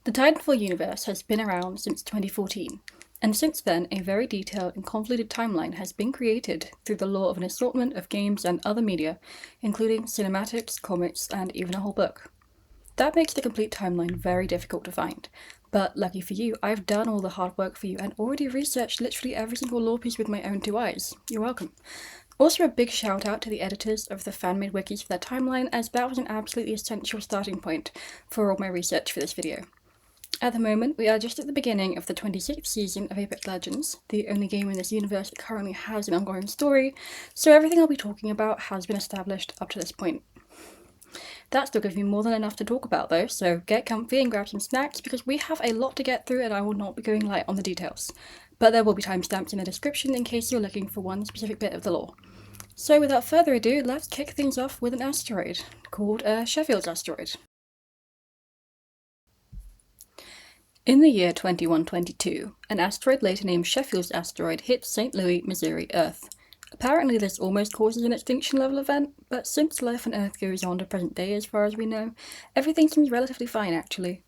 The Titanfall universe has been around since 2014, and since then a very detailed and convoluted timeline has been created through the lore of an assortment of games and other media, including cinematics, comics, and even a whole book. That makes the complete timeline very difficult to find, but lucky for you, I've done all the hard work for you and already researched literally every single lore piece with my own two eyes. You're welcome. Also, a big shout out to the editors of the fan-made wikis for their timeline, as that was an absolutely essential starting point for all my research for this video. At the moment, we are just at the beginning of the 26th season of Apex Legends, the only game in this universe that currently has an ongoing story, so everything I'll be talking about has been established up to this point. That still gives me more than enough to talk about though, so get comfy and grab some snacks because we have a lot to get through and I will not be going light on the details. But there will be timestamps in the description in case you're looking for one specific bit of the lore. So without further ado, let's kick things off with an asteroid, called Sheffield's asteroid. In the year 2122, an asteroid later named Sheffield's asteroid hit St. Louis, Missouri, Earth. Apparently this almost causes an extinction level event, but since life on Earth goes on to present day as far as we know, everything seems relatively fine actually.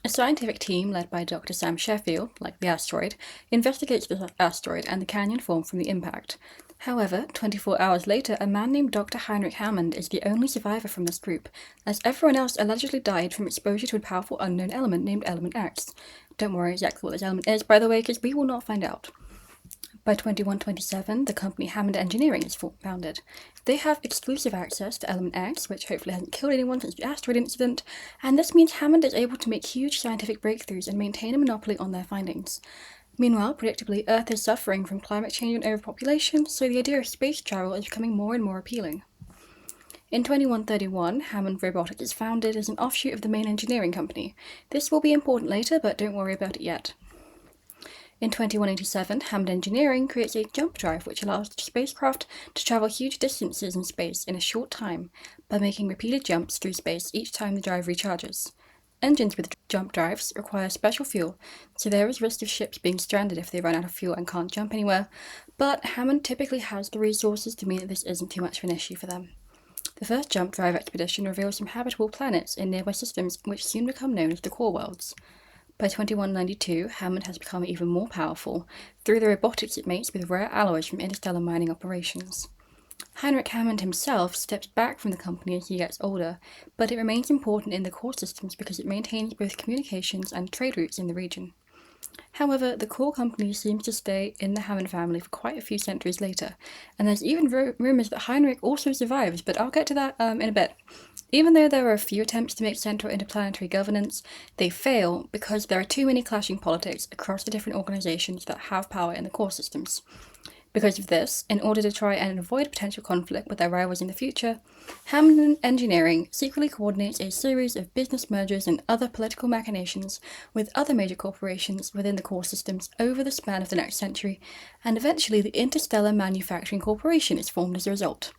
A scientific team led by Dr. Sam Sheffield, like the asteroid, investigates the asteroid and the canyon formed from the impact. However, 24 hours later, a man named Dr. Heinrich Hammond is the only survivor from this group, as everyone else allegedly died from exposure to a powerful unknown element named Element X. Don't worry exactly what this element is, by the way, because we will not find out. By 2127, the company Hammond Engineering is founded. They have exclusive access to Element X, which hopefully hasn't killed anyone since the asteroid incident, and this means Hammond is able to make huge scientific breakthroughs and maintain a monopoly on their findings. Meanwhile, predictably, Earth is suffering from climate change and overpopulation, so the idea of space travel is becoming more and more appealing. In 2131, Hammond Robotics is founded as an offshoot of the main engineering company. This will be important later, but don't worry about it yet. In 2187, Hammond Engineering creates a jump drive which allows the spacecraft to travel huge distances in space in a short time by making repeated jumps through space each time the drive recharges. Engines with jump drives require special fuel, so there is risk of ships being stranded if they run out of fuel and can't jump anywhere, but Hammond typically has the resources to mean that this isn't too much of an issue for them. The first jump drive expedition reveals some habitable planets in nearby systems which soon become known as the Core Worlds. By 2192, Hammond has become even more powerful through the robotics it makes with rare alloys from interstellar mining operations. Heinrich Hammond himself steps back from the company as he gets older, but it remains important in the core systems because it maintains both communications and trade routes in the region. However, the core company seems to stay in the Hammond family for quite a few centuries later, and there's even rumours that Heinrich also survives, but I'll get to that in a bit. Even though there are a few attempts to make central interplanetary governance, they fail because there are too many clashing politics across the different organisations that have power in the core systems. Because of this, in order to try and avoid potential conflict with their rivals in the future, Hammond Engineering secretly coordinates a series of business mergers and other political machinations with other major corporations within the core systems over the span of the next century, and eventually the Interstellar Manufacturing Corporation is formed as a result.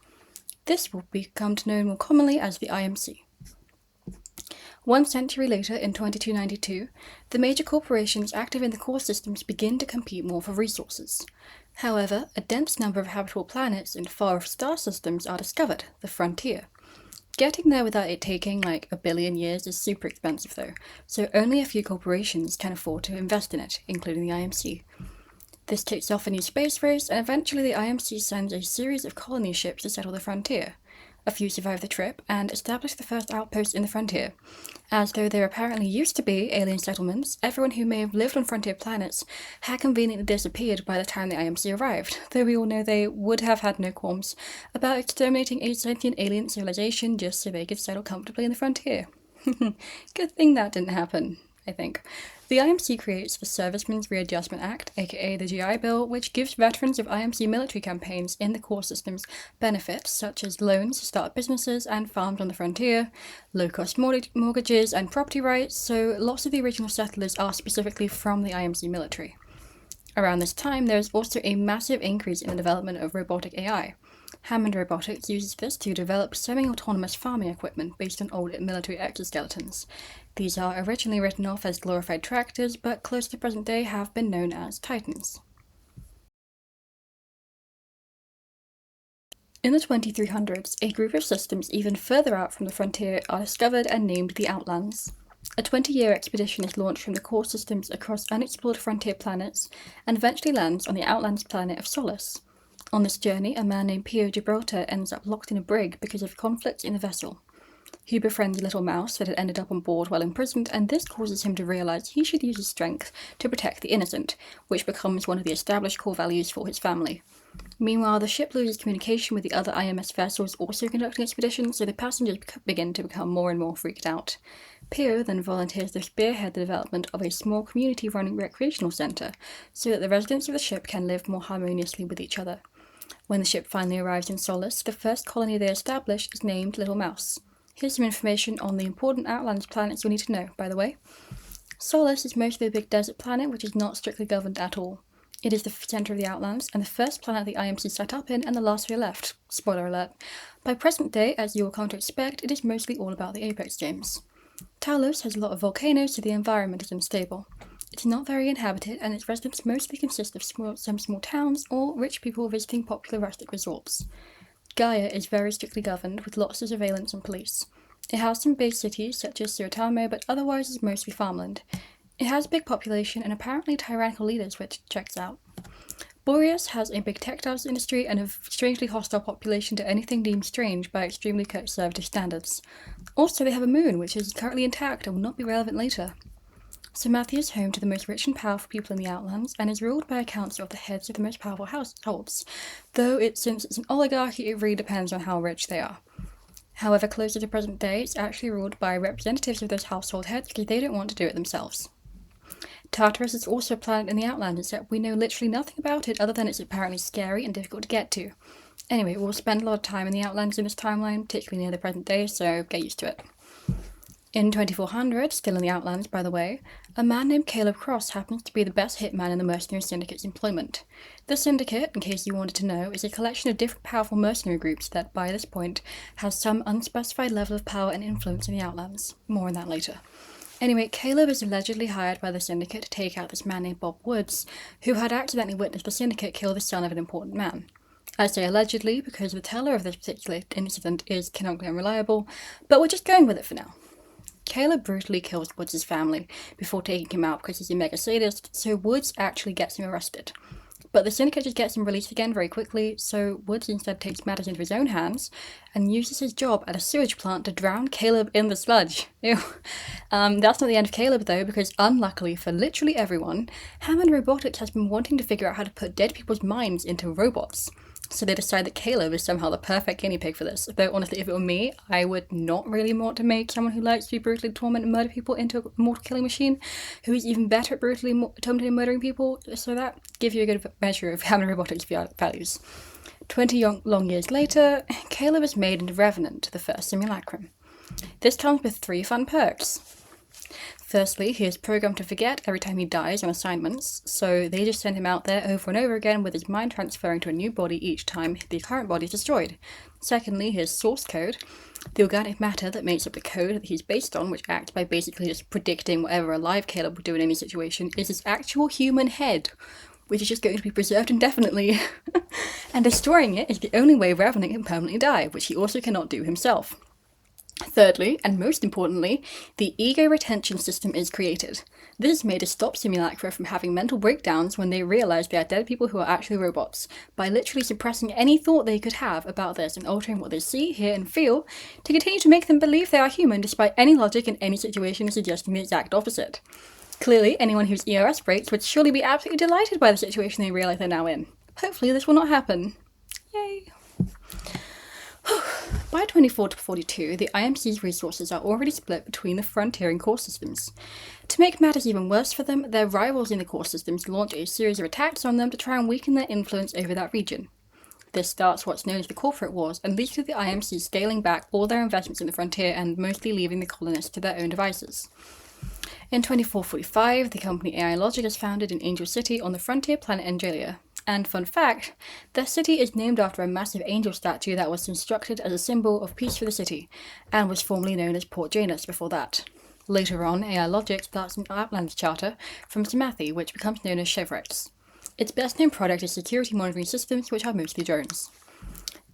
This will become known more commonly as the IMC. 1 century later, in 2292, the major corporations active in the core systems begin to compete more for resources. However, a dense number of habitable planets in far-off star systems are discovered, the frontier. Getting there without it taking like a billion years is super expensive though, so only a few corporations can afford to invest in it, including the IMC. This kicks off a new space race, and eventually the IMC sends a series of colony ships to settle the frontier. A few survive the trip and establish the first outpost in the frontier. As though there apparently used to be alien settlements, everyone who may have lived on frontier planets had conveniently disappeared by the time the IMC arrived, though we all know they would have had no qualms about exterminating a sentient alien civilization just so they could settle comfortably in the frontier. Good thing that didn't happen, I think. The IMC creates the Servicemen's Readjustment Act, aka the GI Bill, which gives veterans of IMC military campaigns in the core systems benefits such as loans to start businesses and farms on the frontier, low-cost mortgages and property rights, so lots of the original settlers are specifically from the IMC military. Around this time, there is also a massive increase in the development of robotic AI. Hammond Robotics uses this to develop semi-autonomous farming equipment based on old military exoskeletons. These are originally written off as glorified tractors, but close to present day have been known as Titans. In the 2300s, a group of systems even further out from the frontier are discovered and named the Outlands. A 20-year expedition is launched from the core systems across unexplored frontier planets and eventually lands on the Outlands planet of Solace. On this journey, a man named Pio Gibraltar ends up locked in a brig because of conflicts in the vessel. He befriends a little mouse that had ended up on board while imprisoned, and this causes him to realise he should use his strength to protect the innocent, which becomes one of the established core values for his family. Meanwhile, the ship loses communication with the other IMS vessels also conducting expeditions, so the passengers begin to become more and more freaked out. Pio then volunteers to spearhead the development of a small community-running recreational centre, so that the residents of the ship can live more harmoniously with each other. When the ship finally arrives in Solace, the first colony they establish is named Little Mouse. Here's some information on the important Outlands planets you'll need to know, by the way. Solace is mostly a big desert planet which is not strictly governed at all. It is the centre of the Outlands, and the first planet the IMC set up in, and the last we left. Spoiler alert. By present day, as you will come to expect, it is mostly all about the Apex games. Talos has a lot of volcanoes, so the environment is unstable. It's not very inhabited, and its residents mostly consist of some small towns or rich people visiting popular rustic resorts. Gaia is very strictly governed, with lots of surveillance and police. It has some big cities, such as Suratame, but otherwise is mostly farmland. It has a big population and apparently tyrannical leaders, which checks out. Boreas has a big textiles industry and a strangely hostile population to anything deemed strange by extremely conservative standards. Also, they have a moon, which is currently intact and will not be relevant later. Samatthi is home to the most rich and powerful people in the Outlands, and is ruled by a council of the heads of the most powerful households, though since it's an oligarchy, it really depends on how rich they are. However, closer to present day, it's actually ruled by representatives of those household heads because they don't want to do it themselves. Tartarus is also a planet in the Outlands, except we know literally nothing about it other than it's apparently scary and difficult to get to. Anyway, we'll spend a lot of time in the Outlands in this timeline, particularly near the present day, so get used to it. In 2400, still in the Outlands by the way, a man named Caleb Cross happens to be the best hitman in the Mercenary Syndicate's employment. The Syndicate, in case you wanted to know, is a collection of different powerful mercenary groups that, by this point, has some unspecified level of power and influence in the Outlands. More on that later. Anyway, Caleb is allegedly hired by the Syndicate to take out this man named Bob Woods, who had accidentally witnessed the Syndicate kill the son of an important man. I say allegedly because the teller of this particular incident is canonically unreliable, but we're just going with it for now. Caleb brutally kills Woods' family before taking him out because he's a mega sadist, so Woods actually gets him arrested. But the Syndicate just gets him released again very quickly, so Woods instead takes matters into his own hands and uses his job at a sewage plant to drown Caleb in the sludge. Ew. That's not the end of Caleb though, because unluckily for literally everyone, Hammond Robotics has been wanting to figure out how to put dead people's minds into robots. So they decide that Caleb is somehow the perfect guinea pig for this. Though honestly, if it were me, I would not really want to make someone who likes to be brutally torment and murder people into a mortal killing machine, who is even better at brutally tormenting and murdering people. So that gives you a good measure of Hammond Robotics' values. 20 long years later, Caleb is made into Revenant, the first simulacrum. This comes with 3 fun perks. Firstly, he is programmed to forget every time he dies on assignments, so they just send him out there over and over again with his mind transferring to a new body each time the current body is destroyed. Secondly, his source code, the organic matter that makes up the code that he's based on, which acts by basically just predicting whatever a live Caleb would do in any situation, is his actual human head, which is just going to be preserved indefinitely. And destroying it is the only way Revenant can permanently die, which he also cannot do himself. Thirdly, and most importantly, the ego retention system is created. This is made to stop simulacra from having mental breakdowns when they realise they are dead people who are actually robots, by literally suppressing any thought they could have about this and altering what they see, hear and feel to continue to make them believe they are human despite any logic in any situation suggesting the exact opposite. Clearly, anyone whose ERS breaks would surely be absolutely delighted by the situation they realise they're now in. Hopefully this will not happen. Yay! By 2442, the IMC's resources are already split between the Frontier and core systems. To make matters even worse for them, their rivals in the core systems launch a series of attacks on them to try and weaken their influence over that region. This starts what's known as the Corporate Wars and leads to the IMC scaling back all their investments in the Frontier and mostly leaving the colonists to their own devices. In 2445, the company AI Logic is founded in Angel City on the frontier planet Angelia. And fun fact, their city is named after a massive angel statue that was constructed as a symbol of peace for the city, and was formerly known as Port Janus before that. Later on, AI Logic starts an Outlands charter from Samatthi, which becomes known as Chevrex. Its best known product is security monitoring systems, which are mostly drones.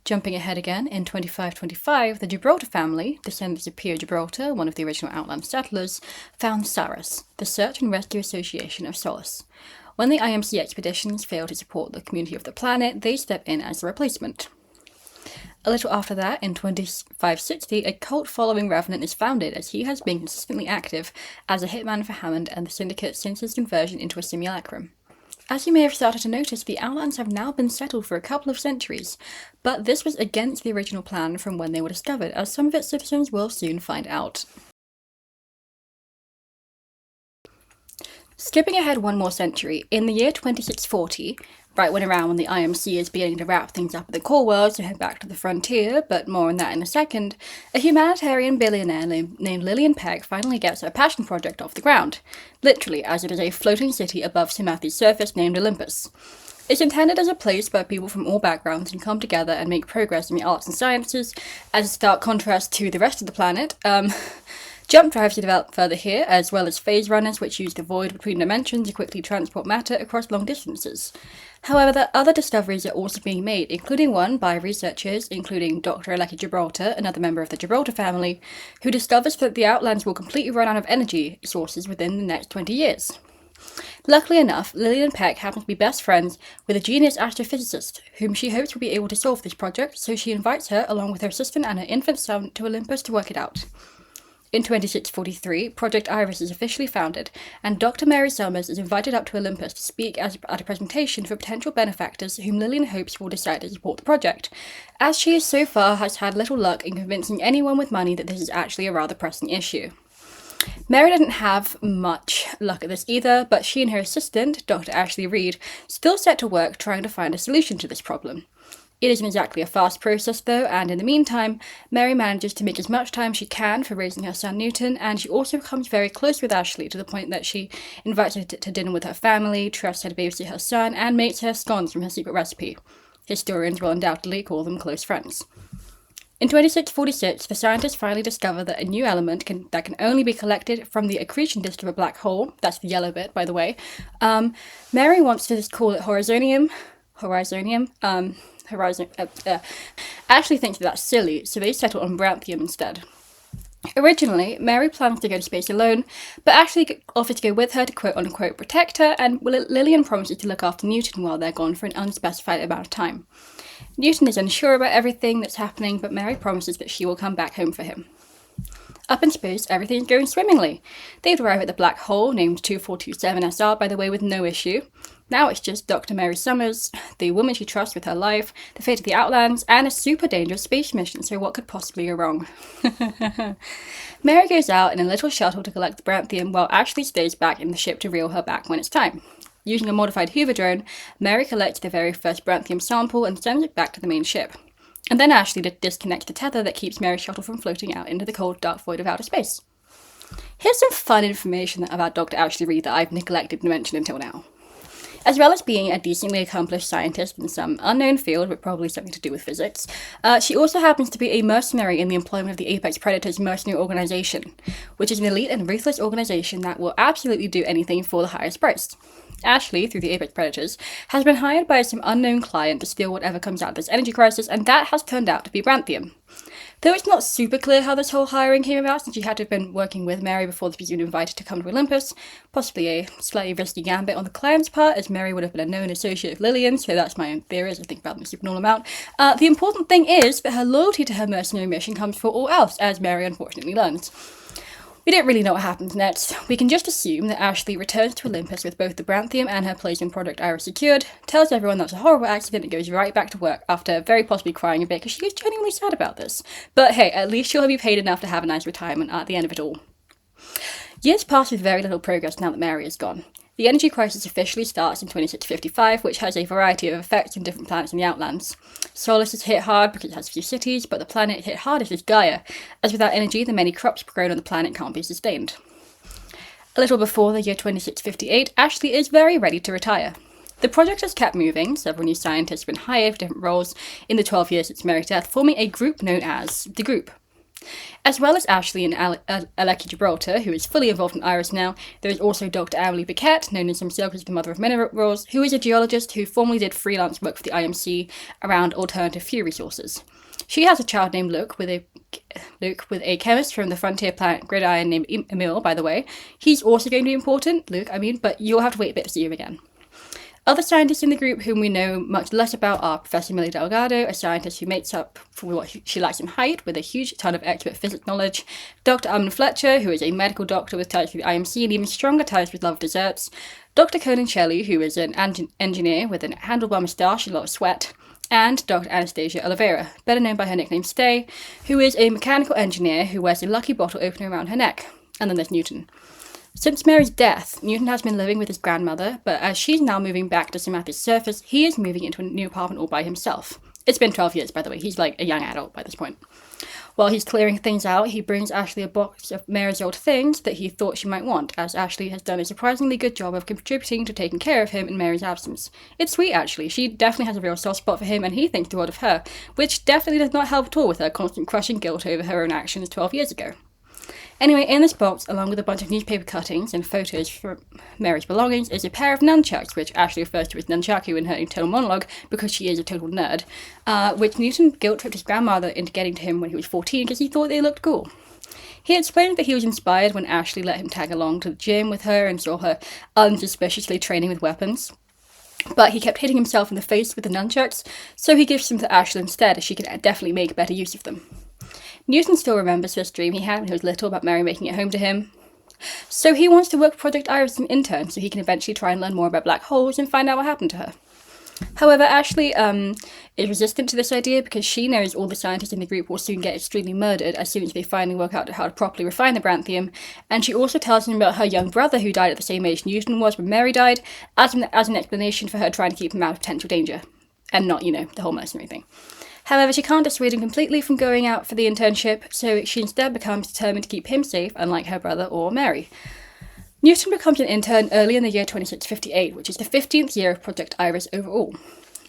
Jumping ahead again, in 2525, the Gibraltar family, descendants of Pio Gibraltar, one of the original Outland settlers, found SARAS, the Search and Rescue Association of Solace. When the IMC expeditions failed to support the community of the planet, they stepped in as a replacement. A little after that, in 2560, a cult-following Revenant is founded, as he has been consistently active as a hitman for Hammond and the Syndicate since his conversion into a simulacrum. As you may have started to notice, the Outlands have now been settled for a couple of centuries, but this was against the original plan from when they were discovered, as some of its citizens will soon find out. Skipping ahead one more century, in the year 2640, right when the IMC is beginning to wrap things up at the core world to head back to the frontier, but more on that in a second, a humanitarian billionaire named Lillian Peck finally gets her passion project off the ground, literally, as it is a floating city above Samathi's surface named Olympus. It's intended as a place where people from all backgrounds can come together and make progress in the arts and sciences, as a stark contrast to the rest of the planet. Jump drives are developed further here, as well as phase runners, which use the void between dimensions to quickly transport matter across long distances. However, other discoveries are also being made, including one by researchers, including Dr. Aleki Gibraltar, another member of the Gibraltar family, who discovers that the Outlands will completely run out of energy sources within the next 20 years. Luckily enough, Lillian Peck happens to be best friends with a genius astrophysicist, whom she hopes will be able to solve this project, so she invites her, along with her assistant and her infant son, to Olympus to work it out. In 2643, Project Iris is officially founded, and Dr. Mary Summers is invited up to Olympus to speak at a presentation for potential benefactors whom Lillian hopes will decide to support the project, as she so far has had little luck in convincing anyone with money that this is actually a rather pressing issue. Mary didn't have much luck at this either, but she and her assistant, Dr. Ashley Reed, still set to work trying to find a solution to this problem. It isn't exactly a fast process though, and in the meantime, Mary manages to make as much time she can for raising her son Newton, and she also becomes very close with Ashley to the point that she invites her to dinner with her family, trusts her to babysit her son, and makes her scones from her secret recipe. Historians will undoubtedly call them close friends. In 2646, the scientists finally discover that a new element that can only be collected from the accretion disk of a black hole, that's the yellow bit, by the way. Mary wants to just call it horizonium. Ashley thinks that's silly, so they settle on branthium instead. Originally, Mary plans to go to space alone, but Ashley offers to go with her to quote-unquote protect her, and Lillian promises to look after Newton while they're gone for an unspecified amount of time. Newton is unsure about everything that's happening, but Mary promises that she will come back home for him. Up in space, everything's going swimmingly. They'd arrive at the black hole, named 2427SR by the way, with no issue. Now it's just Dr. Mary Summers, the woman she trusts with her life, the fate of the Outlands, and a super dangerous space mission, so what could possibly go wrong? Mary goes out in a little shuttle to collect the branthium, while Ashley stays back in the ship to reel her back when it's time. Using a modified Hoover drone, Mary collects the very first branthium sample and sends it back to the main ship. And then Ashley disconnects the tether that keeps Mary's shuttle from floating out into the cold, dark void of outer space. Here's some fun information about Dr. Ashley Reed that I've neglected to mention until now. As well as being a decently accomplished scientist in some unknown field, but probably something to do with physics, she also happens to be a mercenary in the employment of the Apex Predators Mercenary Organization, which is an elite and ruthless organization that will absolutely do anything for the highest price. Ashley, through the Apex Predators, has been hired by some unknown client to steal whatever comes out of this energy crisis, and that has turned out to be branthium. Though it's not super clear how this whole hiring came about, since she had to have been working with Mary before she was even invited to come to Olympus, possibly a slightly risky gambit on the client's part, as Mary would have been a known associate of Lillian, so that's my own theory as I think about them a super normal amount. The important thing is that her loyalty to her mercenary mission comes before all else, as Mary unfortunately learns. We don't really know what happens next. We can just assume that Ashley returns to Olympus with both the branthium and her place in Project Iris secured, tells everyone that's a horrible accident and goes right back to work after very possibly crying a bit because she was genuinely sad about this. But hey, at least she'll be paid enough to have a nice retirement at the end of it all. Years pass with very little progress now that Mary is gone. The energy crisis officially starts in 2655, which has a variety of effects on different planets in the Outlands. Solus is hit hard because it has few cities, but the planet hit hardest is Gaia, as without energy the many crops grown on the planet can't be sustained. A little before the year 2658, Ashley is very ready to retire. The project has kept moving, several new scientists have been hired for different roles in the 12 years since Mary's death, forming a group known as the Group. As well as Ashley and Aleki Gibraltar, who is fully involved in Iris now, there is also Dr. Emily Biquette, known as himself as the Mother of Minerals, who is a geologist who formerly did freelance work for the IMC around alternative fuel resources. She has a child named Luke with a chemist from the frontier planet Gridiron named Emil, by the way. He's also going to be important, but you'll have to wait a bit to see him again. Other scientists in the group whom we know much less about are Professor Millie Delgado, a scientist who makes up for what she lacks in height with a huge ton of expert physics knowledge, Dr. Armin Fletcher, who is a medical doctor with ties with the IMC and even stronger ties with love of desserts, Dr. Conan Shelley, who is an engineer with a handlebar moustache and a lot of sweat, and Dr. Anastasia Oliveira, better known by her nickname Stay, who is a mechanical engineer who wears a lucky bottle opener around her neck. And then there's Newton. Since Mary's death, Newton has been living with his grandmother, but as she's now moving back to Samantha's surface, he is moving into a new apartment all by himself. It's been 12 years, by the way. He's like a young adult by this point. While he's clearing things out, he brings Ashley a box of Mary's old things that he thought she might want, as Ashley has done a surprisingly good job of contributing to taking care of him in Mary's absence. It's sweet, actually. She definitely has a real soft spot for him, and he thinks the world of her, which definitely does not help at all with her constant crushing guilt over her own actions 12 years ago. Anyway, in this box, along with a bunch of newspaper cuttings and photos from Mary's belongings, is a pair of nunchucks, which Ashley refers to as nunchaku in her internal monologue because she is a total nerd, which Newton guilt-tripped his grandmother into getting to him when he was 14 because he thought they looked cool. He explained that he was inspired when Ashley let him tag along to the gym with her and saw her unsuspiciously training with weapons. But he kept hitting himself in the face with the nunchucks, so he gives them to Ashley instead, as she can definitely make better use of them. Newton still remembers this dream he had when he was little about Mary making it home to him. So he wants to work Project Iris as an intern so he can eventually try and learn more about black holes and find out what happened to her. However, Ashley is resistant to this idea because she knows all the scientists in the group will soon get extremely murdered as soon as they finally work out how to properly refine the branthium, and she also tells him about her young brother who died at the same age Newton was when Mary died, as an explanation for her trying to keep him out of potential danger, and not, the whole mercenary thing. However, she can't dissuade him completely from going out for the internship, so she instead becomes determined to keep him safe, unlike her brother or Mary. Newton becomes an intern early in the year 2658, which is the 15th year of Project Iris overall.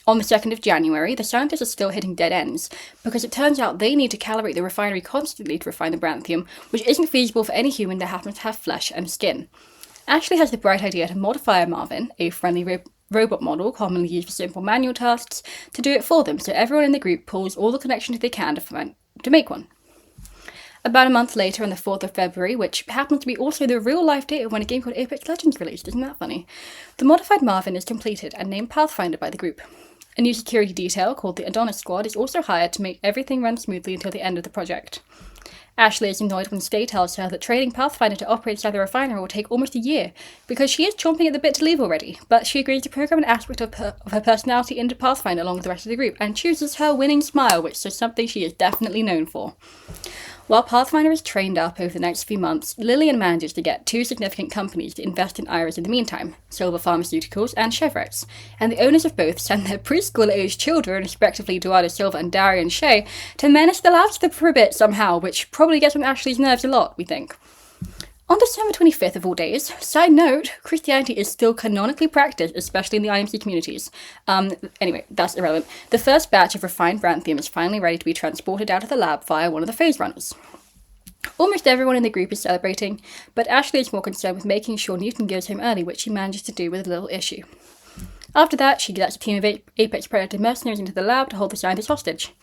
On the 2nd of January, the scientists are still hitting dead ends, because it turns out they need to calibrate the refinery constantly to refine the branthium, which isn't feasible for any human that happens to have flesh and skin. Ashley has the bright idea to modify a Marvin, a friendly robot model commonly used for simple manual tasks, to do it for them, so everyone in the group pulls all the connections they can to make one. About a month later, on the 4th of February, which happens to be also the real-life date of when a game called Apex Legends released, isn't that funny? The modified Marvin is completed and named Pathfinder by the group. A new security detail called the Adonis Squad is also hired to make everything run smoothly until the end of the project. Ashley is annoyed when Stay tells her that training Pathfinder to operate inside the refinery will take almost a year, because she is chomping at the bit to leave already, but she agrees to program an aspect of her personality into Pathfinder along with the rest of the group, and chooses her winning smile, which is something she is definitely known for. While Pathfinder is trained up over the next few months, Lillian manages to get two significant companies to invest in Iris in the meantime, Silver Pharmaceuticals and Chevrets, and the owners of both send their preschool-aged children, respectively Eduardo Silva and Darian Shea, to menace the labs for a bit somehow, which probably gets on Ashley's nerves a lot, we think. On December 25th of all days, side note, Christianity is still canonically practiced, especially in the IMC communities. Anyway, that's irrelevant. The first batch of refined branthium is finally ready to be transported out of the lab via one of the phase runners. Almost everyone in the group is celebrating, but Ashley is more concerned with making sure Newton goes home early, which she manages to do with a little issue. After that, she gets a team of Apex Predator mercenaries into the lab to hold the scientists hostage.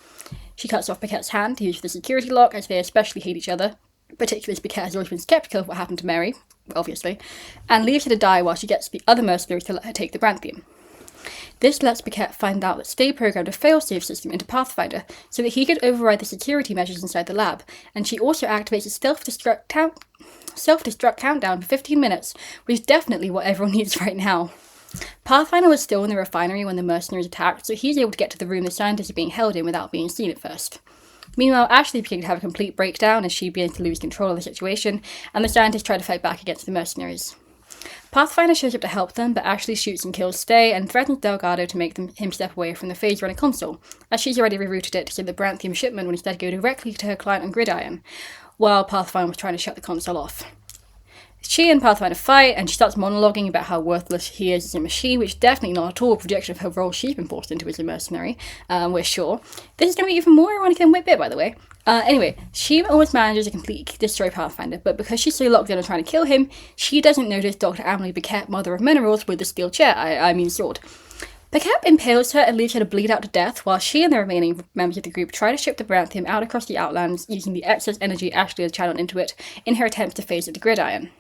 She cuts off Paquette's hand to use the security lock, as they especially hate each other, particularly as Paquette has always been skeptical of what happened to Mary, obviously, and leaves her to die while she gets the other mercenaries to let her take the branthium. This lets Paquette find out that Stay programmed a failsafe system into Pathfinder so that he could override the security measures inside the lab, and she also activates a self-destruct countdown for 15 minutes, which is definitely what everyone needs right now. Pathfinder was still in the refinery when the mercenaries attacked, so he's able to get to the room the scientists are being held in without being seen at first. Meanwhile, Ashley begins to have a complete breakdown as she begins to lose control of the situation, and the scientists try to fight back against the mercenaries. Pathfinder shows up to help them, but Ashley shoots and kills Stay and threatens Delgado to make him step away from the phase runner console, as she's already rerouted it so the branthium shipment would instead go directly to her client on Gridiron, while Pathfinder was trying to shut the console off. She and Pathfinder fight, and she starts monologuing about how worthless he is as a machine, which is definitely not at all a projection of her role she's been forced into as a mercenary, we're sure. This is going to be even more ironic than Whitbit, by the way. Anyway, she almost manages to completely destroy Pathfinder, but because she's so locked in on trying to kill him, she doesn't notice Dr. Amelie Beckett, Mother of Minerals, with the steel chair, I mean sword. Beckett impales her and leaves her to bleed out to death, while she and the remaining members of the group try to ship the Branthium out across the Outlands using the excess energy Ashley has channeled into it in her attempts to phase it to Gridiron.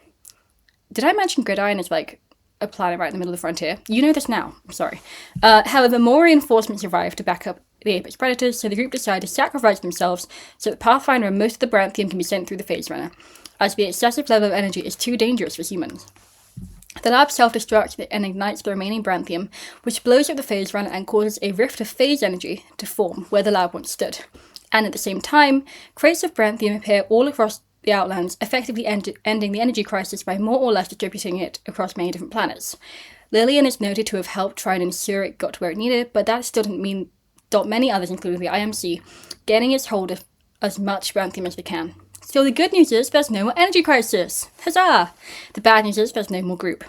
Did I mention Gridiron is like a planet right in the middle of the frontier? You know this now. I'm sorry. However, more reinforcements arrive to back up the Apex Predators, so the group decide to sacrifice themselves so that Pathfinder and most of the Branthium can be sent through the Phase Runner, as the excessive level of energy is too dangerous for humans. The lab self-destructs and ignites the remaining Branthium, which blows up the Phase Runner and causes a rift of phase energy to form where the lab once stood. And at the same time, crates of Branthium appear all across the Outlands, effectively ending the energy crisis by more or less distributing it across many different planets. Lillian is noted to have helped try and ensure it got to where it needed, but that still didn't stop many others, including the IMC, getting its hold of as much Branthium as they can. So the good news is there's no more energy crisis! Huzzah! The bad news is there's no more group.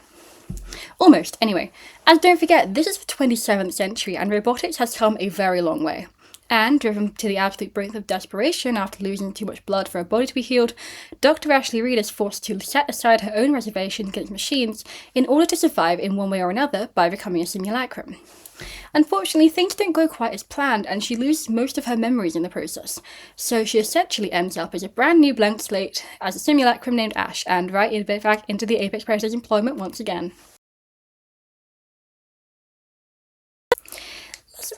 Almost, anyway. And don't forget, this is the 27th century, and robotics has come a very long way. And, driven to the absolute brink of desperation after losing too much blood for her body to be healed, Dr. Ashley Reed is forced to set aside her own reservation against machines in order to survive in one way or another by becoming a simulacrum. Unfortunately, things don't go quite as planned, and she loses most of her memories in the process. So she essentially ends up as a brand new blank slate as a simulacrum named Ash, and back into the Apex Predators' employment once again.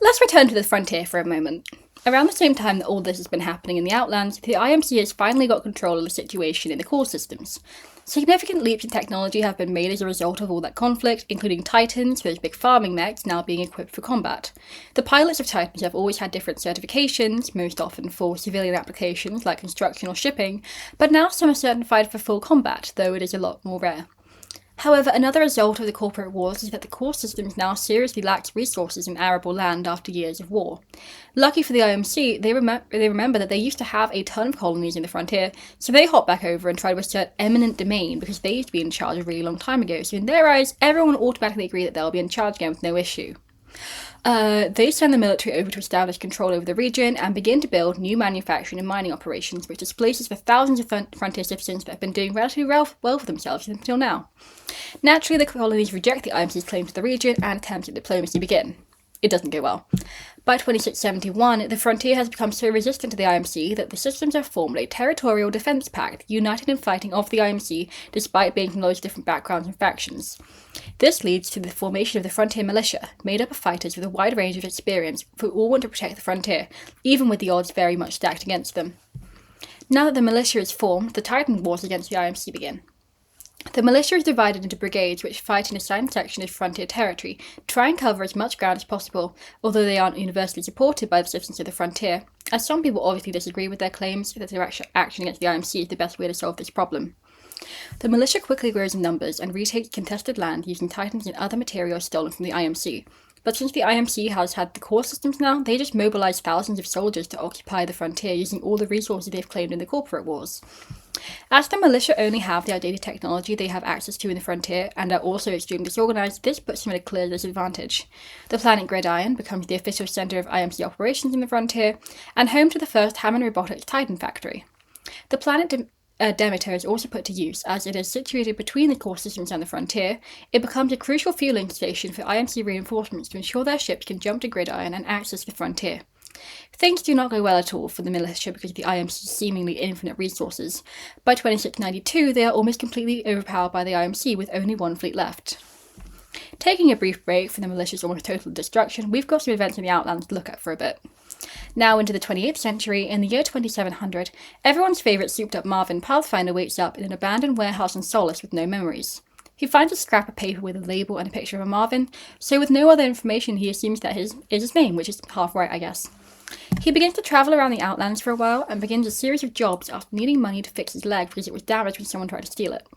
Let's return to the frontier for a moment. Around the same time that all this has been happening in the Outlands, the IMC has finally got control of the situation in the core systems. Significant leaps in technology have been made as a result of all that conflict, including Titans, those big farming mechs, now being equipped for combat. The pilots of Titans have always had different certifications, most often for civilian applications like construction or shipping, but now some are certified for full combat, though it is a lot more rare. However, another result of the corporate wars is that the core systems now seriously lacks resources in arable land after years of war. Lucky for the IMC, they remember that they used to have a ton of colonies in the frontier, so they hop back over and try to assert eminent domain because they used to be in charge a really long time ago, so in their eyes, everyone will automatically agree that they'll be in charge again with no issue. They send the military over to establish control over the region and begin to build new manufacturing and mining operations, which displaces the thousands of frontier citizens that have been doing relatively well for themselves until now. Naturally, the colonies reject the IMC's claim to the region and attempts at diplomacy begin. It doesn't go well. By 2671, the frontier has become so resistant to the IMC that the systems have formed a territorial defense pact, united in fighting off the IMC despite being from loads of different backgrounds and factions. This leads to the formation of the Frontier Militia, made up of fighters with a wide range of experience who all want to protect the frontier, even with the odds very much stacked against them. Now that the militia is formed, the Titan Wars against the IMC begin. The militia is divided into brigades which fight in assigned sections of frontier territory to try and cover as much ground as possible, although they aren't universally supported by the citizens of the frontier, as some people obviously disagree with their claims that their action against the IMC is the best way to solve this problem. The militia quickly grows in numbers and retakes contested land using Titans and other materials stolen from the IMC. But since the IMC has had the core systems now, they just mobilize thousands of soldiers to occupy the frontier using all the resources they've claimed in the corporate wars. As the militia only have the outdated technology they have access to in the frontier and are also extremely disorganized, this puts them at a clear disadvantage. The planet Gridiron becomes the official center of IMC operations in the frontier and home to the first Hammond Robotics Titan factory. The planet Demeter is also put to use, as it is situated between the core systems and the frontier. It becomes a crucial fueling station for IMC reinforcements to ensure their ships can jump to Gridiron and access the frontier. Things do not go well at all for the militia because of the IMC's seemingly infinite resources. By 2692, they are almost completely overpowered by the IMC with only one fleet left. Taking a brief break from the militia's almost total destruction, we've got some events in the Outlands to look at for a bit. Now into the 28th century, in the year 2700, everyone's favourite souped-up Marvin Pathfinder wakes up in an abandoned warehouse in Solace with no memories. He finds a scrap of paper with a label and a picture of a Marvin, so with no other information he assumes that is his name, which is half right, I guess. He begins to travel around the Outlands for a while and begins a series of jobs after needing money to fix his leg because it was damaged when someone tried to steal it.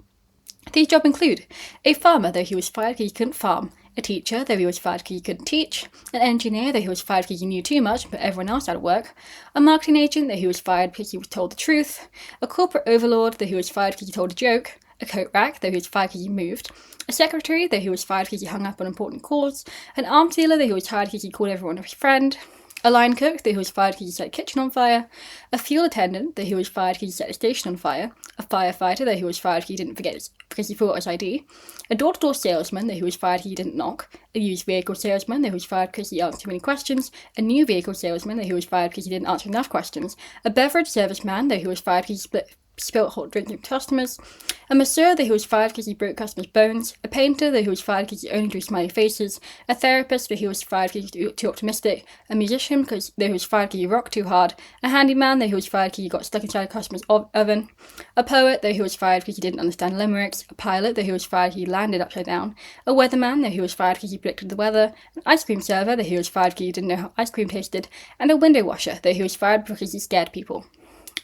These jobs include a farmer, though he was fired because he couldn't farm, a teacher, though he was fired because he couldn't teach, an engineer, though he was fired because he knew too much and put everyone else out of work, a marketing agent, though he was fired because he was told the truth, a corporate overlord, though he was fired because he told a joke, a coat rack, though he was fired because he moved, a secretary, though he was fired because he hung up on important calls, an arms dealer, though he was fired because he called everyone his friend, a line cook, though he was fired because he set the kitchen on fire, a fuel attendant, though he was fired because he set the station on fire, a firefighter, though he was fired because he didn't forget because he forgot his ID, a door-to-door salesman, though he was fired because he didn't knock, a used vehicle salesman, though he was fired because he answered too many questions, a new vehicle salesman, though he was fired because he didn't answer enough questions, a beverage serviceman, though he was fired because he spilt hot drinks on customers, a masseur, though he was fired because he broke customers' bones, a painter, though he was fired because he only drew smiley faces, a therapist, though he was fired because he was too optimistic, a musician, though he was fired because he rocked too hard, a handyman, though he was fired because he got stuck inside a customer's oven, a poet, though he was fired because he didn't understand limericks, a pilot, though he was fired because he landed upside down, a weatherman, though he was fired because he predicted the weather, an ice cream server, though he was fired because he didn't know how ice cream tasted, and a window washer, though he was fired because he scared people.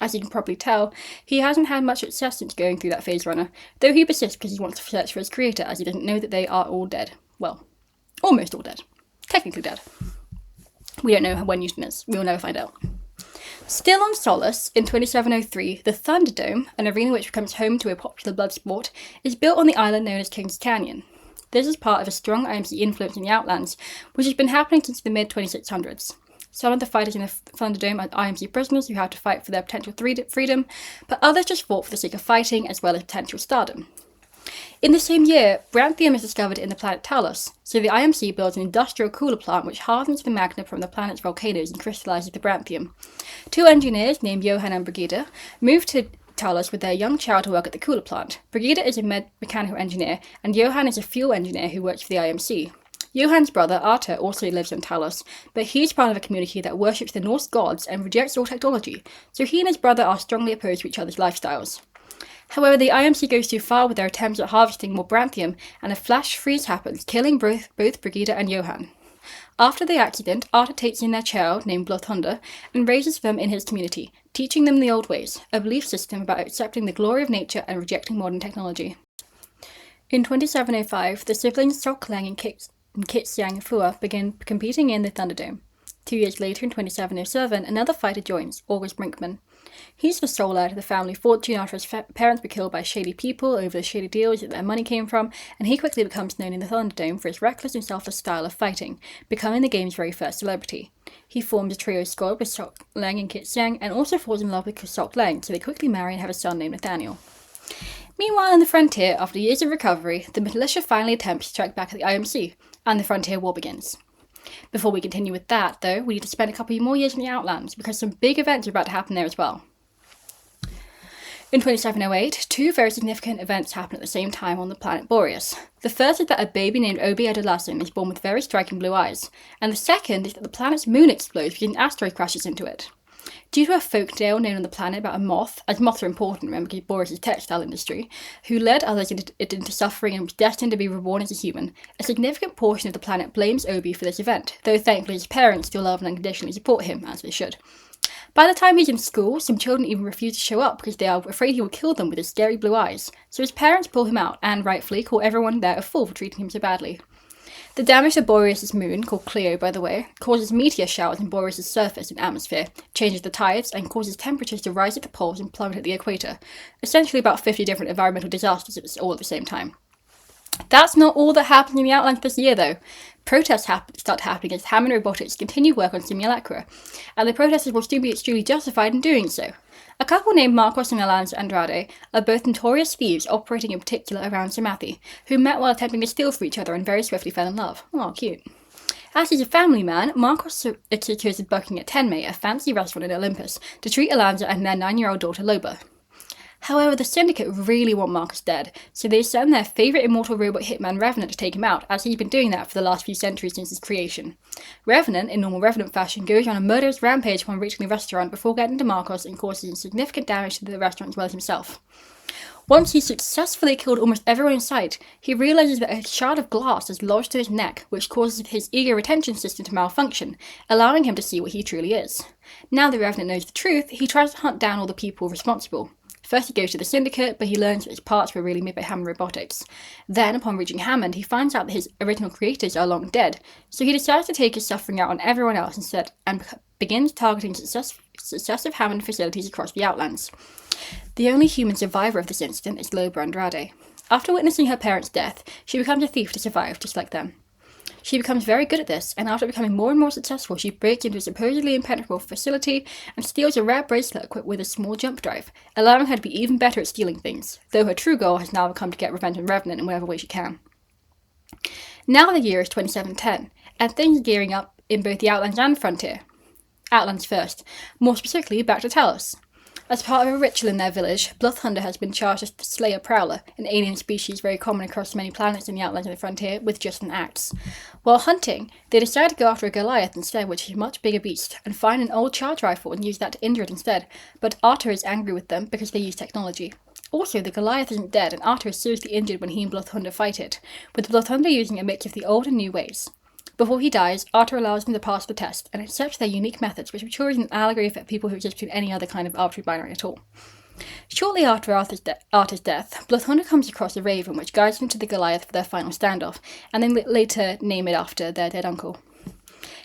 As you can probably tell, he hasn't had much success since going through that phase runner, though he persists because he wants to search for his creator, as he doesn't know that they are all dead. Well, almost all dead. Technically dead. We don't know when Newton is. We will never find out. Still on Solace, in 2703, the Thunderdome, an arena which becomes home to a popular blood sport, is built on the island known as King's Canyon. This is part of a strong IMC influence in the Outlands, which has been happening since the mid-2600s. Some of the fighters in the Thunderdome are IMC prisoners who have to fight for their potential freedom, but others just fought for the sake of fighting as well as potential stardom. In the same year, Branthium is discovered in the planet Talos, so the IMC builds an industrial cooler plant which hardens the magma from the planet's volcanoes and crystallizes the Branthium. Two engineers, named Johann and Brigida, move to Talos with their young child to work at the cooler plant. Brigida is a mechanical engineer, and Johann is a fuel engineer who works for the IMC. Johann's brother, Arta, also lives on Talos, but he's part of a community that worships the Norse gods and rejects all technology, so he and his brother are strongly opposed to each other's lifestyles. However, the IMC goes too far with their attempts at harvesting more Branthium, and a flash freeze happens, killing both Brigida and Johann. After the accident, Arta takes in their child, named Blothunder, and raises them in his community, teaching them the old ways, a belief system about accepting the glory of nature and rejecting modern technology. In 2705, the siblings Sok Lang and Kit Xiang Fua begin competing in the Thunderdome. 2 years later, in 2707, another fighter joins, August Brinkman. He's the sole heir to the family fortune after his parents were killed by shady people over the shady deals that their money came from, and he quickly becomes known in the Thunderdome for his reckless and selfless style of fighting, becoming the game's very first celebrity. He forms a trio squad with Sok Lang and Kit Xiang, and also falls in love with Sok Lang, so they quickly marry and have a son named Nathaniel. Meanwhile, in the frontier, after years of recovery, the militia finally attempts to strike back at the IMC, and the Frontier War begins. Before we continue with that, though, we need to spend a couple more years in the Outlands, because some big events are about to happen there as well. In 2708, two very significant events happen at the same time on the planet Boreas. The first is that a baby named Obi Adelasin is born with very striking blue eyes, and the second is that the planet's moon explodes because an asteroid crashes into it. Due to a folktale known on the planet about a moth, as moths are important, remember, because Boreas' textile industry, who led others into suffering and was destined to be reborn as a human, a significant portion of the planet blames Obi for this event, though thankfully his parents still love and unconditionally support him, as they should. By the time he's in school, some children even refuse to show up because they are afraid he will kill them with his scary blue eyes, so his parents pull him out, and rightfully call everyone there a fool for treating him so badly. The damage to Boreas' moon, called Clio by the way, causes meteor showers in Boreas' surface and atmosphere, changes the tides, and causes temperatures to rise at the poles and plummet at the equator. Essentially about 50 different environmental disasters all at the same time. That's not all that happens in the Outlands this year, though. Protests start happening as Hammond Robotics continue work on Simulacra, and the protesters will still be extremely justified in doing so. A couple named Marcos and Alonso Andrade are both notorious thieves operating in particular around Samathi, who met while attempting to steal from each other and very swiftly fell in love. Oh, cute. As he's a family man, Marcos secures a booking at Tenmei, a fancy restaurant in Olympus, to treat Alonso and their 9-year-old daughter Loba. However, the Syndicate really want Marcus dead, so they send their favourite immortal robot hitman Revenant to take him out, as he's been doing that for the last few centuries since his creation. Revenant, in normal Revenant fashion, goes on a murderous rampage upon reaching the restaurant before getting to Marcos and causing significant damage to the restaurant as well as himself. Once he's successfully killed almost everyone in sight, he realises that a shard of glass is lodged to his neck, which causes his ego retention system to malfunction, allowing him to see what he truly is. Now that Revenant knows the truth, he tries to hunt down all the people responsible. First he goes to the Syndicate, but he learns that his parts were really made by Hammond Robotics. Then, upon reaching Hammond, he finds out that his original creators are long dead, so he decides to take his suffering out on everyone else instead and begins targeting successive Hammond facilities across the Outlands. The only human survivor of this incident is Loba Andrade. After witnessing her parents' death, she becomes a thief to survive, just like them. She becomes very good at this, and after becoming more and more successful, she breaks into a supposedly impenetrable facility and steals a rare bracelet equipped with a small jump drive, allowing her to be even better at stealing things, though her true goal has now become to get revenge on Revenant in whatever way she can. Now the year is 2710, and things are gearing up in both the Outlands and Frontier. Outlands first, more specifically back to Talos. As part of a ritual in their village, Bloodthunder has been charged to slay a Prowler, an alien species very common across many planets in the Outlands and the Frontier, with just an axe. While hunting, they decide to go after a Goliath instead, which is a much bigger beast, and find an old charge rifle and use that to injure it instead, but Arthur is angry with them because they use technology. Also, the Goliath isn't dead, and Arthur is seriously injured when he and Bloodthunder fight it, with Bloodthunder using a mix of the old and new ways. Before he dies, Arthur allows them to pass the test, and accepts their unique methods, which mature is an allegory for people who exist between any other kind of arbitrary binary at all. Shortly after Arthur's death, Bloodthunder comes across a raven which guides them to the Goliath for their final standoff, and then later name it after their dead uncle.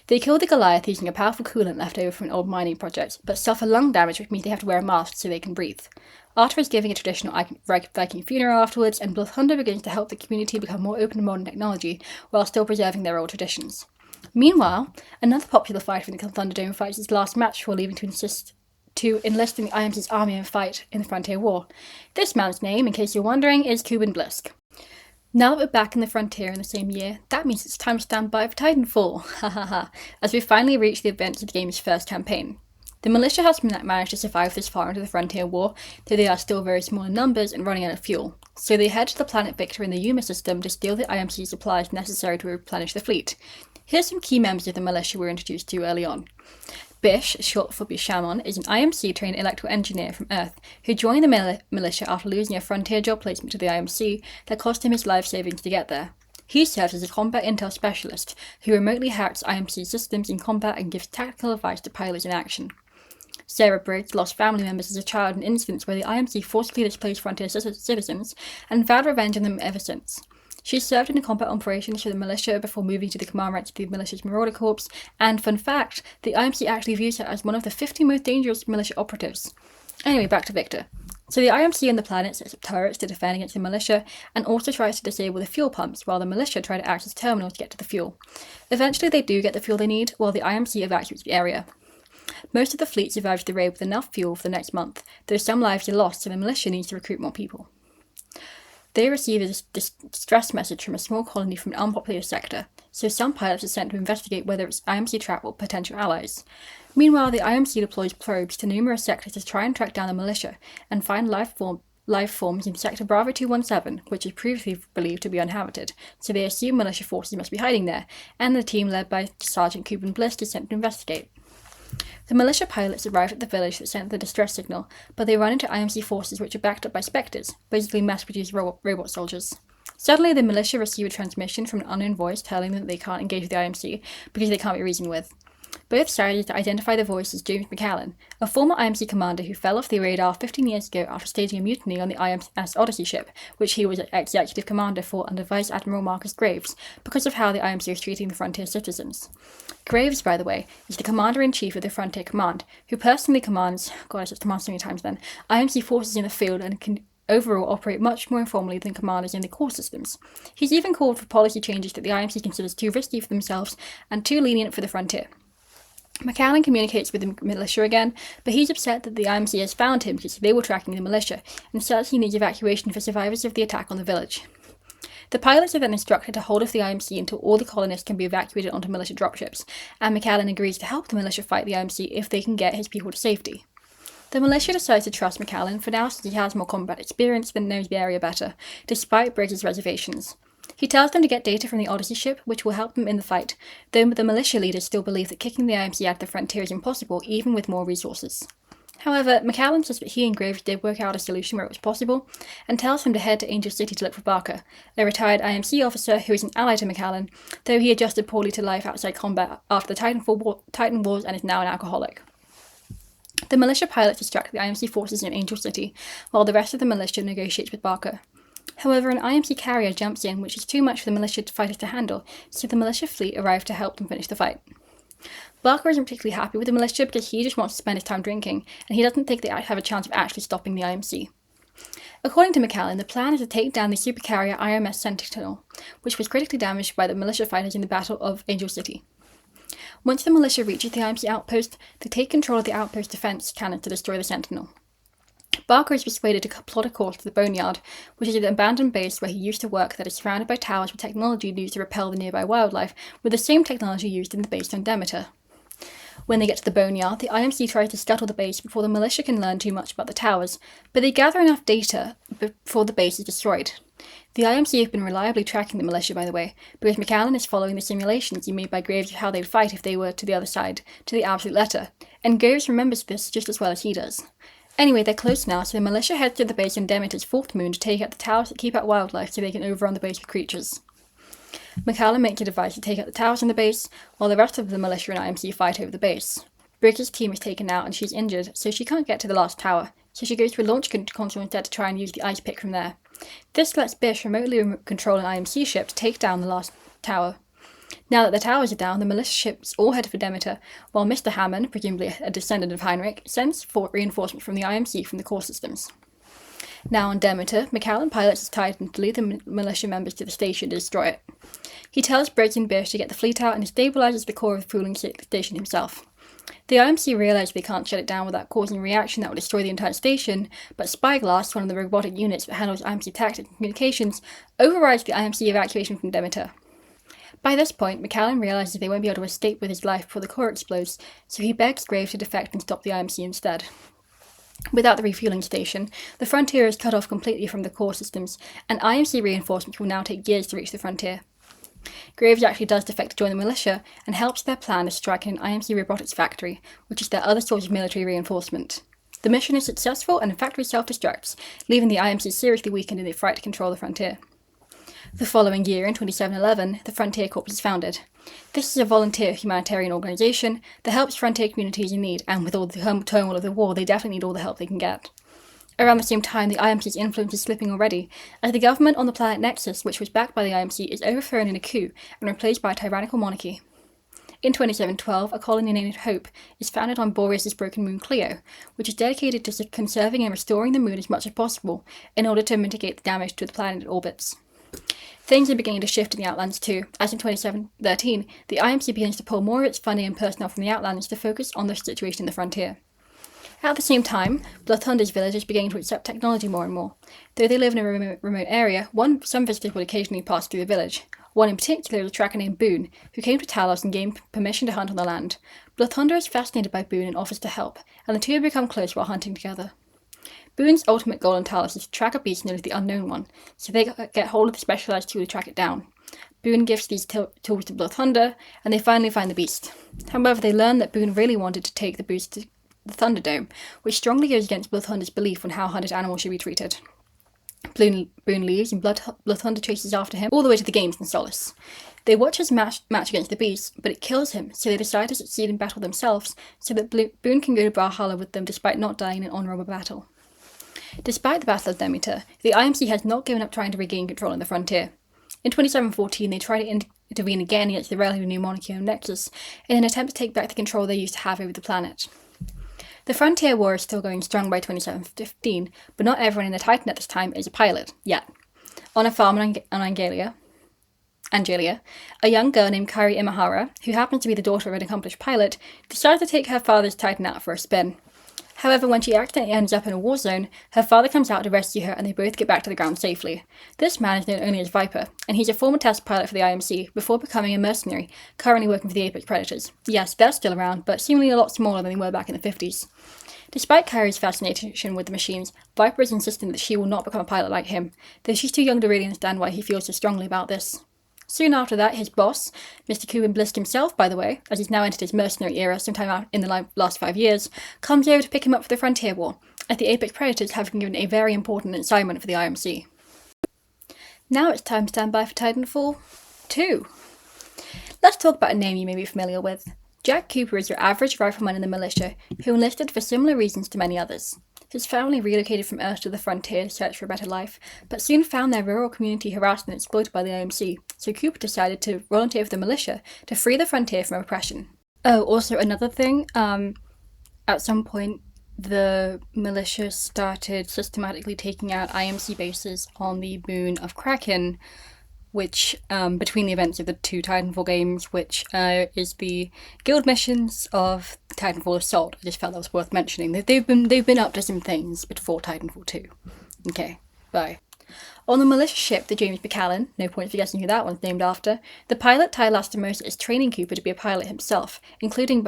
They kill the Goliath using a powerful coolant left over from an old mining project, but suffer lung damage, which means they have to wear a mask so they can breathe. Arthur is giving a traditional Viking funeral afterwards, and Bloodthunder begins to help the community become more open to modern technology, while still preserving their old traditions. Meanwhile, another popular fighter in the Thunderdome fights his last match before leaving to enlist in the IMC's army and fight in the Frontier War. This man's name, in case you're wondering, is Kuben Blisk. Now that we're back in the Frontier in the same year, that means it's time to stand by for Titanfall, as we finally reach the events of the game's first campaign. The militia has managed to survive this far into the Frontier War, though they are still very small in numbers and running out of fuel, so they head to the planet Victor in the Yuma system to steal the IMC supplies necessary to replenish the fleet. Here's some key members of the militia we were introduced to early on. Bish, short for Bishamon, is an IMC-trained electrical engineer from Earth who joined the militia after losing a Frontier job placement to the IMC that cost him his life savings to get there. He serves as a combat intel specialist who remotely hacks IMC systems in combat and gives tactical advice to pilots in action. Sarah Briggs lost family members as a child in incidents where the IMC forcibly displaced Frontier citizens and vowed revenge on them ever since. She served in the combat operations for the militia before moving to the command ranks of the militia's Marauder Corps, and fun fact, the IMC actually views her as one of the 50 most dangerous militia operatives. Anyway, back to Victor. So the IMC on the planet sets up turrets to defend against the militia, and also tries to disable the fuel pumps, while the militia try to access terminals to get to the fuel. Eventually they do get the fuel they need, while the IMC evacuates the area. Most of the fleet survives the raid with enough fuel for the next month, though some lives are lost, so the militia needs to recruit more people. They receive a distress message from a small colony from an unpopulated sector, so some pilots are sent to investigate whether it's IMC trap or potential allies. Meanwhile, the IMC deploys probes to numerous sectors to try and track down the militia, and find life forms in Sector Bravo 217, which is previously believed to be uninhabited, so they assume militia forces must be hiding there, and the team led by Sergeant Kuben Bliss is sent to investigate. The militia pilots arrive at the village that sent the distress signal, but they run into IMC forces which are backed up by Spectres, basically mass-produced robot soldiers. Suddenly, the militia receive a transmission from an unknown voice telling them that they can't engage with the IMC because they can't be reasoned with. Both sides identify the voice as James McAllen, a former IMC commander who fell off the radar 15 years ago after staging a mutiny on the IMS Odyssey ship, which he was executive commander for under Vice Admiral Marcus Graves, because of how the IMC was treating the Frontier citizens. Graves, by the way, is the Commander-in-Chief of the Frontier Command, who personally commands, God, I said command so many times then, IMC forces in the field and can overall operate much more informally than commanders in the core systems. He's even called for policy changes that the IMC considers too risky for themselves and too lenient for the Frontier. McAllen communicates with the militia again, but he's upset that the IMC has found him because they were tracking the militia, and says he needs evacuation for survivors of the attack on the village. The pilots are then instructed to hold off the IMC until all the colonists can be evacuated onto militia dropships, and McAllen agrees to help the militia fight the IMC if they can get his people to safety. The militia decides to trust McAllen for now since he has more combat experience and knows the area better, despite Briggs' reservations. He tells them to get data from the Odyssey ship, which will help them in the fight, though the militia leaders still believe that kicking the IMC out of the Frontier is impossible, even with more resources. However, McAllen says that he and Graves did work out a solution where it was possible, and tells him to head to Angel City to look for Barker, a retired IMC officer who is an ally to McAllen, though he adjusted poorly to life outside combat after the Titan Wars and is now an alcoholic. The militia pilots distract the IMC forces in Angel City, while the rest of the militia negotiates with Barker. However, an IMC carrier jumps in, which is too much for the militia fighters to handle, so the militia fleet arrive to help them finish the fight. Barker isn't particularly happy with the militia because he just wants to spend his time drinking, and he doesn't think they have a chance of actually stopping the IMC. According to McAllen, the plan is to take down the supercarrier IMS Sentinel, which was critically damaged by the militia fighters in the Battle of Angel City. Once the militia reaches the IMC outpost, they take control of the outpost defense cannon to destroy the Sentinel. Barker is persuaded to plot a course to the Boneyard, which is an abandoned base where he used to work that is surrounded by towers with technology used to repel the nearby wildlife, with the same technology used in the base on Demeter. When they get to the Boneyard, the IMC tries to scuttle the base before the militia can learn too much about the towers, but they gather enough data before the base is destroyed. The IMC have been reliably tracking the militia, by the way, because McAllen is following the simulations he made by Graves of how they'd fight if they were to the other side, to the absolute letter, and Graves remembers this just as well as he does. Anyway, they're close now, so the militia heads to the base on Demeter's fourth moon to take out the towers that keep out wildlife so they can overrun the base with creatures. McAllen makes a device to take out the towers on the base, while the rest of the militia and IMC fight over the base. Briggs's team is taken out and she's injured, so she can't get to the last tower, so she goes to a launch console instead to try and use the ice pick from there. This lets Bish remotely control an IMC ship to take down the last tower. Now that the towers are down, the militia ships all head for Demeter, while Mr. Hammond, presumably a descendant of Heinrich, sends reinforcements from the IMC from the core systems. Now on Demeter, McAllen pilots his Titan to lead the militia members to the station to destroy it. He tells Briggs and Bish to get the fleet out and destabilizes the core of the fueling station himself. The IMC realise they can't shut it down without causing a reaction that will destroy the entire station, but Spyglass, one of the robotic units that handles IMC tactics and communications, overrides the IMC evacuation from Demeter. By this point, McAllen realises they won't be able to escape with his life before the core explodes, so he begs Graves to defect and stop the IMC instead. Without the refueling station, the frontier is cut off completely from the core systems, and IMC reinforcements will now take years to reach the frontier. Graves actually does defect to join the militia, and helps their plan to strike an IMC robotics factory, which is their other source of military reinforcement. The mission is successful, and the factory self-destructs, leaving the IMC seriously weakened in their fight to control the frontier. The following year, in 2711, the Frontier Corps is founded. This is a volunteer humanitarian organisation that helps frontier communities in need, and with all the turmoil of the war, they definitely need all the help they can get. Around the same time, the IMC's influence is slipping already, as the government on the planet Nexus, which was backed by the IMC, is overthrown in a coup and replaced by a tyrannical monarchy. In 2712, a colony named Hope is founded on Boreas's broken moon Clio, which is dedicated to conserving and restoring the moon as much as possible in order to mitigate the damage to the planet it orbits. Things are beginning to shift in the Outlands too, as in 2713, the IMC begins to pull more of its funding and personnel from the Outlands to focus on the situation in the frontier. At the same time, Blood Thunder's villagers are beginning to accept technology more and more. Though they live in a remote area, some visitors would occasionally pass through the village. One in particular is a tracker named Boone, who came to Talos and gained permission to hunt on the land. Blood Thunder is fascinated by Boone and offers to help, and the two become close while hunting together. Boone's ultimate goal in Talos is to track a beast known as the Unknown One, so they get hold of the specialized tool to track it down. Boone gives these tools to Blood Thunder, and they finally find the beast. However, they learn that Boone really wanted to take the beast to the Thunderdome, which strongly goes against Blood Thunder's belief on how hunted animals should be treated. Boone leaves, and Blood Thunder chases after him all the way to the games in Solace. They watch his match against the beast, but it kills him, so they decide to succeed in battle themselves, so that Boone can go to Valhalla with them despite not dying in an honourable battle. Despite the Battle of Demeter, the IMC has not given up trying to regain control on the frontier. In 2714, they try to intervene again against the relatively new monarchy on Nexus in an attempt to take back the control they used to have over the planet. The Frontier War is still going strong by 2715, but not everyone in the Titan at this time is a pilot, yet. On a farm on Angelia, a young girl named Kairi Imahara, who happens to be the daughter of an accomplished pilot, decides to take her father's Titan out for a spin. However, when she accidentally ends up in a war zone, her father comes out to rescue her and they both get back to the ground safely. This man is known only as Viper, and he's a former test pilot for the IMC before becoming a mercenary, currently working for the Apex Predators. Yes, they're still around, but seemingly a lot smaller than they were back in the 50s. Despite Kairi's fascination with the machines, Viper is insistent that she will not become a pilot like him, though she's too young to really understand why he feels so strongly about this. Soon after that, his boss, Mr. Cuban Blisk himself, by the way, as he's now entered his mercenary era sometime out in the last 5 years, comes over to pick him up for the Frontier War, as the Apex Predators have been given a very important assignment for the IMC. Now it's time to stand by for Titanfall 2. Let's talk about a name you may be familiar with. Jack Cooper is your average rifleman in the militia, who enlisted for similar reasons to many others. His family relocated from Earth to the frontier to search for a better life, but soon found their rural community harassed and exploited by the IMC, so Cooper decided to volunteer for the militia to free the frontier from oppression. Oh, also another thing, at some point the militia started systematically taking out IMC bases on the moon of Kraken, which, between the events of the two Titanfall games, which is the guild missions of Titanfall Assault. I just felt that was worth mentioning. They've been up to some things before Titanfall 2. Okay, bye. On the militia ship, the James Buchanan, no point for guessing who that one's named after, the pilot Ty Lastimosa is training Cooper to be a pilot himself, including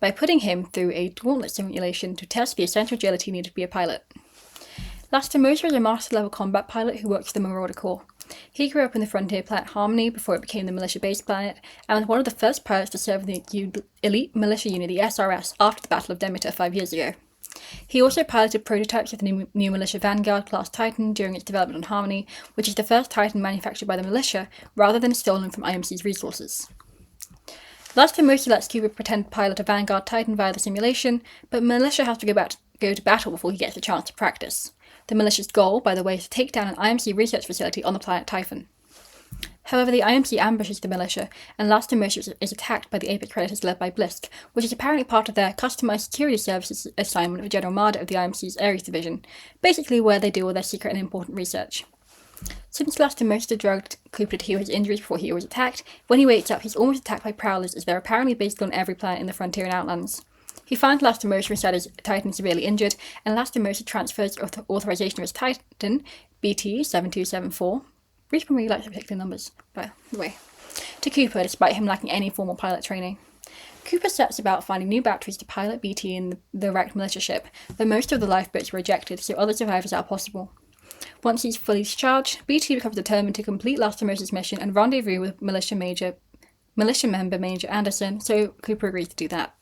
by putting him through a gauntlet simulation to test the essential agility needed to be a pilot. Lastimosa is a master-level combat pilot who works for the Marauder Corps. He grew up in the frontier planet Harmony before it became the militia base planet, and was one of the first pilots to serve in the elite militia unit, the SRS, after the Battle of Demeter 5 years ago. He also piloted prototypes of the new militia Vanguard class Titan during its development on Harmony, which is the first Titan manufactured by the militia, rather than stolen from IMC's resources. Lastimosa lets Cooper pretend to pilot a Vanguard Titan via the simulation, but militia has to go to battle before he gets a chance to practice. The militia's goal, by the way, is to take down an IMC research facility on the planet Typhon. However, the IMC ambushes the militia, and Lastimosa is attacked by the Apex Predators led by Blisk, which is apparently part of their customized security services assignment of General Marder of the IMC's Ares Division, basically where they do all their secret and important research. Since Lastimosa drugged Cooper to heal his injuries before he was attacked, when he wakes up he's almost attacked by prowlers, as they're apparently based on every planet in the Frontier and Outlands. He finds Lastimosa inside his Titan severely injured, and Lastimosa transfers authorization of his Titan, BT-7274, Respawn really likes particular numbers, by the way, to Cooper despite him lacking any formal pilot training. Cooper sets about finding new batteries to pilot BT in the wrecked militia ship, though most of the lifeboats were ejected, so other survivors are possible. Once he's fully discharged, BT becomes determined to complete Lastimosa's mission and rendezvous with militia member Major Anderson, so Cooper agrees to do that.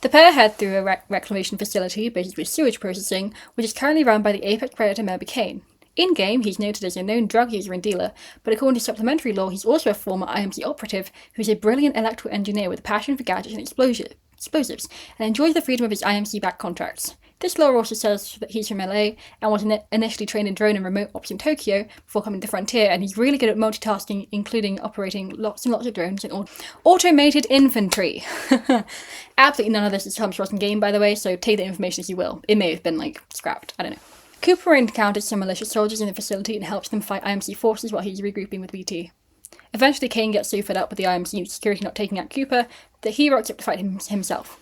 The pair head through a reclamation facility, basically sewage processing, which is currently run by the Apex Predator member Kane. In-game, he's noted as a known drug user and dealer, but according to supplementary lore, he's also a former IMC operative who's a brilliant electrical engineer with a passion for gadgets and explosives, and enjoys the freedom of his IMC-backed contracts. This lore also says that he's from LA and was initially trained in drone and remote ops in Tokyo before coming to Frontier, and he's really good at multitasking, including operating lots and lots of drones and automated infantry. Absolutely none of this comes from game, by the way, so take the information as you will. It may have been, scrapped. I don't know. Cooper encounters some militia soldiers in the facility and helps them fight IMC forces while he's regrouping with BT. Eventually, Kane gets so fed up with the IMC security not taking out Cooper that he rocks up to fight himself.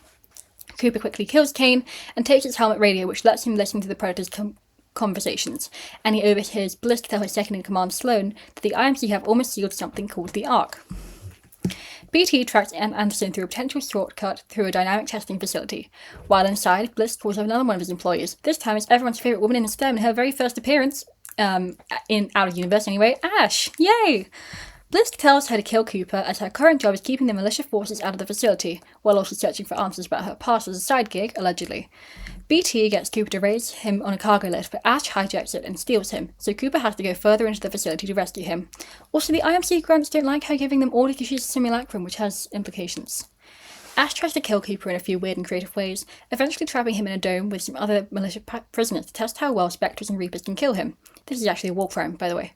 Cooper quickly kills Kane and takes his helmet radio, which lets him listen to the Predator's conversations, and he overhears Blisk tell his second-in-command Sloan that the IMC have almost sealed something called the Ark. BT tracks Anderson through a potential shortcut through a dynamic testing facility. While inside, Blisk calls up another one of his employers. This time it's everyone's favourite woman in STEM in her very first appearance, in Out of Universe anyway, Ash! Yay! Blisk tells her to kill Cooper, as her current job is keeping the militia forces out of the facility, while also searching for answers about her past as a side gig, allegedly. BT gets Cooper to raise him on a cargo lift, but Ash hijacks it and steals him, so Cooper has to go further into the facility to rescue him. Also, the IMC grunts don't like her giving them orders to use a simulacrum, which has implications. Ash tries to kill Cooper in a few weird and creative ways, eventually trapping him in a dome with some other militia prisoners to test how well Spectres and Reapers can kill him. This is actually a war crime, by the way.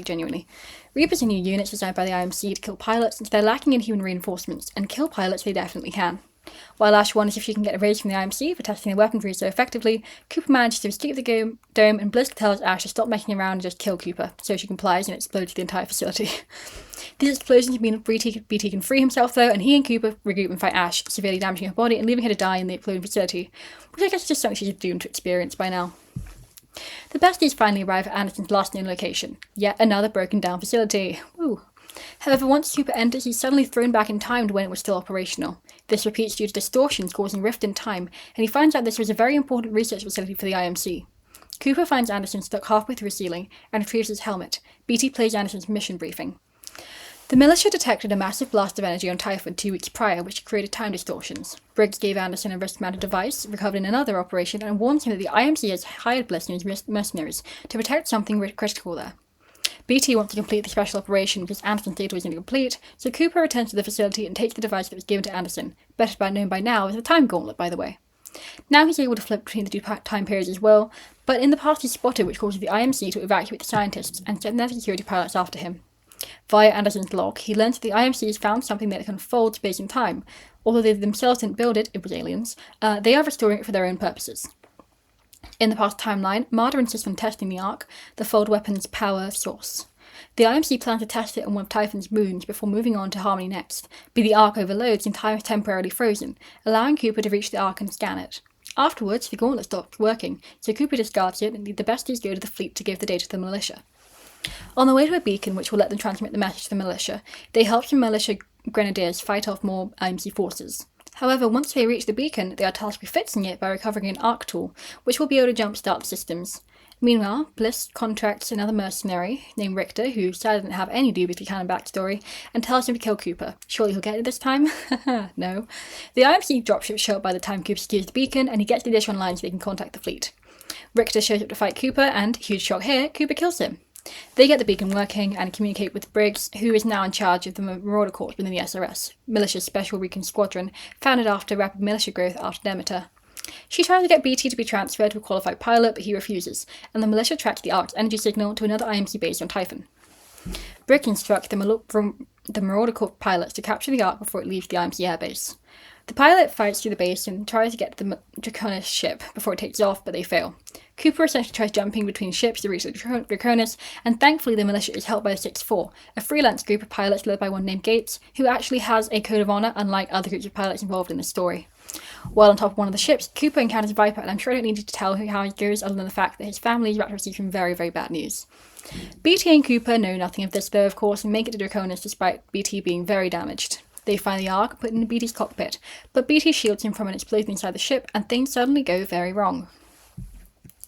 Genuinely. Reapers are new units designed by the IMC to kill pilots since they're lacking in human reinforcements, and kill pilots they definitely can. While Ash wonders if she can get a raise from the IMC for testing their weaponry so effectively, Cooper manages to escape the dome, and Blisk tells Ash to stop messing around and just kill Cooper, so she complies and explodes the entire facility. These explosions mean BT can free himself though, and he and Cooper regroup and fight Ash, severely damaging her body and leaving her to die in the exploding facility, which I guess is just something she's doomed to experience by now. The besties finally arrive at Anderson's last known location, yet another broken down facility. Woo. However, once Cooper enters, he's suddenly thrown back in time to when it was still operational. This repeats due to distortions causing rift in time, and he finds out this was a very important research facility for the IMC. Cooper finds Anderson stuck halfway through a ceiling and retrieves his helmet. BT plays Anderson's mission briefing. The militia detected a massive blast of energy on Typhon 2 weeks prior, which created time distortions. Briggs gave Anderson a wrist-mounted device, recovered in another operation, and warns him that the IMC has hired Blisk and his mercenaries to protect something critical there. BT wants to complete the special operation because Anderson's data was incomplete, so Cooper returns to the facility and takes the device that was given to Anderson, better known by now as the Time Gauntlet, by the way. Now he's able to flip between the two time periods as well, but in the past he's spotted, which causes the IMC to evacuate the scientists and send their security pilots after him. Via Anderson's log, he learns that the IMC has found something that can fold space and time. Although they themselves didn't build it, it was aliens, they are restoring it for their own purposes. In the past timeline, Marder insists on testing the Ark, the fold weapon's power source. The IMC plans to test it on one of Typhon's moons before moving on to Harmony next, but the Ark overloads and time is temporarily frozen, allowing Cooper to reach the Ark and scan it. Afterwards, the gauntlet stops working, so Cooper discards it and the besties go to the fleet to give the data to the militia. On the way to a beacon which will let them transmit the message to the militia, they help some militia grenadiers fight off more IMC forces. However, once they reach the beacon, they are tasked with fixing it by recovering an Arc tool, which will be able to jumpstart the systems. Meanwhile, Bliss contracts another mercenary named Richter, who sadly doesn't have any dubious canon backstory, and tells him to kill Cooper. Surely he'll get it this time? No. The IMC dropships show up by the time Cooper secures the beacon, and he gets the dish online so they can contact the fleet. Richter shows up to fight Cooper, and, huge shock here, Cooper kills him. They get the beacon working and communicate with Briggs, who is now in charge of the Marauder Corps within the SRS, Militia's Special Recon Squadron, founded after rapid militia growth after Demeter. She tries to get BT to be transferred to a qualified pilot, but he refuses, and the militia tracks the Ark's energy signal to another IMC base on Typhon. Briggs instructs the Marauder Corps pilots to capture the Ark before it leaves the IMC airbase. The pilot fights through the base and tries to get to the Draconis ship before it takes off, but they fail. Cooper essentially tries jumping between ships to reach the Draconis, and thankfully the militia is helped by the 6-4, a freelance group of pilots led by one named Gates, who actually has a code of honor unlike other groups of pilots involved in the story. While on top of one of the ships, Cooper encounters Viper, and I'm sure I don't need to tell how he goes other than the fact that his family is about to receive some very, very bad news. BT and Cooper know nothing of this though, of course, and make it to Draconis despite BT being very damaged. They find the Ark, put it in BT's cockpit, but BT shields him from an explosion inside the ship, and things suddenly go very wrong.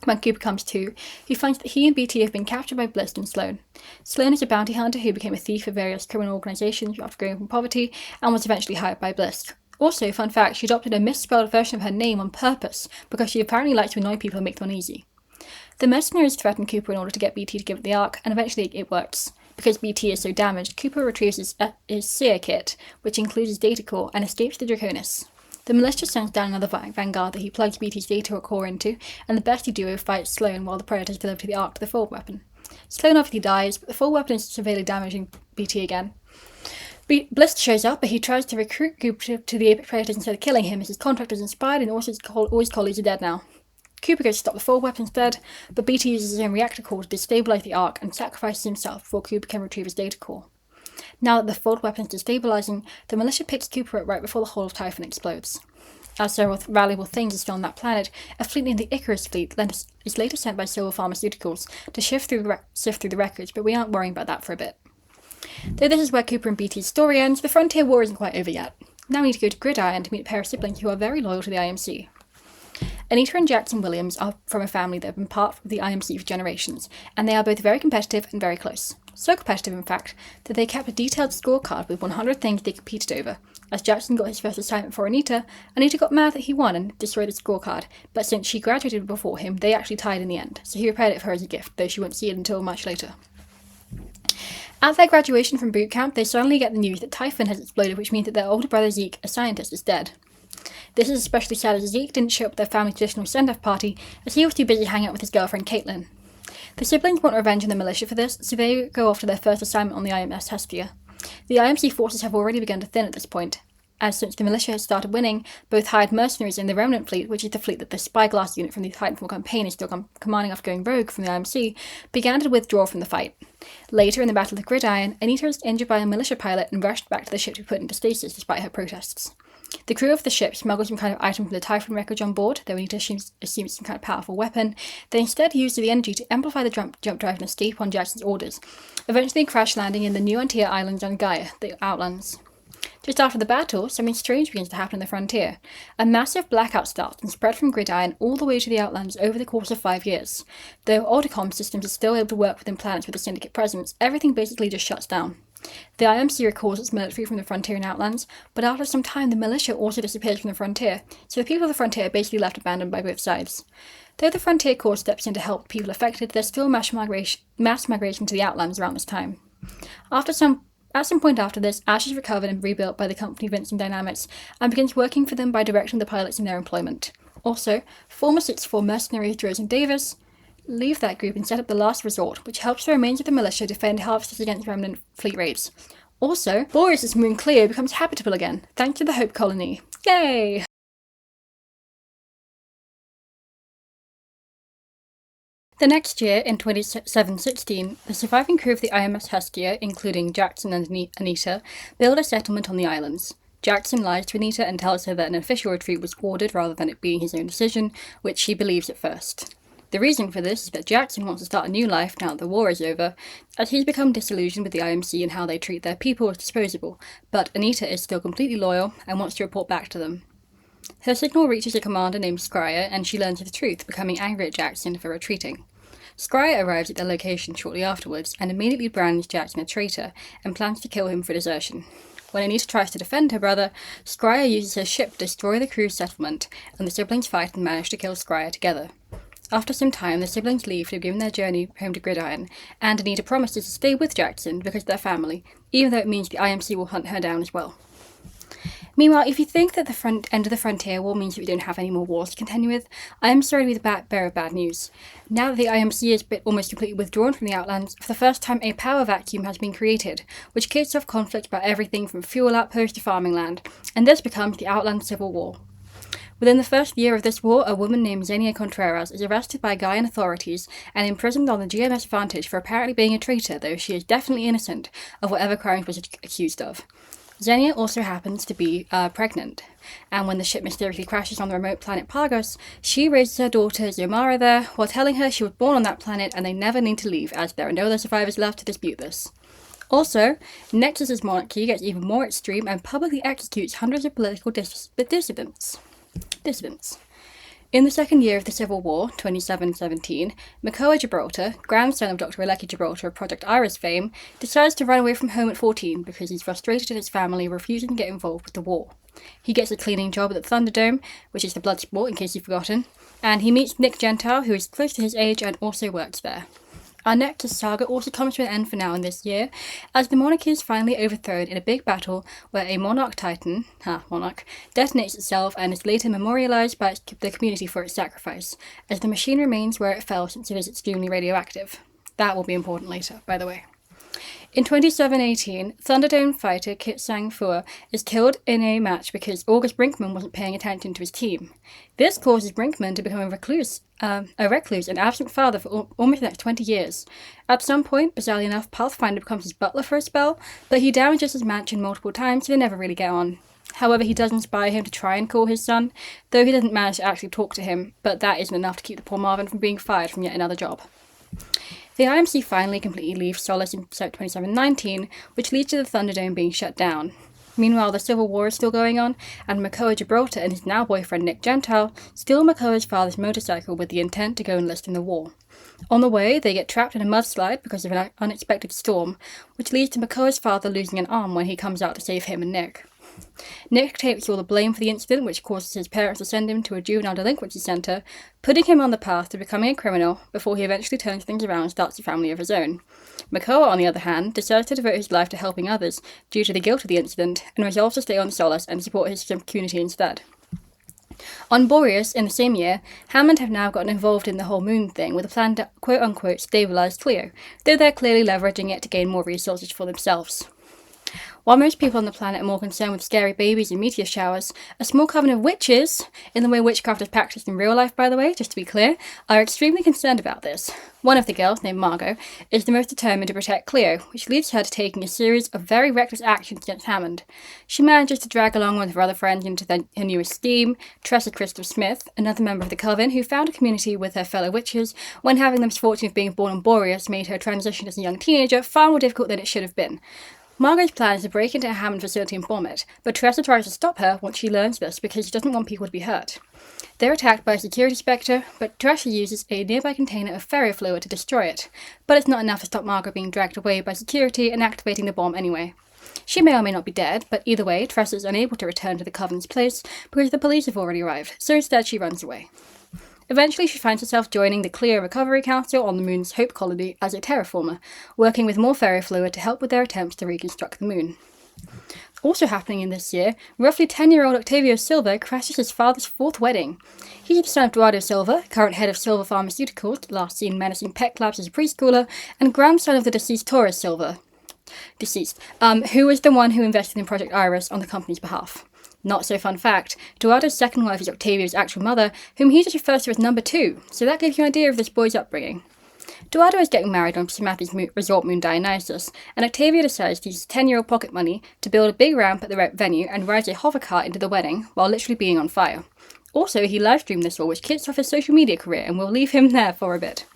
When Cooper comes to, he finds that he and BT have been captured by Bliss and Sloan. Sloan is a bounty hunter who became a thief for various criminal organisations after growing up in poverty, and was eventually hired by Bliss. Also, fun fact, she adopted a misspelled version of her name on purpose, because she apparently likes to annoy people and make them uneasy. The mercenaries threaten Cooper in order to get BT to give it the Ark, and eventually it works. Because BT is so damaged, Cooper retrieves his Seer kit, which includes his data core, and escapes the Draconis. The militia sends down another vanguard that he plugs BT's data core into, and the bestie duo fights Sloan while the Predators deliver the Ark to the fold weapon. Sloan obviously dies, but the fold weapon is severely damaging BT again. Bliss shows up, but he tries to recruit Cooper to the Apex Predators instead of killing him, as his contract is inspired and also all his colleagues are dead now. Cooper goes to stop the fold weapon instead, but BT uses his own reactor core to destabilize the Ark and sacrifices himself before Cooper can retrieve his data core. Now that the fold weapon is destabilizing, the militia picks Cooper up right before the whole of Typhon explodes. As several valuable things are still on that planet, a fleet named the Icarus fleet is later sent by Silver Pharmaceuticals to sift through the records, but we aren't worrying about that for a bit. Though this is where Cooper and BT's story ends, the Frontier War isn't quite over yet. Now we need to go to Gridiron to meet a pair of siblings who are very loyal to the IMC. Anita and Jackson Williams are from a family that have been part of the IMC for generations, and they are both very competitive and very close. So competitive, in fact, that they kept a detailed scorecard with 100 things they competed over. As Jackson got his first assignment for Anita, Anita got mad that he won and destroyed the scorecard, but since she graduated before him, they actually tied in the end, so he prepared it for her as a gift, though she won't see it until much later. At their graduation from boot camp, they suddenly get the news that Typhon has exploded, which means that their older brother Zeke, a scientist, is dead. This is especially sad as Zeke didn't show up at their family's traditional send-off party, as he was too busy hanging out with his girlfriend Caitlin. The siblings want revenge on the militia for this, so they go off to their first assignment on the IMS Hestia. The IMC forces have already begun to thin at this point, as since the militia has started winning, both hired mercenaries in the Remnant fleet, which is the fleet that the Spyglass unit from the Titanfall campaign is still commanding after going rogue from the IMC, began to withdraw from the fight. Later in the Battle of the Gridiron, Anita is injured by a militia pilot and rushed back to the ship to be put into stasis despite her protests. The crew of the ship smuggled some kind of item from the Typhon wreckage on board, though Anita assumes some kind of powerful weapon. They instead used the energy to amplify the jump drive and escape on Jackson's orders, eventually crash landing in the new Antia islands on Gaia, the Outlands. Just after the battle, something strange begins to happen in the frontier. A massive blackout starts and spread from Gridiron all the way to the Outlands over the course of 5 years. Though Autocom systems are still able to work within planets with a Syndicate presence, everything basically just shuts down. The IMC recalls its military from the frontier and Outlands, but after some time the militia also disappears from the frontier, so the people of the frontier are basically left abandoned by both sides. Though the Frontier Corps steps in to help people affected, there's still mass migration to the Outlands around this time. At some point after this, Ash is recovered and rebuilt by the company Vincent Dynamics, and begins working for them by directing the pilots in their employment. Also, former 6-4 mercenary Drozen Davis leave that group and set up the Last Resort, which helps the remains of the militia defend Harvesters against remnant fleet raids. Also, Boreas' moon Cleo becomes habitable again, thanks to the Hope Colony. Yay! The next year, in 2716, the surviving crew of the IMS Hestia, including Jackson and Anita, build a settlement on the islands. Jackson lies to Anita and tells her that an official retreat was ordered rather than it being his own decision, which she believes at first. The reason for this is that Jackson wants to start a new life now that the war is over, as he's become disillusioned with the IMC and how they treat their people as disposable, but Anita is still completely loyal and wants to report back to them. Her signal reaches a commander named Scryer, and she learns the truth, becoming angry at Jackson for retreating. Scryer arrives at their location shortly afterwards and immediately brands Jackson a traitor and plans to kill him for desertion. When Anita tries to defend her brother, Scryer uses her ship to destroy the crew's settlement, and the siblings fight and manage to kill Scryer together. After some time, the siblings leave to begin their journey home to Gridiron, and Anita promises to stay with Jackson because of their family, even though it means the IMC will hunt her down as well. Meanwhile, if you think that the end of the Frontier War means that we don't have any more wars to contend with, I am sorry to be the bearer of bad news. Now that the IMC is almost completely withdrawn from the Outlands, for the first time a power vacuum has been created, which kicks off conflict about everything from fuel outposts to farming land, and this becomes the Outland Civil War. Within the first year of this war, a woman named Xenia Contreras is arrested by Gaian authorities and imprisoned on the GMS Vantage for apparently being a traitor, though she is definitely innocent of whatever crimes was accused of. Xenia also happens to be pregnant, and when the ship mysteriously crashes on the remote planet Pagos, she raises her daughter Xiomara there, while telling her she was born on that planet and they never need to leave, as there are no other survivors left to dispute this. Also, Nexus's monarchy gets even more extreme and publicly executes hundreds of political dissidents. In the second year of the Civil War, 2717, Makoa Gibraltar, grandson of Dr. Aleki Gibraltar of Project Iris fame, decides to run away from home at 14 because he's frustrated at his family refusing to get involved with the war. He gets a cleaning job at the Thunderdome, which is the blood sport in case you've forgotten, and he meets Nick Gentile, who is close to his age and also works there. Our Nexus saga also comes to an end for now in this year, as the monarchy is finally overthrown in a big battle where a monarch titan, detonates itself and is later memorialized by the community for its sacrifice, as the machine remains where it fell since it is extremely radioactive. That will be important later, by the way. In 2718, Thunderdome fighter Kit Sang Fua is killed in a match because August Brinkman wasn't paying attention to his team. This causes Brinkman to become a recluse and absent father for almost the next 20 years. At some point, bizarrely enough, Pathfinder becomes his butler for a spell, but he damages his mansion multiple times, so they never really get on. However, he does inspire him to try and call his son, though he doesn't manage to actually talk to him, but that isn't enough to keep the poor Marvin from being fired from yet another job. The IMC finally completely leaves Solace in 2719, which leads to the Thunderdome being shut down. Meanwhile, the Civil War is still going on, and Makoa Gibraltar and his now boyfriend Nick Gentile steal Makoa's father's motorcycle with the intent to go enlist in the war. On the way, they get trapped in a mudslide because of an unexpected storm, which leads to Makoa's father losing an arm when he comes out to save him and Nick. Nick takes all the blame for the incident, which causes his parents to send him to a juvenile delinquency centre, putting him on the path to becoming a criminal before he eventually turns things around and starts a family of his own. Makoa, on the other hand, decides to devote his life to helping others due to the guilt of the incident, and resolves to stay on Solace and support his community instead. On Boreas, in the same year, Hammond have now gotten involved in the whole moon thing with a plan to quote-unquote stabilise Cleo, though they're clearly leveraging it to gain more resources for themselves. While most people on the planet are more concerned with scary babies and meteor showers, a small coven of witches, in the way witchcraft is practiced in real life by the way, just to be clear, are extremely concerned about this. One of the girls, named Margot, is the most determined to protect Cleo, which leads her to taking a series of very reckless actions against Hammond. She manages to drag along one of her other friends into her newest scheme, Tressa Crystal Smith, another member of the coven who found a community with her fellow witches when having the misfortune of being born on Boreas made her transition as a young teenager far more difficult than it should have been. Margot's plan is to break into a Hammond facility and bomb it, but Tressa tries to stop her once she learns this because she doesn't want people to be hurt. They're attacked by a security spectre, but Tressa uses a nearby container of ferro fluid to destroy it, but it's not enough to stop Margot being dragged away by security and activating the bomb anyway. She may or may not be dead, but either way, Tressa is unable to return to the Coven's place because the police have already arrived, so instead she runs away. Eventually, she finds herself joining the Cleo Recovery Council on the moon's Hope Colony as a terraformer, working with more ferro fluid to help with their attempts to reconstruct the moon. Also happening in this year, roughly 10-year-old Octavio Silva crashes his father's 4th wedding. He's the son of Eduardo Silva, current head of Silva Pharmaceuticals, last seen menacing pet labs as a preschooler, and grandson of the deceased Torres Silva, who was the one who invested in Project Iris on the company's behalf. Not so fun fact, Eduardo's second wife is Octavio's actual mother, whom he just refers to as number 2, so that gives you an idea of this boy's upbringing. Eduardo is getting married on Samathi's resort moon Dionysus, and Octavio decides to use his 10-year-old pocket money to build a big ramp at the venue and rides a hovercart into the wedding while literally being on fire. Also, he livestreamed this all, which kicks off his social media career, and we'll leave him there for a bit.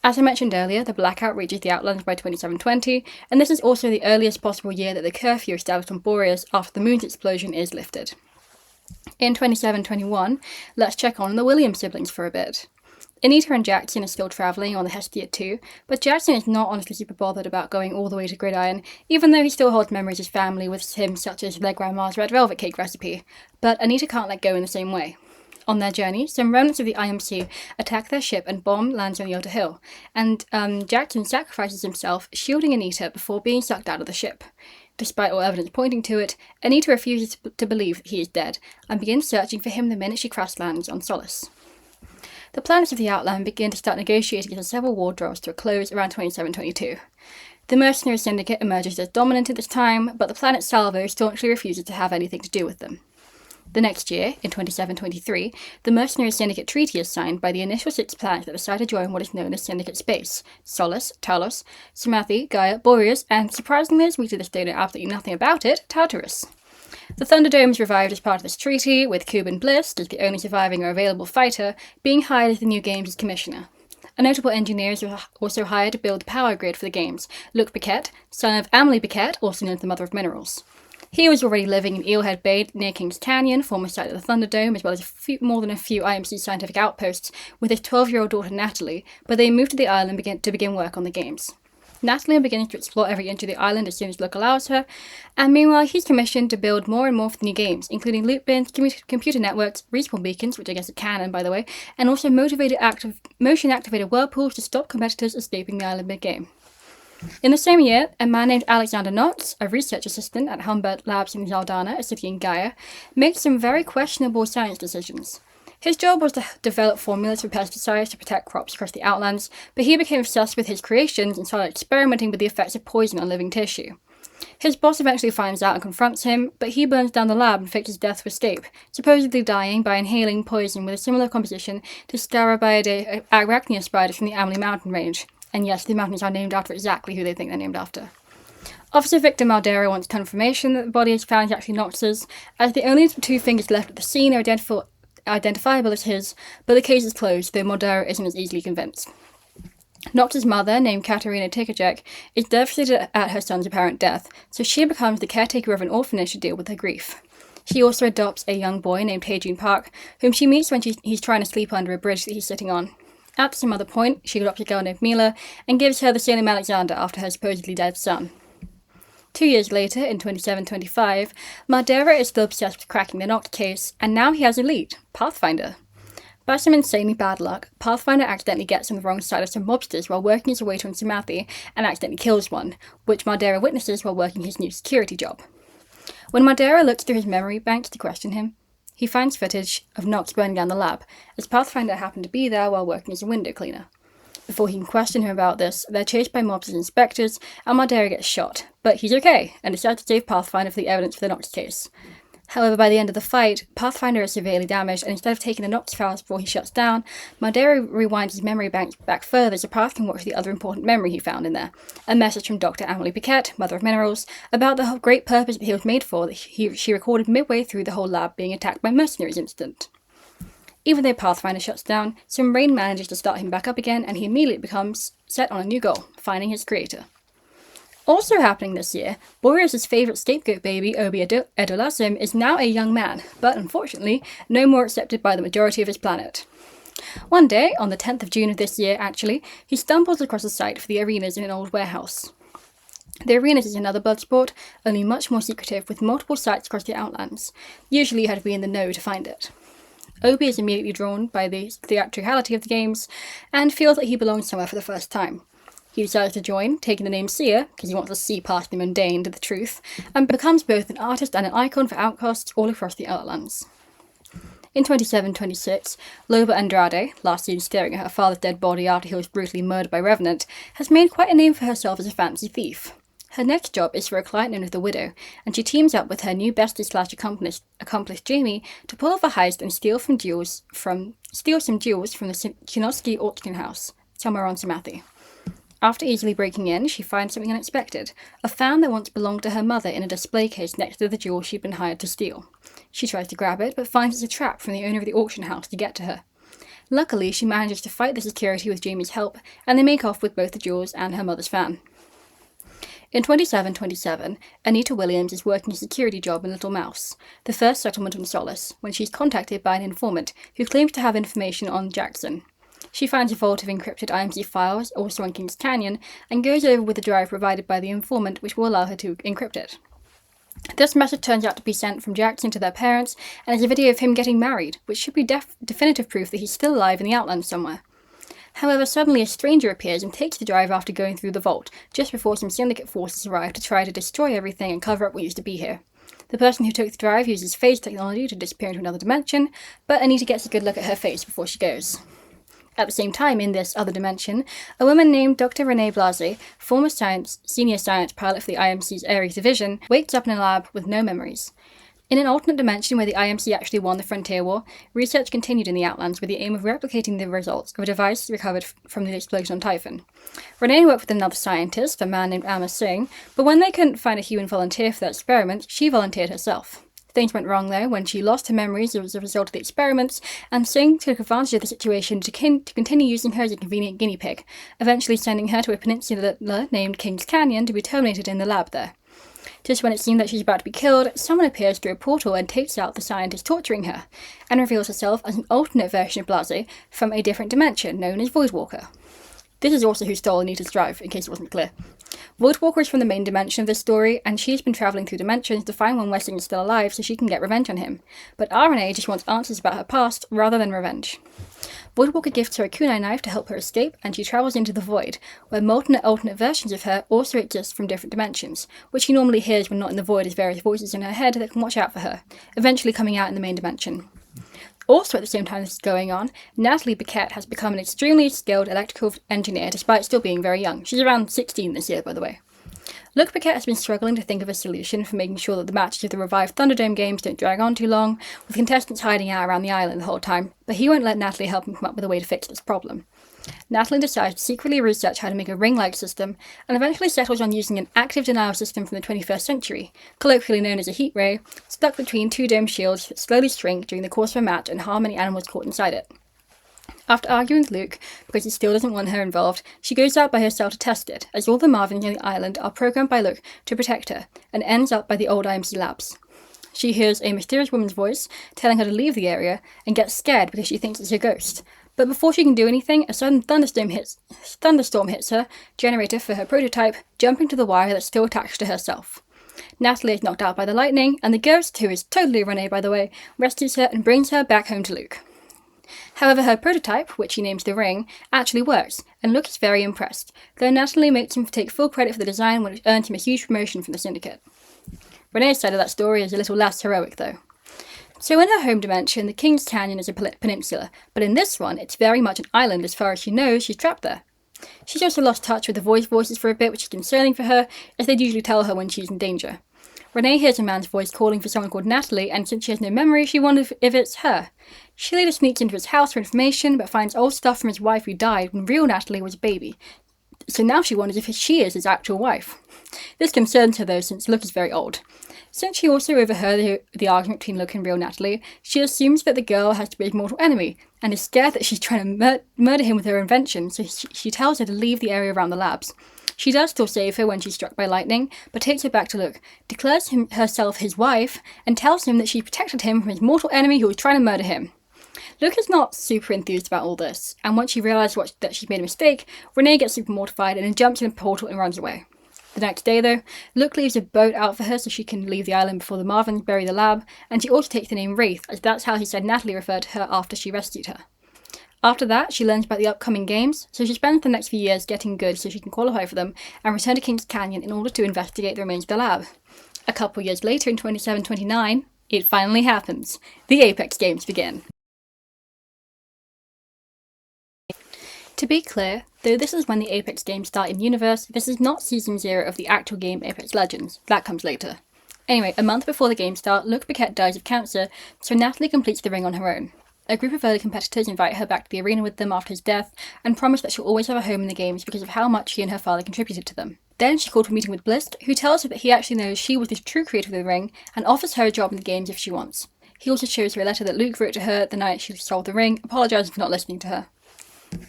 As I mentioned earlier, the blackout reaches the Outlands by 2720, and this is also the earliest possible year that the curfew established on Boreas after the moon's explosion is lifted. In 2721, let's check on the Williams siblings for a bit. Anita and Jackson are still travelling on the Hestia 2, but Jackson is not honestly super bothered about going all the way to Gridiron, even though he still holds memories of his family with him, such as their grandma's red velvet cake recipe. But Anita can't let go in the same way. On their journey, some remnants of the IMC attack their ship and bomb lands on Yota Hill, and Jackson sacrifices himself, shielding Anita before being sucked out of the ship. Despite all evidence pointing to it, Anita refuses to believe he is dead, and begins searching for him the minute she crash lands on Solace. The planets of the Outland begin to start negotiating as several war draws to a close around 2722. The mercenary syndicate emerges as dominant at this time, but the planet Salvo staunchly refuses to have anything to do with them. The next year, in 2723, the mercenary syndicate treaty is signed by the initial 6 planets that decide to join what is known as Syndicate Space: Solus, Talos, Samathi, Gaia, Boreas, and surprisingly, as we to this day know absolutely nothing about it, Tartarus. The Thunderdome is revived as part of this treaty, with Cuban Bliss, as the only surviving or available fighter, being hired as the new games' commissioner. A notable engineer is also hired to build the power grid for the games, Luc Biquet, son of Amelie Biquet, also known as the Mother of Minerals. He was already living in Eelhead Bay near Kings Canyon, former site of the Thunderdome, as well as more than a few IMC scientific outposts, with his 12-year-old daughter Natalie, but they moved to the island to begin work on the games. Natalie begins to explore every inch of the island as soon as luck allows her, and meanwhile he's commissioned to build more and more for the new games, including loot bins, computer networks, respawn beacons, which I guess are canon by the way, and also motion-activated whirlpools to stop competitors escaping the island mid-game. In the same year, a man named Alexander Knotts, a research assistant at Humbert Labs in Zaldana, a city in Gaia, makes some very questionable science decisions. His job was to develop formulas for pesticides to protect crops across the Outlands, but he became obsessed with his creations and started experimenting with the effects of poison on living tissue. His boss eventually finds out and confronts him, but he burns down the lab and fakes his death to escape, supposedly dying by inhaling poison with a similar composition to Scarabaeidae arachnia spiders from the Amelie mountain range. And yes, the mountains are named after exactly who they think they're named after. Officer Victor Maldera wants confirmation that the body is found is actually Knox's, as the only 2 fingers left at the scene are identifiable as his, but the case is closed, though Maldera isn't as easily convinced. Knox's mother, named Katerina Tikacek, is devastated at her son's apparent death, so she becomes the caretaker of an orphanage to deal with her grief. She also adopts a young boy named Hadrian Park, whom she meets when he's trying to sleep under a bridge that he's sitting on. At some other point, she adopts a girl named Mila and gives her the surname Alexander after her supposedly dead son. 2 years later, in 2725, Maldera is still obsessed with cracking the Noct case, and now he has a lead, Pathfinder. By some insanely bad luck, Pathfinder accidentally gets on the wrong side of some mobsters while working his way to Samathi and accidentally kills one, which Maldera witnesses while working his new security job. When Maldera looks through his memory banks to question him, he finds footage of Noct burning down the lab, as Pathfinder happened to be there while working as a window cleaner. Before he can question him about this, they're chased by mobs and inspectors, and Maldera gets shot, but he's okay, and decides to save Pathfinder for the evidence for the Noct case. However, by the end of the fight, Pathfinder is severely damaged, and instead of taking the Noct files before he shuts down, Maldera rewinds his memory bank back further so Path can watch the other important memory he found in there, a message from Dr. Amelie Biquet, Mother of Minerals, about the great purpose that he was made for that she recorded midway through the whole lab being attacked by mercenaries incident. Even though Pathfinder shuts down, some rain manages to start him back up again, and he immediately becomes set on a new goal, finding his creator. Also happening this year, Boreas' favourite scapegoat baby, Obi Edolasim, is now a young man, but unfortunately, no more accepted by the majority of his planet. One day, on the 10th of June of this year actually, he stumbles across a site for the arenas in an old warehouse. The arenas is another blood sport, only much more secretive, with multiple sites across the Outlands. Usually you had to be in the know to find it. Obi is immediately drawn by the theatricality of the games, and feels that he belongs somewhere for the first time. He decides to join, taking the name Seer, because he wants to see past the mundane to the truth, and becomes both an artist and an icon for outcasts all across the Outlands. In 2726, Loba Andrade, last seen staring at her father's dead body after he was brutally murdered by Revenant, has made quite a name for herself as a fancy thief. Her next job is for a client known as the Widow, and she teams up with her new bestie/accomplice Jamie to pull off a heist and steal some jewels from the Chinosky auction house, somewhere on Samathi. After easily breaking in, she finds something unexpected, a fan that once belonged to her mother in a display case next to the jewel she'd been hired to steal. She tries to grab it, but finds it's a trap from the owner of the auction house to get to her. Luckily, she manages to fight the security with Jamie's help, and they make off with both the jewels and her mother's fan. In 2727, Anita Williams is working a security job in Little Mouse, the first settlement on Solace, when she's contacted by an informant who claims to have information on Jackson. She finds a vault of encrypted IMC files, also on Kings Canyon, and goes over with the drive provided by the informant, which will allow her to encrypt it. This message turns out to be sent from Jackson to their parents, and is a video of him getting married, which should be definitive proof that he's still alive in the Outlands somewhere. However, suddenly a stranger appears and takes the drive after going through the vault, just before some Syndicate forces arrive to try to destroy everything and cover up what used to be here. The person who took the drive uses phase technology to disappear into another dimension, but Anita gets a good look at her face before she goes. At the same time, in this other dimension, a woman named Dr. Renee Blase, former senior science pilot for the IMC's Ares division, wakes up in a lab with no memories. In an alternate dimension where the IMC actually won the Frontier War, research continued in the Outlands with the aim of replicating the results of a device recovered from the explosion on Typhon. Renee worked with another scientist, a man named Amar Singh, but when they couldn't find a human volunteer for their experiment, she volunteered herself. Things went wrong, though, when she lost her memories as a result of the experiments, and Singh took advantage of the situation to continue using her as a convenient guinea pig, eventually sending her to a peninsula named Kings Canyon to be terminated in the lab there. Just when it seemed that she's about to be killed, someone appears through a portal and takes out the scientist torturing her, and reveals herself as an alternate version of Blase from a different dimension known as Voidwalker. This is also who stole Anita's drive, in case it wasn't clear. Voidwalker is from the main dimension of this story, and she's been travelling through dimensions to find when Westing is still alive so she can get revenge on him. But RNA just wants answers about her past rather than revenge. Voidwalker gifts her a kunai knife to help her escape, and she travels into the Void, where alternate versions of her also exist from different dimensions, which she normally hears when not in the Void as various voices in her head that can watch out for her, eventually coming out in the main dimension. Also at the same time this is going on, Natalie Biquette has become an extremely skilled electrical engineer despite still being very young. She's around 16 this year, by the way. Luke Biquette has been struggling to think of a solution for making sure that the matches of the revived Thunderdome games don't drag on too long, with contestants hiding out around the island the whole time, but he won't let Natalie help him come up with a way to fix this problem. Natalie decides to secretly research how to make a ring-like system, and eventually settles on using an active denial system from the 21st century, colloquially known as a heat ray, stuck between two dome shields that slowly shrink during the course of a match and harm any animals caught inside it. After arguing with Luke, because he still doesn't want her involved, she goes out by herself to test it, as all the Marvins on the island are programmed by Luke to protect her, and ends up by the old IMC labs. She hears a mysterious woman's voice telling her to leave the area, and gets scared because she thinks it's a ghost. But before she can do anything, a sudden thunderstorm hits her generator for her prototype, jumping to the wire that's still attached to herself. Natalie is knocked out by the lightning, and the ghost, who is totally Renee by the way, rescues her and brings her back home to Luke. However, her prototype, which she names the Ring, actually works, and Luke is very impressed, though Natalie makes him take full credit for the design when it earned him a huge promotion from the Syndicate. Renee's side of that story is a little less heroic, though. So in her home dimension, the King's Canyon is a peninsula, but in this one, it's very much an island as far as she knows she's trapped there. She's also lost touch with the voices for a bit, which is concerning for her, as they'd usually tell her when she's in danger. Renee hears a man's voice calling for someone called Natalie, and since she has no memory, she wonders if it's her. She later sneaks into his house for information, but finds old stuff from his wife who died when real Natalie was a baby. So now she wonders if she is his actual wife. This concerns her though, since Luke is very old. Since she also overheard the argument between Luke and real Natalie, she assumes that the girl has to be his mortal enemy, and is scared that she's trying to murder him with her invention, so she tells her to leave the area around the labs. She does still save her when she's struck by lightning, but takes her back to Luke, declares herself his wife, and tells him that she protected him from his mortal enemy who was trying to murder him. Luke is not super enthused about all this, and once she realises that she's made a mistake, Renee gets super mortified and then jumps in a portal and runs away. The next day, though, Luke leaves a boat out for her so she can leave the island before the Marvins bury the lab, and she also takes the name Wraith, as that's how he said Natalie referred to her after she rescued her. After that, she learns about the upcoming games, so she spends the next few years getting good so she can qualify for them and return to Kings Canyon in order to investigate the remains of the lab. A couple years later, in 2729, it finally happens. The Apex games begin. To be clear, though this is when the Apex games start in universe, this is not Season 0 of the actual game Apex Legends. That comes later. Anyway, a month before the games start, Luke Paquette dies of cancer, so Natalie completes the ring on her own. A group of early competitors invite her back to the arena with them after his death, and promise that she'll always have a home in the games because of how much she and her father contributed to them. Then she's called for a meeting with Blisk, who tells her that he actually knows she was the true creator of the ring, and offers her a job in the games if she wants. He also shows her a letter that Luke wrote to her the night she sold the ring, apologising for not listening to her.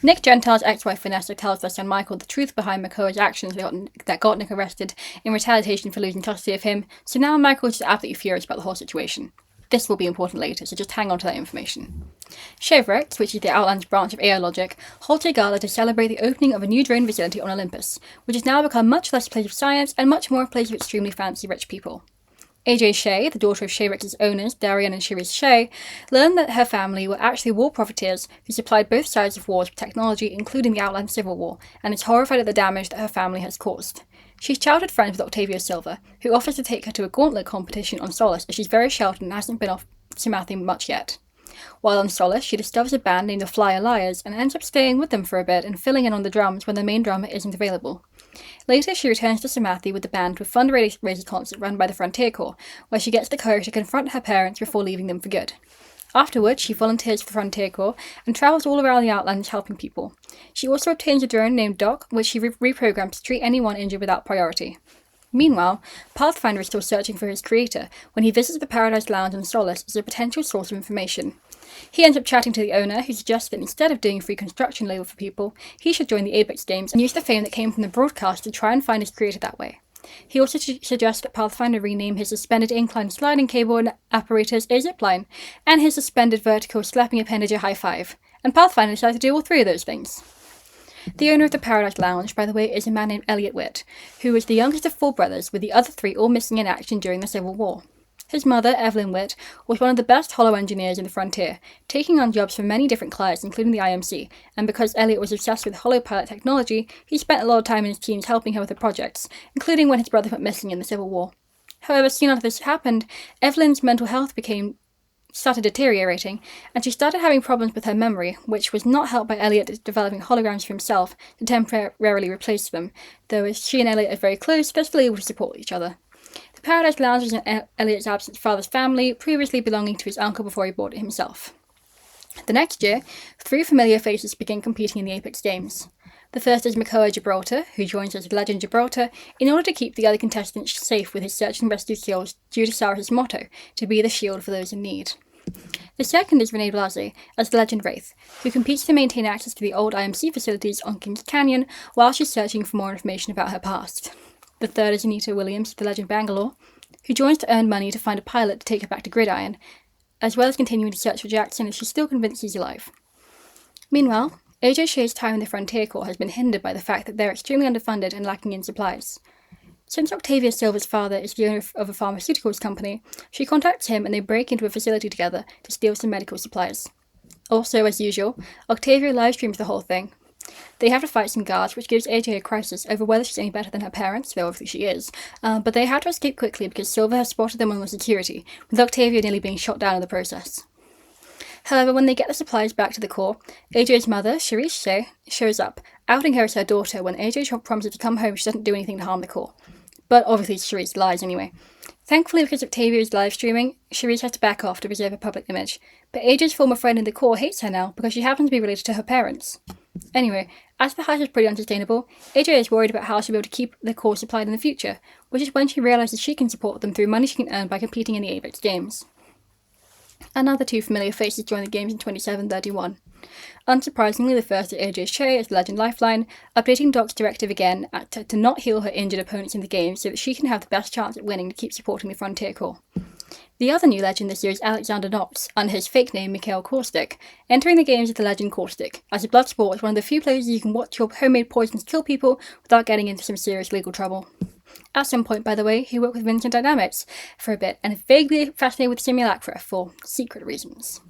Nick Gentile's ex-wife Vanessa tells their son Michael the truth behind McCoy's actions that got Nick arrested in retaliation for losing custody of him, so now Michael is just absolutely furious about the whole situation. This will be important later, so just hang on to that information. Chevrex, which is the Outlands branch of AI Logic, holds a gala to celebrate the opening of a new drone facility on Olympus, which has now become much less a place of science and much more a place of extremely fancy rich people. AJ Shea, the daughter of Chevrex's owners, Darian and Cherise Shea, learned that her family were actually war profiteers who supplied both sides of wars with technology, including the Outland Civil War, and is horrified at the damage that her family has caused. She's childhood friends with Octavio Silva, who offers to take her to a gauntlet competition on Solace as she's very sheltered and hasn't been off Samathi much yet. While on Solace, she discovers a band named the Flyer Liars and ends up staying with them for a bit and filling in on the drums when the main drummer isn't available. Later, she returns to Samathi with the band to a fundraiser concert run by the Frontier Corps, where she gets the courage to confront her parents before leaving them for good. Afterwards, she volunteers for the Frontier Corps and travels all around the Outlands helping people. She also obtains a drone named Doc, which she reprograms to treat anyone injured without priority. Meanwhile, Pathfinder is still searching for his creator when he visits the Paradise Lounge on Solace as a potential source of information. He ends up chatting to the owner, who suggests that instead of doing free construction labour for people, he should join the Apex games and use the fame that came from the broadcast to try and find his creator that way. He also suggests that Pathfinder rename his suspended incline sliding cable and apparatus a zipline, and his suspended vertical slapping appendage a high five, and Pathfinder decides to do all three of those things. The owner of the Paradise Lounge, by the way, is a man named Elliot Witt, who was the youngest of 4 brothers, with the other 3 all missing in action during the Civil War. His mother, Evelyn Witt, was one of the best holo engineers in the Frontier, taking on jobs for many different clients, including the IMC, and because Elliot was obsessed with holopilot technology, he spent a lot of time in his teams helping her with the projects, including when his brother went missing in the Civil War. However, soon after this happened, Evelyn's mental health started deteriorating, and she started having problems with her memory, which was not helped by Elliot developing holograms for himself to temporarily replace them, though as she and Elliot are very close, they're still able to support each other. The Paradise Lounge is in Elliot's absent father's family, previously belonging to his uncle before he bought it himself. The next year, 3 familiar faces begin competing in the Apex Games. The first is Makoa Gibraltar, who joins as Legend Gibraltar in order to keep the other contestants safe with his search and rescue skills due to Cyrus's motto, to be the shield for those in need. The second is Renee Blase as the Legend Wraith, who competes to maintain access to the old IMC facilities on Kings Canyon while she's searching for more information about her past. The third is Anita Williams, the Legend Bangalore, who joins to earn money to find a pilot to take her back to Gridiron, as well as continuing to search for Jackson as she's still convinced he's alive. Meanwhile, AJ Shea's time in the Frontier Corps has been hindered by the fact that they're extremely underfunded and lacking in supplies. Since Octavia Silva's father is the owner of a pharmaceuticals company, she contacts him and they break into a facility together to steal some medical supplies. Also, as usual, Octavia livestreams the whole thing. They have to fight some guards, which gives AJ a crisis over whether she's any better than her parents, though obviously she is, but they have to escape quickly because Silva has spotted them on the security, with Octavia nearly being shot down in the process. However, when they get the supplies back to the Corps, AJ's mother, Cherise Shea, shows up, outing her as her daughter when AJ promises to come home she doesn't do anything to harm the Corps. But obviously Cherise lies anyway. Thankfully, because Octavia is live streaming, Cherise has to back off to preserve her public image, but AJ's former friend in the Corps hates her now because she happens to be related to her parents. Anyway, as the house is pretty unsustainable, AJ is worried about how she'll be able to keep the Corps supplied in the future, which is when she realises she can support them through money she can earn by competing in the Apex Games. Another 2 familiar faces join the games in 2731. Unsurprisingly, the first is AJ Shea as Legend Lifeline, updating Doc's directive again to not heal her injured opponents in the game so that she can have the best chance at winning to keep supporting the Frontier Corps. The other new legend this year is Alexander Knotts, under his fake name Mikhail Caustic, entering the games as the Legend Caustic, as a blood sport is one of the few places you can watch your homemade poisons kill people without getting into some serious legal trouble. At some point, by the way, he worked with Vincent Dynamics for a bit and is vaguely fascinated with simulacra for secret reasons.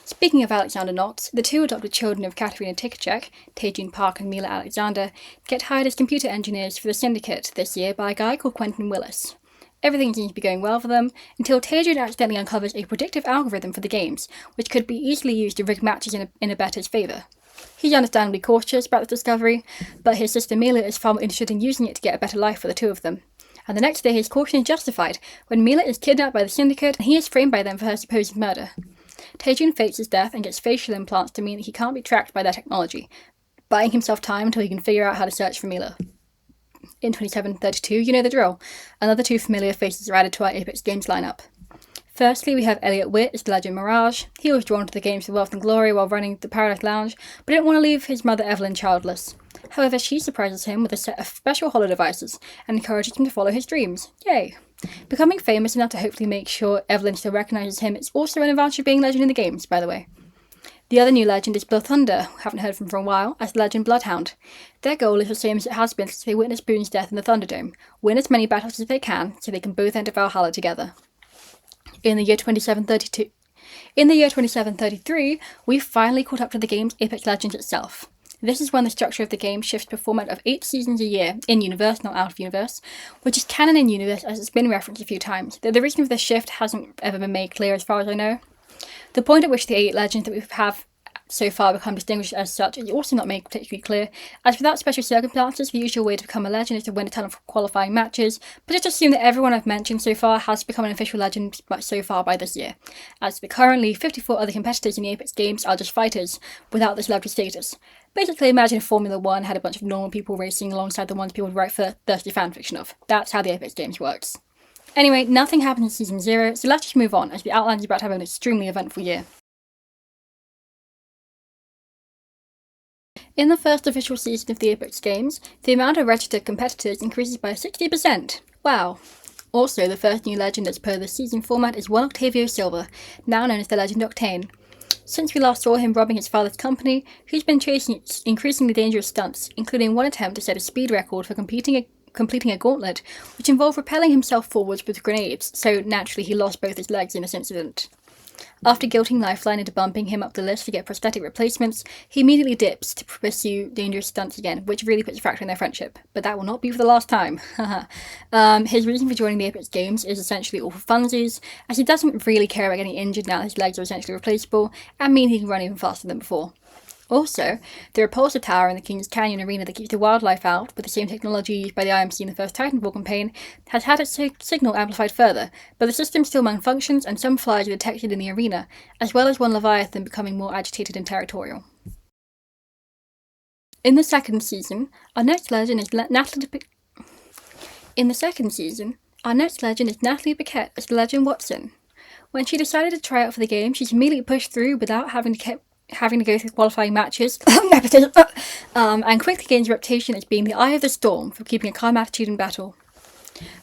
Speaking of Alexander Knotts, the two adopted children of Katerina Tikacek, Taejun Park and Mila Alexander, get hired as computer engineers for the Syndicate this year by a guy called Quentin Willis. Everything seems to be going well for them, until Taejun accidentally uncovers a predictive algorithm for the games, which could be easily used to rig matches in a bettor's favour. He's understandably cautious about the discovery, but his sister Mila is far more interested in using it to get a better life for the two of them. And the next day his caution is justified, when Mila is kidnapped by the Syndicate and he is framed by them for her supposed murder. Taejun fakes his death and gets facial implants to mean that he can't be tracked by their technology, buying himself time until he can figure out how to search for Mila. In 2732, you know the drill. Another two familiar faces are added to our Apex Games lineup. Firstly, we have Elliot Witt as the legend Mirage. He was drawn to the games for wealth and glory while running the Paradise Lounge, but didn't want to leave his mother Evelyn childless. However, she surprises him with a set of special holo-devices and encourages him to follow his dreams. Yay! Becoming famous enough to hopefully make sure Evelyn still recognises him is also an advantage of being legend in the games, by the way. The other new legend is Blood Thunder, who haven't heard from for a while, as the legend Bloodhound. Their goal is the same as it has been since they witnessed Boone's death in the Thunderdome: win as many battles as they can, so they can both enter Valhalla together. In the year 2733, we finally caught up to the game's Apex Legends itself. This is when the structure of the game shifts to a format of 8 seasons a year, in-universe, not out-of-universe, which is canon in-universe as it's been referenced a few times, though the reason for this shift hasn't ever been made clear as far as I know. The point at which the 8 legends that we have so far become distinguished as such is also not made particularly clear, as without special circumstances, the usual way to become a legend is to win a ton of qualifying matches, but just assume that everyone I've mentioned so far has become an official legend so far by this year, as the currently 54 other competitors in the Apex Games are just fighters, without this level of status. Basically, imagine if Formula 1 had a bunch of normal people racing alongside the ones people would write for thirsty fanfiction of. That's how the Apex Games works. Anyway, nothing happens in Season 0, so let's just move on, as the Outlands is about to have an extremely eventful year. In the first official season of the Apex Games, the amount of registered competitors increases by 60%. Wow. Also, the first new legend as per the season format is one Octavio Silva, now known as the legend Octane. Since we last saw him robbing his father's company, he's been chasing increasingly dangerous stunts, including one attempt to set a speed record for completing a gauntlet, which involved propelling himself forwards with grenades, so naturally he lost both his legs in this incident. After guilting Lifeline into bumping him up the list to get prosthetic replacements, he immediately dips to pursue dangerous stunts again, which really puts a fracture in their friendship. But that will not be for the last time. His reason for joining the Apex Games is essentially all for funsies, as he doesn't really care about getting injured now that his legs are essentially replaceable, and mean he can run even faster than before. Also, the repulsor tower in the King's Canyon arena that keeps the wildlife out, with the same technology used by the IMC in the first Titanfall campaign, has had its signal amplified further, but the system still malfunctions and some flies are detected in the arena, as well as one Leviathan becoming more agitated and territorial. In the second season, our next legend is Natalie Paquette as the legend Watson. When she decided to try out for the game, she's immediately pushed through without having to go through qualifying matches, and quickly gains a reputation as being the eye of the storm for keeping a calm attitude in battle.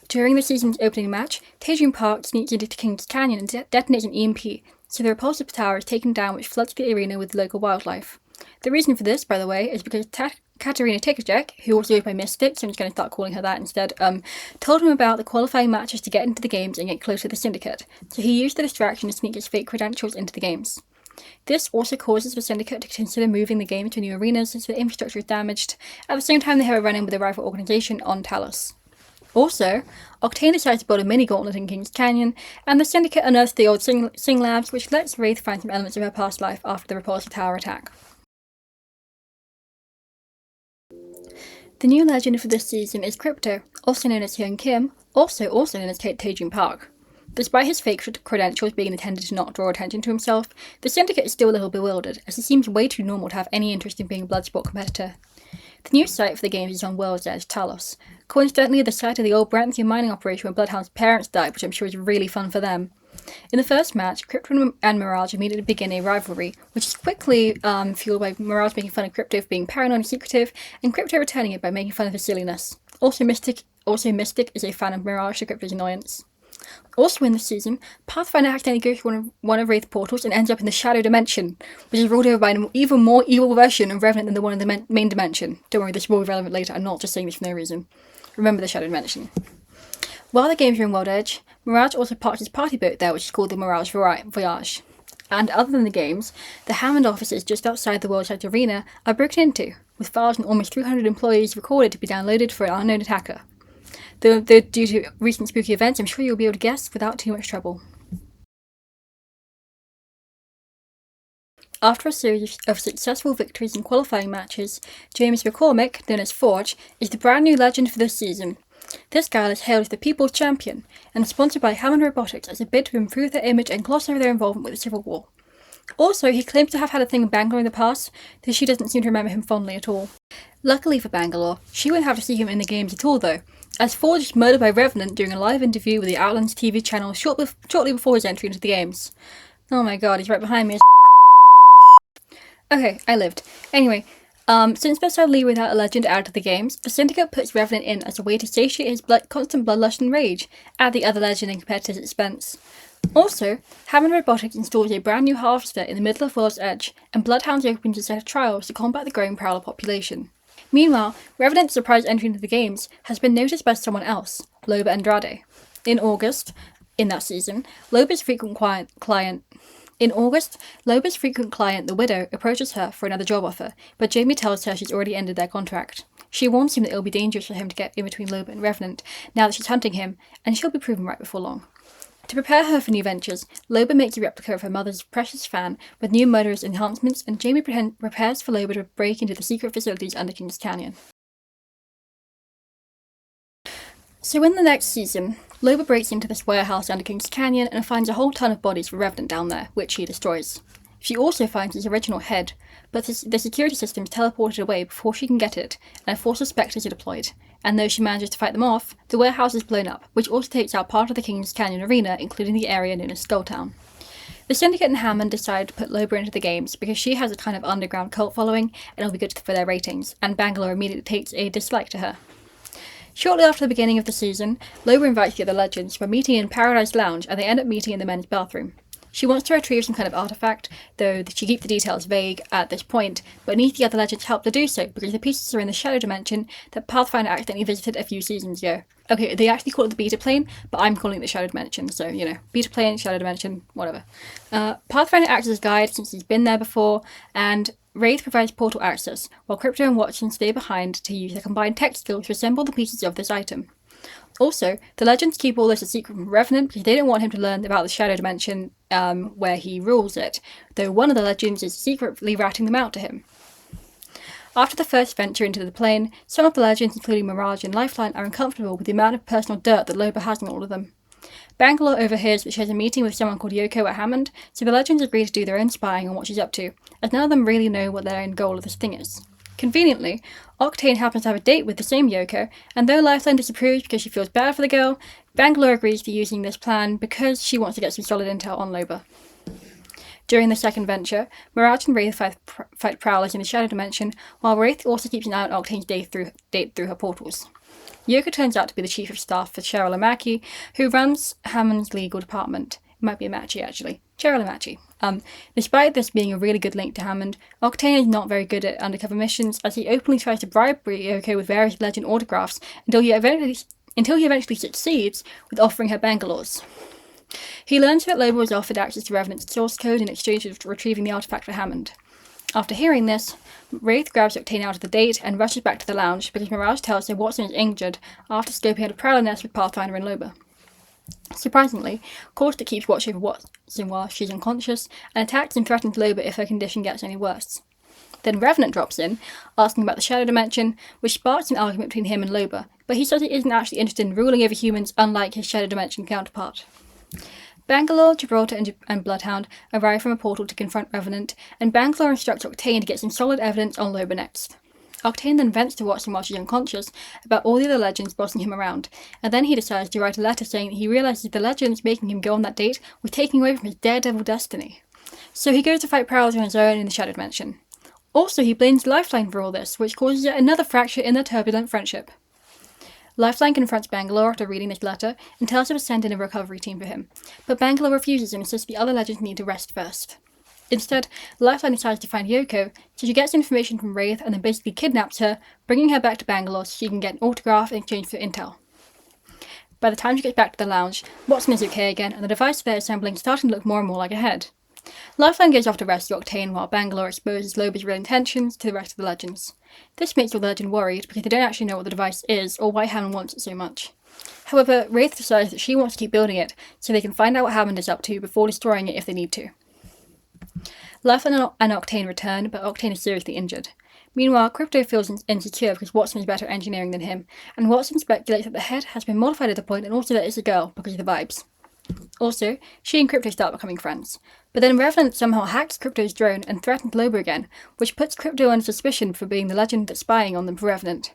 During the season's opening match, Taejun Park sneaks into King's Canyon and detonates an EMP, so the repulsor tower is taken down, which floods the arena with local wildlife. The reason for this, by the way, is because Katerina Tikacek, who also goes by Mystic, so I'm just going to start calling her that instead, told him about the qualifying matches to get into the games and get closer to the Syndicate, so he used the distraction to sneak his fake credentials into the games. This also causes the Syndicate to consider moving the game to new arenas since the infrastructure is damaged. At the same time, they have a run-in with the rival organisation on Talos. Also, Octane decides to build a mini-gauntlet in King's Canyon, and the Syndicate unearths the old Sing Labs, which lets Wraith find some elements of her past life after the repulsor tower attack. The new legend for this season is Crypto, also known as Hyun Kim, also known as Taejun Park. Despite his fake credentials being intended to not draw attention to himself, the Syndicate is still a little bewildered, as he seems way too normal to have any interest in being a Bloodsport competitor. The new site for the games is on World's Edge, Talos. Coincidentally, the site of the old Branthian mining operation where Bloodhound's parents died, which I'm sure is really fun for them. In the first match, Crypto and Mirage immediately begin a rivalry, which is quickly fueled by Mirage making fun of Crypto for being paranoid and secretive, and Crypto returning it by making fun of his silliness. Also Mystic is a fan of Mirage to Crypto's annoyance. Also in this season, Pathfinder accidentally goes through one of Wraith's portals and ends up in the Shadow Dimension, which is ruled over by an even more evil version of Revenant than the one in the main dimension. Don't worry, this will be relevant later, I'm not just saying this for no reason. Remember the Shadow Dimension. While the games are in World Edge, Mirage also parks his party boat there, which is called the Mirage Voyage. And other than the games, the Hammond offices just outside the World Trade Arena are broken into, with files and almost 300 employees recorded to be downloaded for an unknown attacker. Though due to recent spooky events, I'm sure you'll be able to guess without too much trouble. After a series of successful victories in qualifying matches, James McCormick, known as Forge, is the brand new legend for this season. This guy is hailed as the People's Champion, and is sponsored by Hammond Robotics as a bid to improve their image and gloss over their involvement with the Civil War. Also, he claims to have had a thing with Bangalore in the past, though she doesn't seem to remember him fondly at all. Luckily for Bangalore, she won't have to see him in the games at all though, as Forge is murdered by Revenant during a live interview with the Outlands TV channel shortly before his entry into the games. Oh my god, he's right behind me. Okay, I lived. Anyway, since they're sadly without a legend added to the games, the Syndicate puts Revenant in as a way to satiate his constant bloodlust and rage, at the other legend and competitor's expense. Also, Hammond Robotics installs a brand new harvester in the middle of World's Edge, and Bloodhounds opens a set of trials to combat the growing Prowler population. Meanwhile, Revenant's surprise entry into the games has been noticed by someone else, Loba Andrade. In August, in that season, Loba's frequent client, the Widow, approaches her for another job offer, but Jamie tells her she's already ended their contract. She warns him that it'll be dangerous for him to get in between Loba and Revenant now that she's hunting him, and she'll be proven right before long. To prepare her for new ventures, Loba makes a replica of her mother's precious fan with new murderous enhancements, and Jamie prepares for Loba to break into the secret facilities under King's Canyon. So in the next season, Loba breaks into this warehouse under King's Canyon and finds a whole ton of bodies for Revenant down there, which he destroys. She also finds his original head, but the security system is teleported away before she can get it, and a force of spectres are deployed. And though she manages to fight them off, the warehouse is blown up, which also takes out part of the King's Canyon arena, including the area known as Skulltown. The Syndicate and Hammond decide to put Loba into the games because she has a kind of underground cult following, and it'll be good for their ratings, and Bangalore immediately takes a dislike to her. Shortly after the beginning of the season, Loba invites the other legends for a meeting in Paradise Lounge, and they end up meeting in the men's bathroom. She wants to retrieve some kind of artifact, though she keeps the details vague at this point, but needs the other legends' help to do so because the pieces are in the Shadow Dimension that Pathfinder accidentally visited a few seasons ago. Okay, they actually call it the Beta Plane, but I'm calling it the Shadow Dimension, so, Beta Plane, Shadow Dimension, whatever. Pathfinder acts as guide since he's been there before, and Wraith provides portal access, while Crypto and Watson stay behind to use their combined tech skills to assemble the pieces of this item. Also, the legends keep all this a secret from Revenant because they don't want him to learn about the Shadow Dimension where he rules it, though one of the legends is secretly ratting them out to him. After the first venture into the plane, some of the legends, including Mirage and Lifeline, are uncomfortable with the amount of personal dirt that Loba has on all of them. Bangalore overhears that she has a meeting with someone called Yoko at Hammond, so the legends agree to do their own spying on what she's up to, as none of them really know what their end goal of this thing is. Conveniently, Octane happens to have a date with the same Yoko, and though Lifeline disapproves because she feels bad for the girl, Bangalore agrees to using this plan because she wants to get some solid intel on Loba. During the second venture, Mirage and Wraith fight Prowlers in the Shadow Dimension, while Wraith also keeps an eye on Octane's date through her portals. Yoko turns out to be the chief of staff for Cheryl Amaki, who runs Hammond's legal department. It might be Amachi, actually. Cheryl Amaki. Despite this being a really good link to Hammond, Octane is not very good at undercover missions, as he openly tries to bribe Yoko with various legend autographs until he eventually succeeds with offering her Bangalore's. He learns that Loba was offered access to Revenant's source code in exchange for retrieving the artifact for Hammond. After hearing this, Wraith grabs Octane out of the date and rushes back to the lounge because Mirage tells her Watson is injured after scoping out a Prowler nest with Pathfinder and Loba. Surprisingly, Corsta keeps watch over Watson while she's unconscious and attacks and threatens Loba if her condition gets any worse. Then Revenant drops in, asking about the Shadow Dimension, which sparks an argument between him and Loba, but he says he isn't actually interested in ruling over humans unlike his Shadow Dimension counterpart. Bangalore, Gibraltar, and Bloodhound arrive from a portal to confront Revenant, and Bangalore instructs Octane to get some solid evidence on Loba next. Octane then vents to Watson while she's unconscious about all the other legends bossing him around, and then he decides to write a letter saying that he realises the legends making him go on that date were taking away from his daredevil destiny. So he goes to fight Prowlers on his own in the Shadow Dimension. Also, he blames Lifeline for all this, which causes yet another fracture in their turbulent friendship. Lifeline confronts Bangalore after reading this letter and tells her to send in a recovery team for him, but Bangalore refuses and insists the other legends need to rest first. Instead, Lifeline decides to find Yoko, so she gets information from Wraith and then basically kidnaps her, bringing her back to Bangalore so she can get an autograph in exchange for intel. By the time she gets back to the lounge, Watson is okay again, and the device they're assembling is starting to look more and more like a head. Lifeline goes off to rescue Octane while Bangalore exposes Loba's real intentions to the rest of the Legends. This makes all the Legend worried because they don't actually know what the device is or why Hammond wants it so much. However, Wraith decides that she wants to keep building it so they can find out what Hammond is up to before destroying it if they need to. Lifeline and Octane return, but Octane is seriously injured. Meanwhile, Crypto feels insecure because Watson is better at engineering than him, and Watson speculates that the head has been modified at the point and also that it's a girl because of the vibes. Also, she and Crypto start becoming friends. But then Revenant somehow hacks Crypto's drone and threatens Loba again, which puts Crypto under suspicion for being the Legend that's spying on them for Revenant.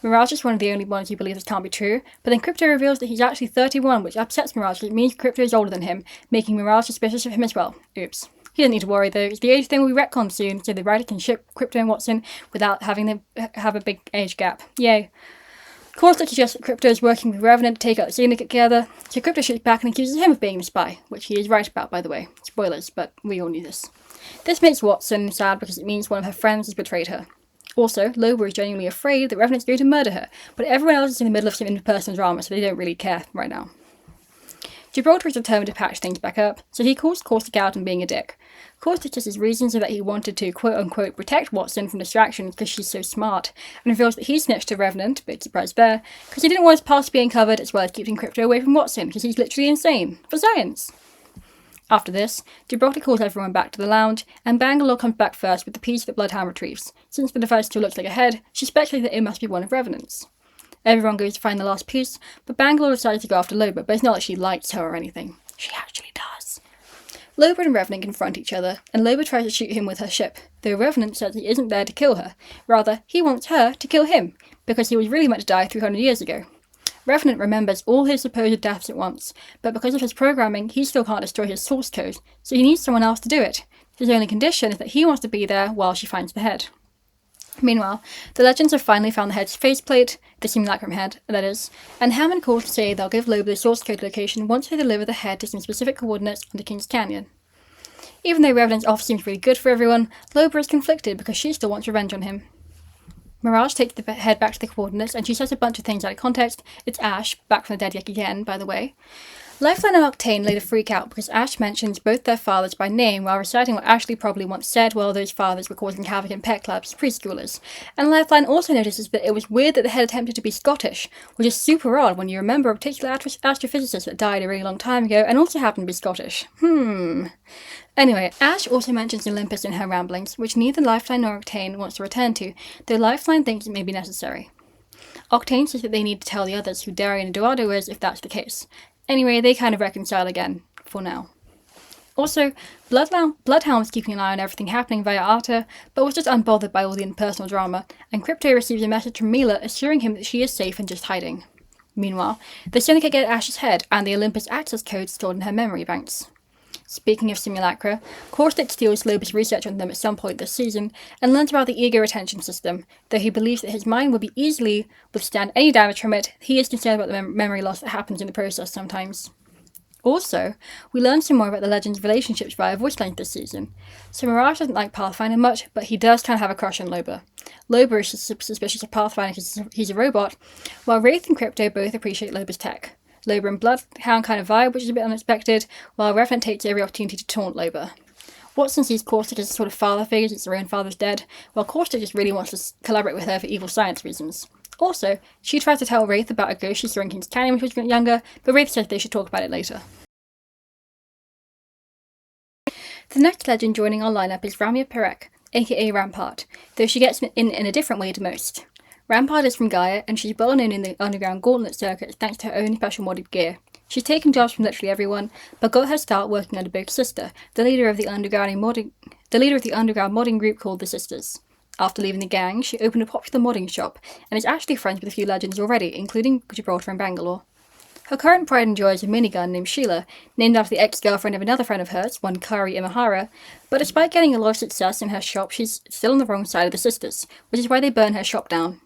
Mirage is one of the only ones who believe this can't be true, but then Crypto reveals that he's actually 31, which upsets Mirage because it means Crypto is older than him, making Mirage suspicious of him as well. Oops. He doesn't need to worry though, the age thing will be retconned soon, so the writer can ship Crypto and Watson without having them have a big age gap. Yay. Corsair suggests that Crypto is working with Revenant to take out the Syndicate together, so Crypto shoots back and accuses him of being the spy, which he is right about, by the way. Spoilers, but we all knew this. This makes Watson sad because it means one of her friends has betrayed her. Also, Loba is genuinely afraid that Revenant's going to murder her, but everyone else is in the middle of some interpersonal drama, so they don't really care right now. Gibraltar is determined to patch things back up, so he calls Corsair out on being a dick. Corsair just his reasons are that he wanted to quote-unquote protect Watson from distractions because she's so smart, and reveals that he snitched to Revenant, big surprise there, because he didn't want his past being covered as well as keeping Crypto away from Watson, because he's literally insane. For science! After this, Gibraltar calls everyone back to the lounge, and Bangalore comes back first with the piece that Bloodhound retrieves. Since the device still looks like a head, she speculates that it must be one of Revenant's. Everyone goes to find the last piece, but Bangalore decides to go after Loba, but it's not like she likes her or anything. She actually does. Loba and Revenant confront each other, and Loba tries to shoot him with her ship, though Revenant says he isn't there to kill her. Rather, he wants her to kill him, because he was really meant to die 300 years ago. Revenant remembers all his supposed deaths at once, but because of his programming, he still can't destroy his source code, so he needs someone else to do it. His only condition is that he wants to be there while she finds the head. Meanwhile, the Legends have finally found the head's faceplate, the simulacrum head, that is, and Hammond calls to say they'll give Loba the source code location once they deliver the head to some specific coordinates under King's Canyon. Even though Revenant's offer seems really good for everyone, Loba is conflicted because she still wants revenge on him. Mirage takes the head back to the coordinates and she says a bunch of things out of context. It's Ash, back from the dead yet again, by the way. Lifeline and Octane later freak out because Ash mentions both their fathers by name while reciting what Ashley probably once said while those fathers were causing havoc in pet clubs, preschoolers. And Lifeline also notices that it was weird that the head attempted to be Scottish, which is super odd when you remember a particular astrophysicist that died a really long time ago and also happened to be Scottish. Anyway, Ash also mentions Olympus in her ramblings, which neither Lifeline nor Octane wants to return to, though Lifeline thinks it may be necessary. Octane says that they need to tell the others who Darien and Eduardo is if that's the case. Anyway, they kind of reconcile again, for now. Also, Bloodhound was keeping an eye on everything happening via Arta, but was just unbothered by all the impersonal drama, and Crypto receives a message from Mila assuring him that she is safe and just hiding. Meanwhile, the Syndicate get Ash's head and the Olympus access code stored in her memory banks. Speaking of simulacra, Corsair steals Loba's research on them at some point this season and learns about the ego retention system, though he believes that his mind will be easily withstand any damage from it. He is concerned about the memory loss that happens in the process sometimes. Also, we learn some more about the Legends' relationships via voice lines this season. So Mirage doesn't like Pathfinder much, but he does kind of have a crush on Loba. Loba is suspicious of Pathfinder because he's a robot, while Wraith and Crypto both appreciate Loba's tech. Loba and Bloodhound kind of vibe, which is a bit unexpected, while Revenant takes every opportunity to taunt Loba. Watson sees Corsair as a sort of father figure since her own father's dead, while Corsair just really wants to collaborate with her for evil science reasons. Also, she tries to tell Wraith about a ghost she saw in King's Canyon when she was younger, but Wraith says they should talk about it later. The next legend joining our lineup is Ramya Parekh, aka Rampart, though she gets in a different way to most. Rampart is from Gaia, and she's well known in the underground gauntlet circuit thanks to her own special modded gear. She's taken jobs from literally everyone, but got her start working under Big Sister, the leader of the underground modding group called the Sisters. After leaving the gang, she opened a popular modding shop, and is actually friends with a few legends already, including Gibraltar and Bangalore. Her current pride and joy is a minigun named Sheila, named after the ex-girlfriend of another friend of hers, one Kari Imahara, but despite getting a lot of success in her shop, she's still on the wrong side of the Sisters, which is why they burn her shop down.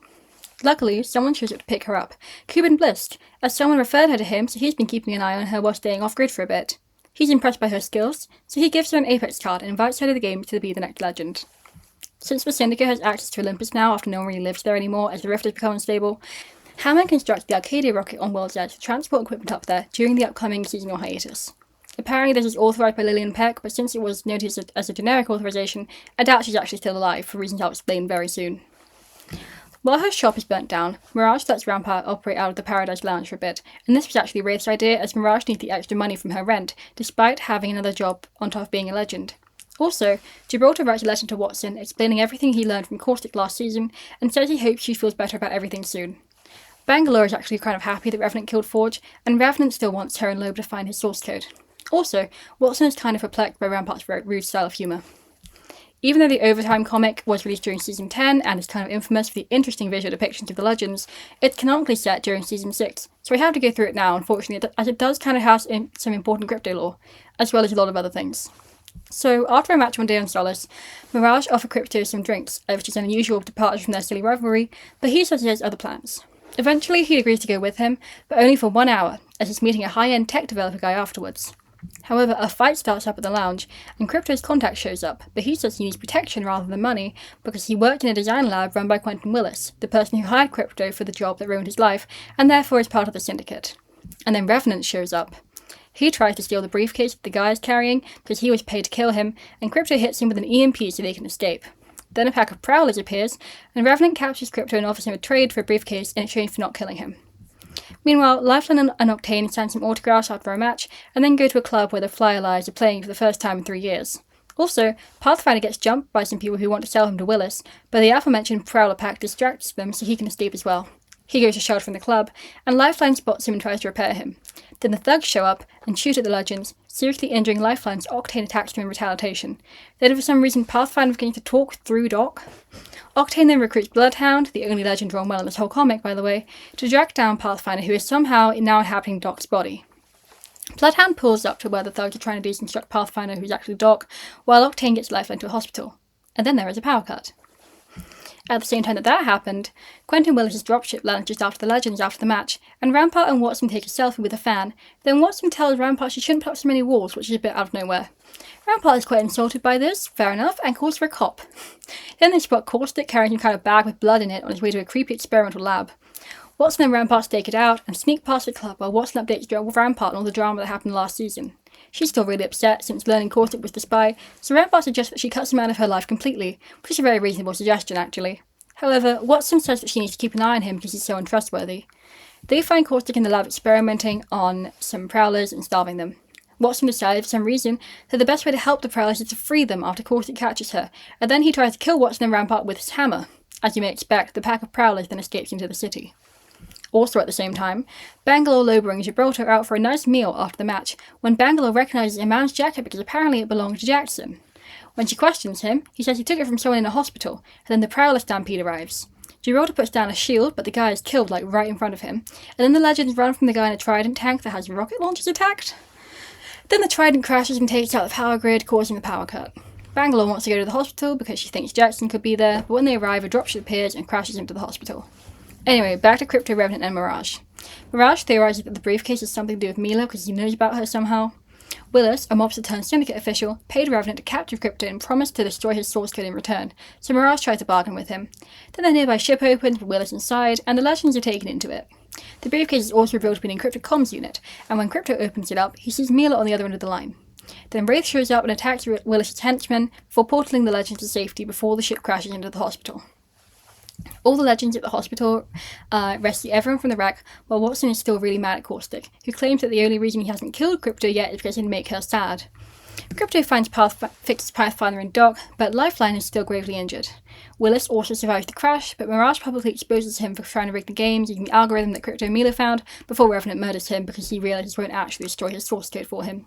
Luckily, someone shows up to pick her up, Cuban Blisk, as someone referred her to him, so he's been keeping an eye on her while staying off-grid for a bit. He's impressed by her skills, so he gives her an Apex card and invites her to the game to be the next legend. Since the Syndicate has access to Olympus now after no one really lives there anymore as the rift has become unstable, Hammond constructs the Arcadia rocket on World's Edge to transport equipment up there during the upcoming seasonal hiatus. Apparently this is authorized by Lillian Peck, but since it was noted as a generic authorization, I doubt she's actually still alive, for reasons I'll explain very soon. While her shop is burnt down, Mirage lets Rampart operate out of the Paradise Lounge for a bit, and this was actually Wraith's idea, as Mirage needs the extra money from her rent, despite having another job on top of being a legend. Also, Gibraltar writes a letter to Watson, explaining everything he learned from Caustic last season, and says he hopes she feels better about everything soon. Bangalore is actually kind of happy that Revenant killed Forge, and Revenant still wants her and Loeb to find his source code. Also, Watson is kind of perplexed by Rampart's rude style of humour. Even though the Overtime comic was released during Season 10 and is kind of infamous for the interesting visual depictions of the legends, it's canonically set during Season 6, so I have to go through it now, unfortunately, as it does kind of have some important crypto lore, as well as a lot of other things. So, after a match one day on Solace, Mirage offered Crypto some drinks, which is an unusual departure from their silly rivalry, but he says he has other plans. Eventually, he agrees to go with him, but only for 1 hour, as he's meeting a high-end tech developer guy afterwards. However, a fight starts up at the lounge, and Crypto's contact shows up, but he says he needs protection rather than money because he worked in a design lab run by Quentin Willis, the person who hired Crypto for the job that ruined his life, and therefore is part of the syndicate. And then Revenant shows up. He tries to steal the briefcase that the guy is carrying because he was paid to kill him, and Crypto hits him with an EMP so they can escape. Then a pack of Prowlers appears, and Revenant captures Crypto and offers him a trade for a briefcase in exchange for not killing him. Meanwhile, Lifeline and Octane sign some autographs after a match, and then go to a club where the Fly Allies are playing for the first time in 3 years. Also, Pathfinder gets jumped by some people who want to sell him to Willis, but the aforementioned Prowler pack distracts them so he can escape as well. He goes to shelter from the club, and Lifeline spots him and tries to repair him. Then the thugs show up and shoot at the legends, seriously injuring Lifeline's Octane attacks him in retaliation. Then for some reason Pathfinder begins to talk through Doc. Octane then recruits Bloodhound, the only legend drawn well in this whole comic by the way, to track down Pathfinder, who is somehow now inhabiting Doc's body. Bloodhound pulls up to where the thugs are trying to deconstruct Pathfinder, who's actually Doc, while Octane gets Lifeline to a hospital. And then there is a power cut. At the same time that happened, Quentin Willis' dropship lands just after the Legends after the match, and Rampart and Watson take a selfie with a fan. Then Watson tells Rampart she shouldn't put up so many walls, which is a bit out of nowhere. Rampart is quite insulted by this, fair enough, and calls for a cop. Then they spot Caustic carrying some kind of bag with blood in it on his way to a creepy experimental lab. Watson and Rampart stake it out and sneak past the club while Watson updates Rampart on all the drama that happened last season. She's still really upset since learning Caustic was the spy, so Rampart suggests that she cuts him out of her life completely, which is a very reasonable suggestion actually. However, Watson says that she needs to keep an eye on him because he's so untrustworthy. They find Caustic in the lab experimenting on some Prowlers and starving them. Watson decides, for some reason, that the best way to help the Prowlers is to free them after Caustic catches her, and then he tries to kill Watson and Rampart with his hammer. As you may expect, the pack of Prowlers then escapes into the city. Also at the same time, Bangalore lowering Gibraltar out for a nice meal after the match, when Bangalore recognises a man's jacket because apparently it belonged to Jackson. When she questions him, he says he took it from someone in a hospital, and then the Prowler stampede arrives. Gibraltar puts down a shield, but the guy is killed right in front of him, and then the Legends run from the guy in a Trident tank that has rocket launchers attacked. Then the Trident crashes and takes out the power grid, causing the power cut. Bangalore wants to go to the hospital because she thinks Jackson could be there, but when they arrive, a dropship appears and crashes into the hospital. Anyway, back to Crypto, Revenant, and Mirage. Mirage theorizes that the briefcase has something to do with Mila because he knows about her somehow. Willis, a mobster-turned-syndicate official, paid Revenant to capture Crypto and promised to destroy his source code in return, so Mirage tries to bargain with him. Then the nearby ship opens with Willis inside, and the Legends are taken into it. The briefcase is also revealed to be an encrypted comms unit, and when Crypto opens it up, he sees Mila on the other end of the line. Then Wraith shows up and attacks Willis' henchmen before portaling the Legends to safety before the ship crashes into the hospital. All the Legends at the hospital rescue everyone from the wreck, while Watson is still really mad at Caustic, who claims that the only reason he hasn't killed Crypto yet is because he'd make her sad. Crypto fixes Pathfinder and Doc, but Lifeline is still gravely injured. Willis also survives the crash, but Mirage publicly exposes him for trying to rig the games using the algorithm that Crypto and Mila found before Revenant murders him because he realizes he won't actually destroy his source code for him.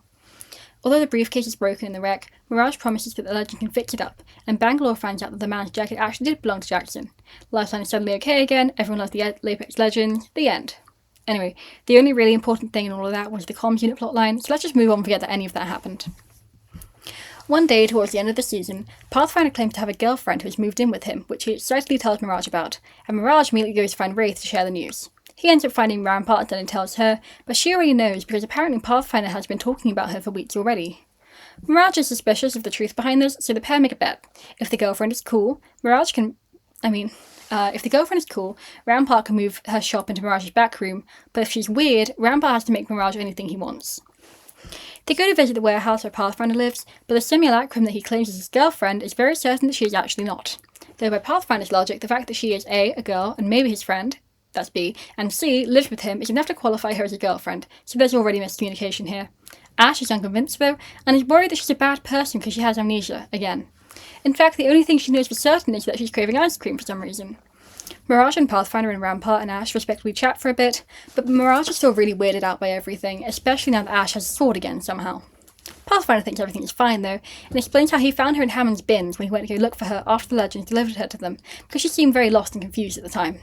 Although the briefcase is broken in the wreck, Mirage promises that the Legend can fix it up, and Bangalore finds out that the man's jacket actually did belong to Jackson. Lifeline is suddenly okay again, everyone loves the Apex Legends, the end. Anyway, the only really important thing in all of that was the comms unit plotline, so let's just move on and forget that any of that happened. One day, towards the end of the season, Pathfinder claims to have a girlfriend who has moved in with him, which he excitedly tells Mirage about, and Mirage immediately goes to find Wraith to share the news. He ends up finding Rampart and then tells her, but she already knows because apparently Pathfinder has been talking about her for weeks already. Mirage is suspicious of the truth behind this, so the pair make a bet. If the girlfriend is cool, Rampart can move her shop into Mirage's back room, but if she's weird, Rampart has to make Mirage anything he wants. They go to visit the warehouse where Pathfinder lives, but the simulacrum that he claims is his girlfriend is very certain that she is actually not. Though by Pathfinder's logic, the fact that she is A, a girl, and maybe his friend, that's B, and C, lives with him is enough to qualify her as a girlfriend, so there's already miscommunication here. Ash is unconvinced though, and is worried that she's a bad person because she has amnesia, again. In fact, the only thing she knows for certain is that she's craving ice cream for some reason. Mirage and Pathfinder and Rampart and Ash respectively chat for a bit, but Mirage is still really weirded out by everything, especially now that Ash has a sword again somehow. Pathfinder thinks everything is fine though, and explains how he found her in Hammond's bins when he went to go look for her after the legends delivered her to them, because she seemed very lost and confused at the time.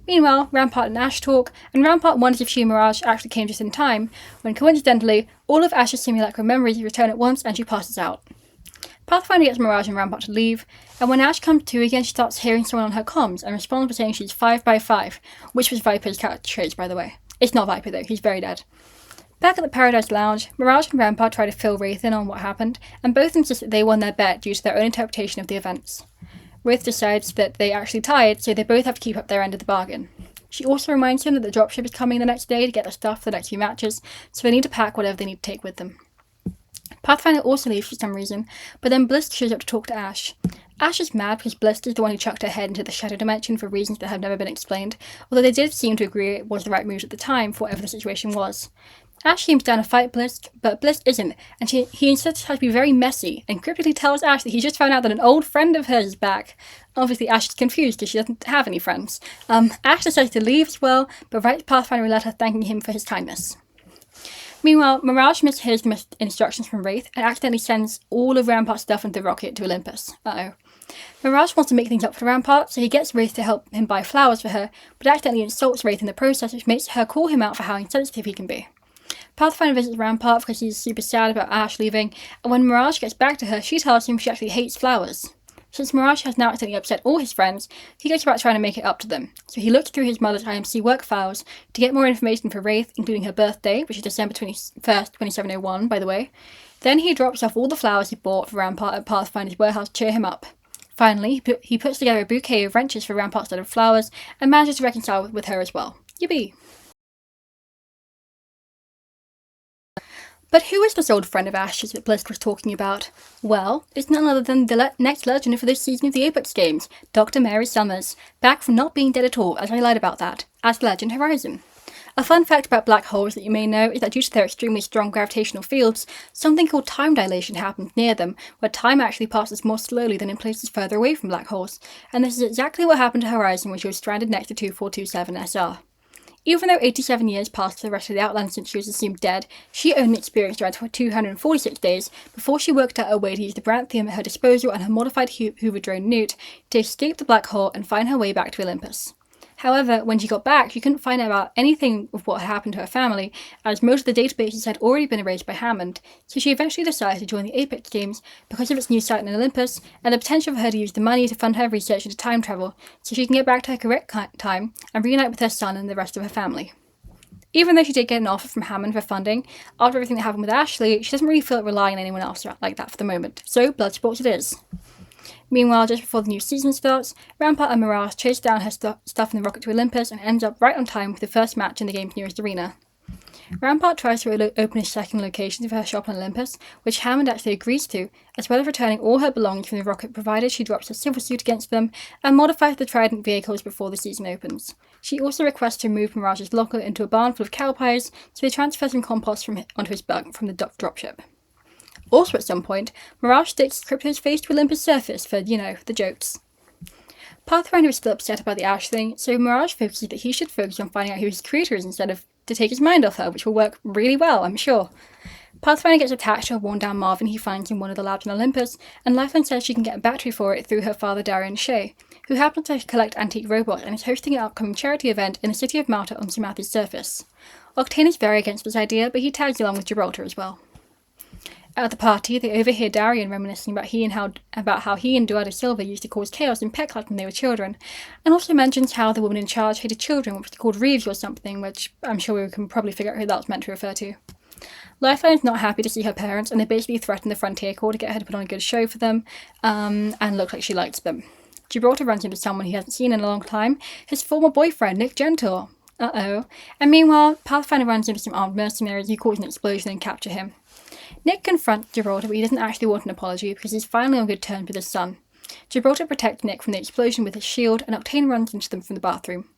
Meanwhile, Rampart and Ash talk, and Rampart wonders if she and Mirage actually came just in time, when coincidentally, all of Ash's simulacrum memories return at once and she passes out. Pathfinder gets Mirage and Rampart to leave, and when Ash comes to again, she starts hearing someone on her comms and responds by saying she's 5x5, which was Viper's catchphrase, by the way. It's not Viper though, he's very dead. Back at the Paradise Lounge, Mirage and Rampart try to fill Wraith in on what happened, and both insist that they won their bet due to their own interpretation of the events. Wraith decides that they actually tied, so they both have to keep up their end of the bargain. She also reminds him that the dropship is coming the next day to get the stuff for the next few matches, so they need to pack whatever they need to take with them. Pathfinder also leaves for some reason, but then Bliss shows up to talk to Ash. Ash is mad because Bliss is the one who chucked her head into the Shadow Dimension for reasons that have never been explained, although they did seem to agree it was the right move at the time for whatever the situation was. Ash seems down to fight Bliss, but Bliss isn't, and he instead has to be very messy, and cryptically tells Ash that he just found out that an old friend of hers is back. Obviously, Ash is confused because she doesn't have any friends. Ash decides to leave as well, but writes Pathfinder a letter thanking him for his kindness. Meanwhile, Mirage mishears the instructions from Wraith and accidentally sends all of Rampart's stuff into the rocket to Olympus. Mirage wants to make things up for Rampart, so he gets Wraith to help him buy flowers for her, but accidentally insults Wraith in the process, which makes her call him out for how insensitive he can be. Pathfinder visits Rampart because she's super sad about Ash leaving, and when Mirage gets back to her, she tells him she actually hates flowers. Since Mirage has now accidentally upset all his friends, he goes about trying to make it up to them. So he looks through his mother's IMC work files to get more information for Wraith, including her birthday, which is December 21st, 2701, by the way. Then he drops off all the flowers he bought for Rampart at Pathfinder's warehouse to cheer him up. Finally, he puts together a bouquet of wrenches for Rampart instead of flowers, and manages to reconcile with her as well. Yippee! But who is this old friend of Ash's that Bliss was talking about? Well, it's none other than the next legend for this season of the Apex games, Dr. Mary Summers, back from not being dead at all, as I lied about that, as Legend Horizon. A fun fact about black holes that you may know is that due to their extremely strong gravitational fields, something called time dilation happens near them, where time actually passes more slowly than in places further away from black holes, and this is exactly what happened to Horizon when she was stranded next to 2427 SR. Even though 87 years passed for the rest of the Outlands since she was assumed dead, she only experienced around 246 days before she worked out a way to use the Branthium at her disposal and her modified Hoover drone Newt to escape the black hole and find her way back to Olympus. However, when she got back, she couldn't find out about anything of what had happened to her family, as most of the databases had already been erased by Hammond, so she eventually decided to join the Apex games because of its new site in Olympus and the potential for her to use the money to fund her research into time travel so she can get back to her correct time and reunite with her son and the rest of her family. Even though she did get an offer from Hammond for funding, after everything that happened with Ashley, she doesn't really feel like relying on anyone else like that for the moment, so blood sports it is. Meanwhile, just before the new season starts, Rampart and Mirage chase down her stuff in the rocket to Olympus and ends up right on time with the first match in the game's nearest arena. Rampart tries to open a second location for her shop on Olympus, which Hammond actually agrees to, as well as returning all her belongings from the rocket provided she drops her silver suit against them and modifies the Trident vehicles before the season opens. She also requests to move Mirage's locker into a barn full of cow pies, so they transfer some compost onto his bug from the dropship. Also at some point, Mirage sticks Crypto's face to Olympus' surface for, the jokes. Pathfinder is still upset about the Ash thing, so Mirage focuses that he should focus on finding out who his creator is instead of to take his mind off her, which will work really well, I'm sure. Pathfinder gets attached to a worn-down Marvin he finds in one of the labs on Olympus, and Lifeline says she can get a battery for it through her father Darian Shea, who happens to collect antique robots and is hosting an upcoming charity event in the city of Malta on Samathi's surface. Octane is very against this idea, but he tags along with Gibraltar as well. At the party, they overhear Darian reminiscing about how he and Eduardo Silva used to cause chaos in Peclat when they were children, and also mentions how the woman in charge hated children, which was called Reeves or something, which I'm sure we can probably figure out who that was meant to refer to. Lifeline is not happy to see her parents, and they basically threaten the Frontier Corps to get her to put on a good show for them, and look like she likes them. Gibraltar runs into someone he hasn't seen in a long time, his former boyfriend, Nick Gentile. Uh-oh. And meanwhile, Pathfinder runs into some armed mercenaries who cause an explosion and capture him. Nick confronts Gibraltar, but he doesn't actually want an apology because he's finally on good terms with his son. Gibraltar protects Nick from the explosion with his shield, and Octane runs into them from the bathroom.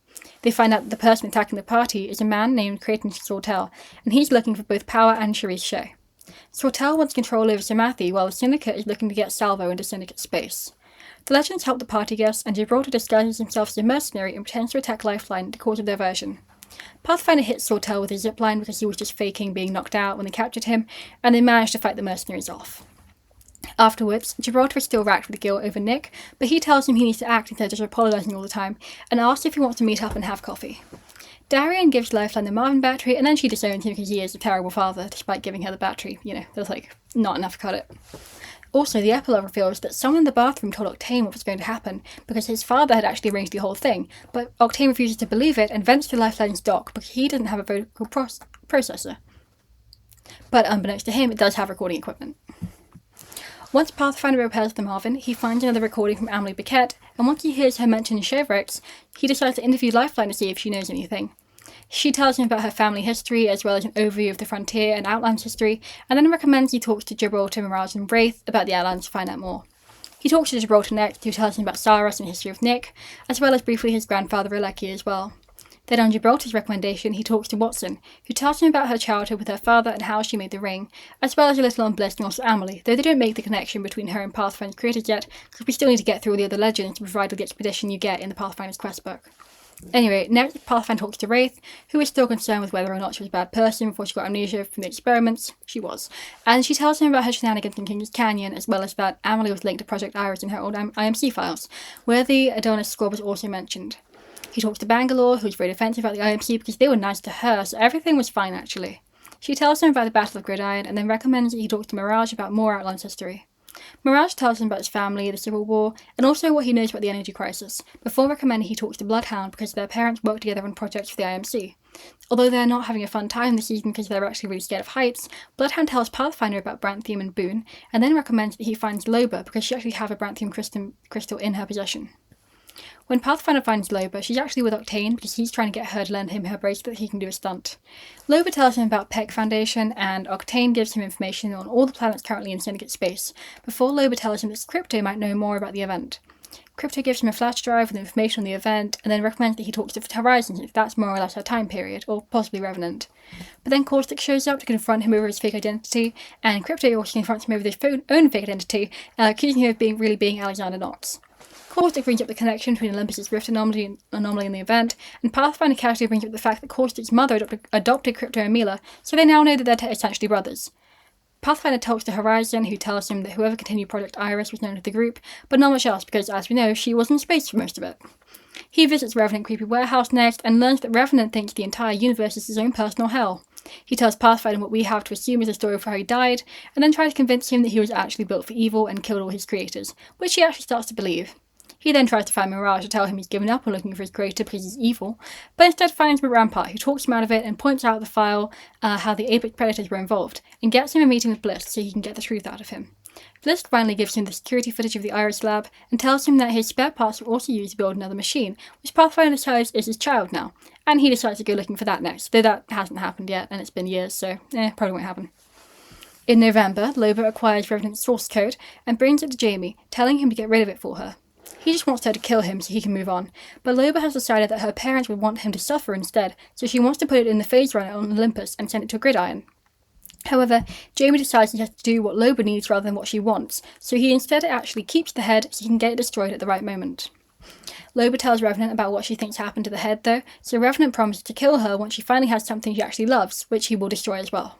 They find out that the person attacking the party is a man named Creighton Sortel, and he's looking for both Power and Charisse Shea. Sortel wants control over Samathi, while the Syndicate is looking to get Salvo into Syndicate space. The Legends help the party guests, and Gibraltar disguises himself as a mercenary and pretends to attack Lifeline, the cause of their version. Pathfinder hits Sortel with a zipline because he was just faking being knocked out when they captured him, and they manage to fight the mercenaries off. Afterwards, Gibraltar is still racked with guilt over Nick, but he tells him he needs to act instead of just apologising all the time, and asks if he wants to meet up and have coffee. Darian gives Lifeline the Marvin battery, and then she disowns him because he is a terrible father, despite giving her the battery. There's not enough to cut it. Also, the epilogue reveals that someone in the bathroom told Octane what was going to happen, because his father had actually arranged the whole thing, but Octane refuses to believe it and vents to Lifeline's dock because he doesn't have a vocal processor. But unbeknownst to him, it does have recording equipment. Once Pathfinder repairs the Marvin, he finds another recording from Amelie Biquette, and once he hears her mention Chevrex, he decides to interview Lifeline to see if she knows anything. She tells him about her family history, as well as an overview of the Frontier and Outlands history, and then recommends he talks to Gibraltar, Mirage, and Wraith about the Outlands to find out more. He talks to Gibraltar next, who tells him about Saras and the history of Nick, as well as briefly his grandfather Aleki as well. Then on Gibraltar's recommendation, he talks to Watson, who tells him about her childhood with her father and how she made the ring, as well as a little on Bliss and also Amelie, though they don't make the connection between her and Pathfinder's creators yet, because we still need to get through all the other legends to provide all the expedition you get in the Pathfinder's quest book. Anyway, next Pathfinder talks to Wraith, who is still concerned with whether or not she was a bad person before she got amnesia from the experiments. She was. And she tells him about her shenanigans in King's Canyon, as well as that Amelie was linked to Project Iris in her old IMC files, where the Adonis squad was also mentioned. He talks to Bangalore, who's very defensive about the IMC because they were nice to her, so everything was fine actually. She tells him about the Battle of Gridiron, and then recommends that he talks to Mirage about more Outlands history. Mirage tells him about his family, the Civil War, and also what he knows about the energy crisis, before recommending he talks to Bloodhound because their parents work together on projects for the IMC. Although they're not having a fun time this season because they're actually really scared of heights, Bloodhound tells Pathfinder about Branthium and Boone, and then recommends that he finds Loba because she actually has a Branthium crystal in her possession. When Pathfinder finds Loba, she's actually with Octane because he's trying to get her to lend him her bracelet so he can do a stunt. Loba tells him about Peck Foundation, and Octane gives him information on all the planets currently in Syndicate space, before Loba tells him that Crypto might know more about the event. Crypto gives him a flash drive with information on the event, and then recommends that he talks to Horizon since that's more or less her time period, or possibly Revenant. But then Caustic shows up to confront him over his fake identity, and Crypto also confronts him over his own fake identity, accusing him of being Alexander Knox. Caustic brings up the connection between Olympus's rift anomaly in the event, and Pathfinder casually brings up the fact that Caustic's mother adopted Crypto and Mila, so they now know that they're essentially brothers. Pathfinder talks to Horizon, who tells him that whoever continued Project Iris was known to the group, but not much else because, as we know, she was in space for most of it. He visits Revenant Creepy Warehouse next, and learns that Revenant thinks the entire universe is his own personal hell. He tells Pathfinder what we have to assume is the story of how he died, and then tries to convince him that he was actually built for evil and killed all his creators, which he actually starts to believe. He then tries to find Mirage to tell him he's given up on looking for his creator because he's evil, but instead finds Rampart, who talks him out of it and points out the file how the Apex predators were involved, and gets him a meeting with Bliss so he can get the truth out of him. Bliss finally gives him the security footage of the Iris lab and tells him that his spare parts were also used to build another machine, which Pathfinder decides is his child now, and he decides to go looking for that next, though that hasn't happened yet and it's been years, so probably won't happen. In November, Loba acquires Revenant's source code and brings it to Jamie, telling him to get rid of it for her. He just wants her to kill him so he can move on, but Loba has decided that her parents would want him to suffer instead, so she wants to put it in the phase runner on Olympus and send it to a gridiron. However, Jamie decides he has to do what Loba needs rather than what she wants, so he instead actually keeps the head so he can get it destroyed at the right moment. Loba tells Revenant about what she thinks happened to the head though, so Revenant promises to kill her once she finally has something she actually loves, which he will destroy as well.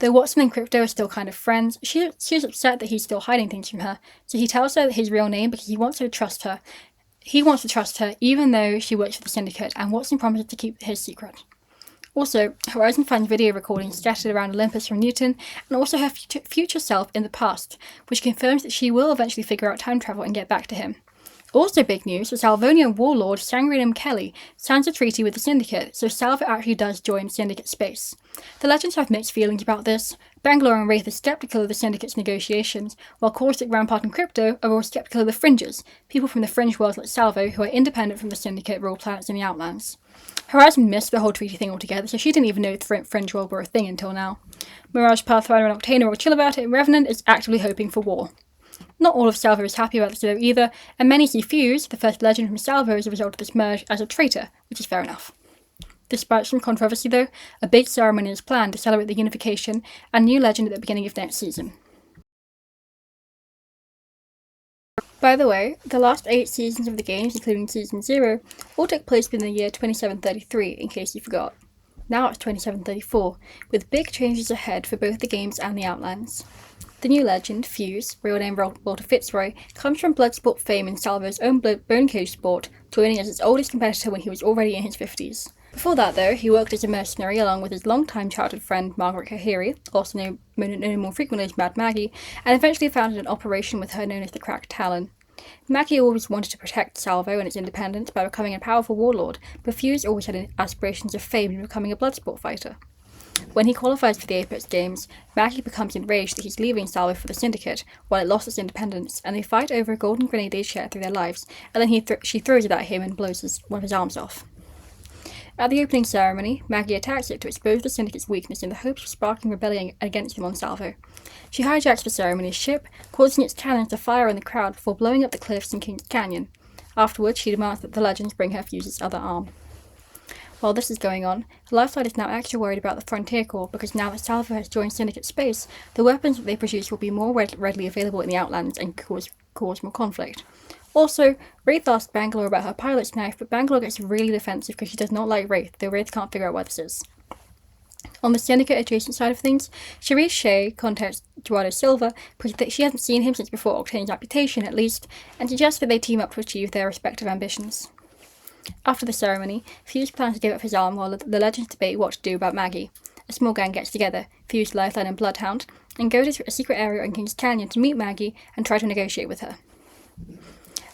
Though Watson and Crypto are still kind of friends, she's upset that he's still hiding things from her, so he tells her his real name because he wants her to trust her. He wants to trust her even though she works for the Syndicate, and Watson promises to keep his secret. Also, Horizon finds video recordings scattered around Olympus from Newton, and also her future self in the past, which confirms that she will eventually figure out time travel and get back to him. Also big news, the Salvonian warlord Sangrenum Kelly signs a treaty with the Syndicate, so Salvo actually does join Syndicate space. The Legends have mixed feelings about this. Bangalore and Wraith are skeptical of the Syndicate's negotiations, while Caustic, Rampart and Crypto are all skeptical of the Fringes, people from the Fringe worlds like Salvo who are independent from the Syndicate rule planets in the Outlands. Horizon missed the whole treaty thing altogether, so she didn't even know the Fringe world were a thing until now. Mirage, Pathfinder and Octana will chill about it, and Revenant is actively hoping for war. Not all of Salvo is happy about this though either, and many see Fuse, the first legend from Salvo as a result of this merge, as a traitor, which is fair enough. Despite some controversy though, a big ceremony is planned to celebrate the unification and new legend at the beginning of next season. By the way, the last 8 seasons of the games, including Season 0, all took place within the year 2733, in case you forgot. Now it's 2734, with big changes ahead for both the games and the Outlands. The new legend, Fuse, real name Walter Fitzroy, comes from Bloodsport fame in Salvo's own Bone Cage sport, joining as its oldest competitor when he was already in his 50s. Before that, though, he worked as a mercenary along with his longtime childhood friend Margaret Kahiri, also known more frequently as Mad Maggie, and eventually founded an operation with her known as the Cracked Talon. Maggie always wanted to protect Salvo and its independence by becoming a powerful warlord, but Fuse always had aspirations of fame in becoming a Bloodsport fighter. When he qualifies for the Apex Games, Maggie becomes enraged that he's leaving Salvo for the Syndicate, while it lost its independence, and they fight over a golden grenade they share through their lives, and then she throws it at him and blows one of his arms off. At the opening ceremony, Maggie attacks it to expose the Syndicate's weakness in the hopes of sparking rebellion against him on Salvo. She hijacks the ceremony's ship, causing its cannons to fire on the crowd before blowing up the cliffs in King's Canyon. Afterwards, she demands that the Legends bring her Fuse's other arm. While this is going on, the Lifeside is now extra worried about the Frontier Corps because now that Salvo has joined Syndicate space, the weapons that they produce will be more readily available in the Outlands and cause more conflict. Also, Wraith asks Bangalore about her pilot's knife, but Bangalore gets really defensive because she does not like Wraith, though Wraith can't figure out where this is. On the Syndicate adjacent side of things, Cherise Shea contacts Eduardo Silva because she hasn't seen him since before Octane's amputation at least, and suggests that they team up to achieve their respective ambitions. After the ceremony, Fuse plans to give up his arm while the Legends debate what to do about Maggie. A small gang gets together, Fuse, Lifeline and Bloodhound, and go to a secret area in King's Canyon to meet Maggie and try to negotiate with her.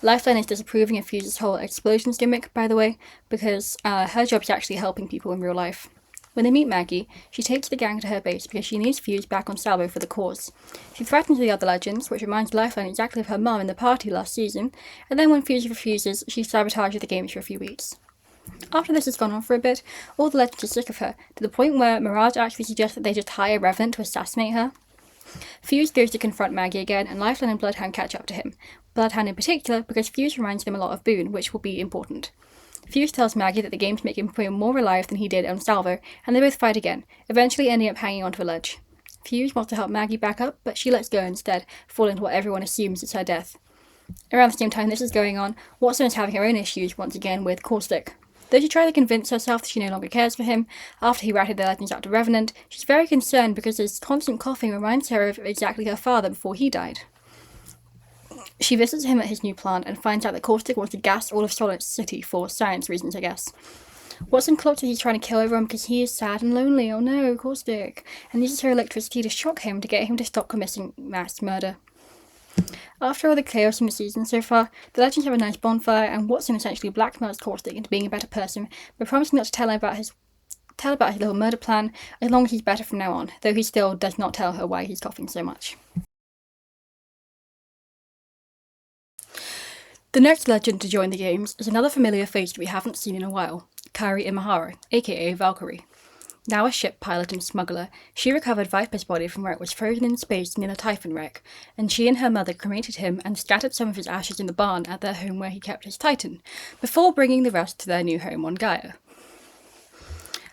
Lifeline is disapproving of Fuse's whole explosions gimmick, by the way, because her job is actually helping people in real life. When they meet Maggie, she takes the gang to her base because she needs Fuse back on Salvo for the cause. She threatens the other Legends, which reminds Lifeline exactly of her mum in the party last season, and then when Fuse refuses, she sabotages the games for a few weeks. After this has gone on for a bit, all the Legends are sick of her, to the point where Mirage actually suggests that they just hire Revenant to assassinate her. Fuse goes to confront Maggie again, and Lifeline and Bloodhound catch up to him. Bloodhound in particular, because Fuse reminds them a lot of Boone, which will be important. Fuse tells Maggie that the games make him feel more alive than he did on Salvo, and they both fight again, eventually ending up hanging onto a ledge. Fuse wants to help Maggie back up, but she lets go instead, falling into what everyone assumes is her death. Around the same time this is going on, Watson is having her own issues once again with Caustic. Though she tried to convince herself that she no longer cares for him, after he ratted the Legends out to Revenant, she's very concerned because his constant coughing reminds her of exactly her father before he died. She visits him at his new plant and finds out that Caustic wants to gas all of Solid City for science reasons, I guess. Watson clocks that he's trying to kill everyone because he is sad and lonely, oh no, Caustic, and uses her electricity to shock him to get him to stop committing mass murder. After all the chaos in the season so far, the Legends have a nice bonfire, and Watson essentially blackmails Caustic into being a better person by promising not to tell about his little murder plan as long as he's better from now on, though he still does not tell her why he's coughing so much. The next legend to join the games is another familiar face that we haven't seen in a while, Kairi Imahara, aka Valkyrie. Now a ship pilot and smuggler, she recovered Viper's body from where it was frozen in space near the Typhon wreck, and she and her mother cremated him and scattered some of his ashes in the barn at their home where he kept his Titan, before bringing the rest to their new home on Gaia.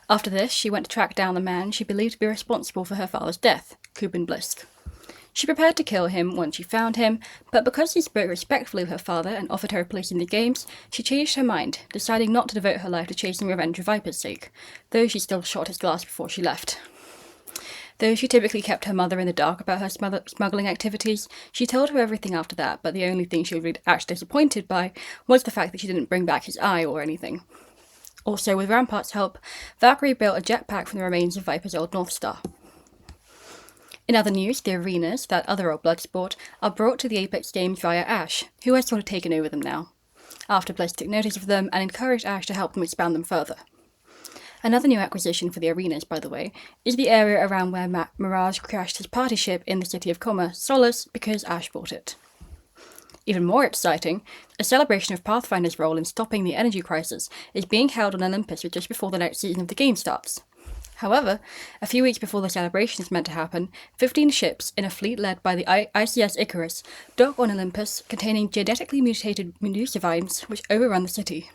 After this, she went to track down the man she believed to be responsible for her father's death, Kuben Blisk. She prepared to kill him once she found him, but because he spoke respectfully of her father and offered her a place in the games, she changed her mind, deciding not to devote her life to chasing revenge for Viper's sake, though she still shot his glass before she left. Though she typically kept her mother in the dark about her smuggling activities, she told her everything after that, but the only thing she was actually disappointed by was the fact that she didn't bring back his eye or anything. Also, with Rampart's help, Valkyrie built a jetpack from the remains of Viper's old North Star. In other news, the arenas, that other old blood sport, are brought to the Apex games via Ash, who has sort of taken over them now, after Blizzard took notice of them and encouraged Ash to help them expand them further. Another new acquisition for the arenas, by the way, is the area around where Mirage crashed his party ship in the city of Commerce, Solace, because Ash bought it. Even more exciting, a celebration of Pathfinder's role in stopping the energy crisis is being held on Olympus just before the next season of the game starts. However, a few weeks before the celebration is meant to happen, 15 ships in a fleet led by the ICS Icarus dock on Olympus containing genetically mutated Medusa vines which overrun the city.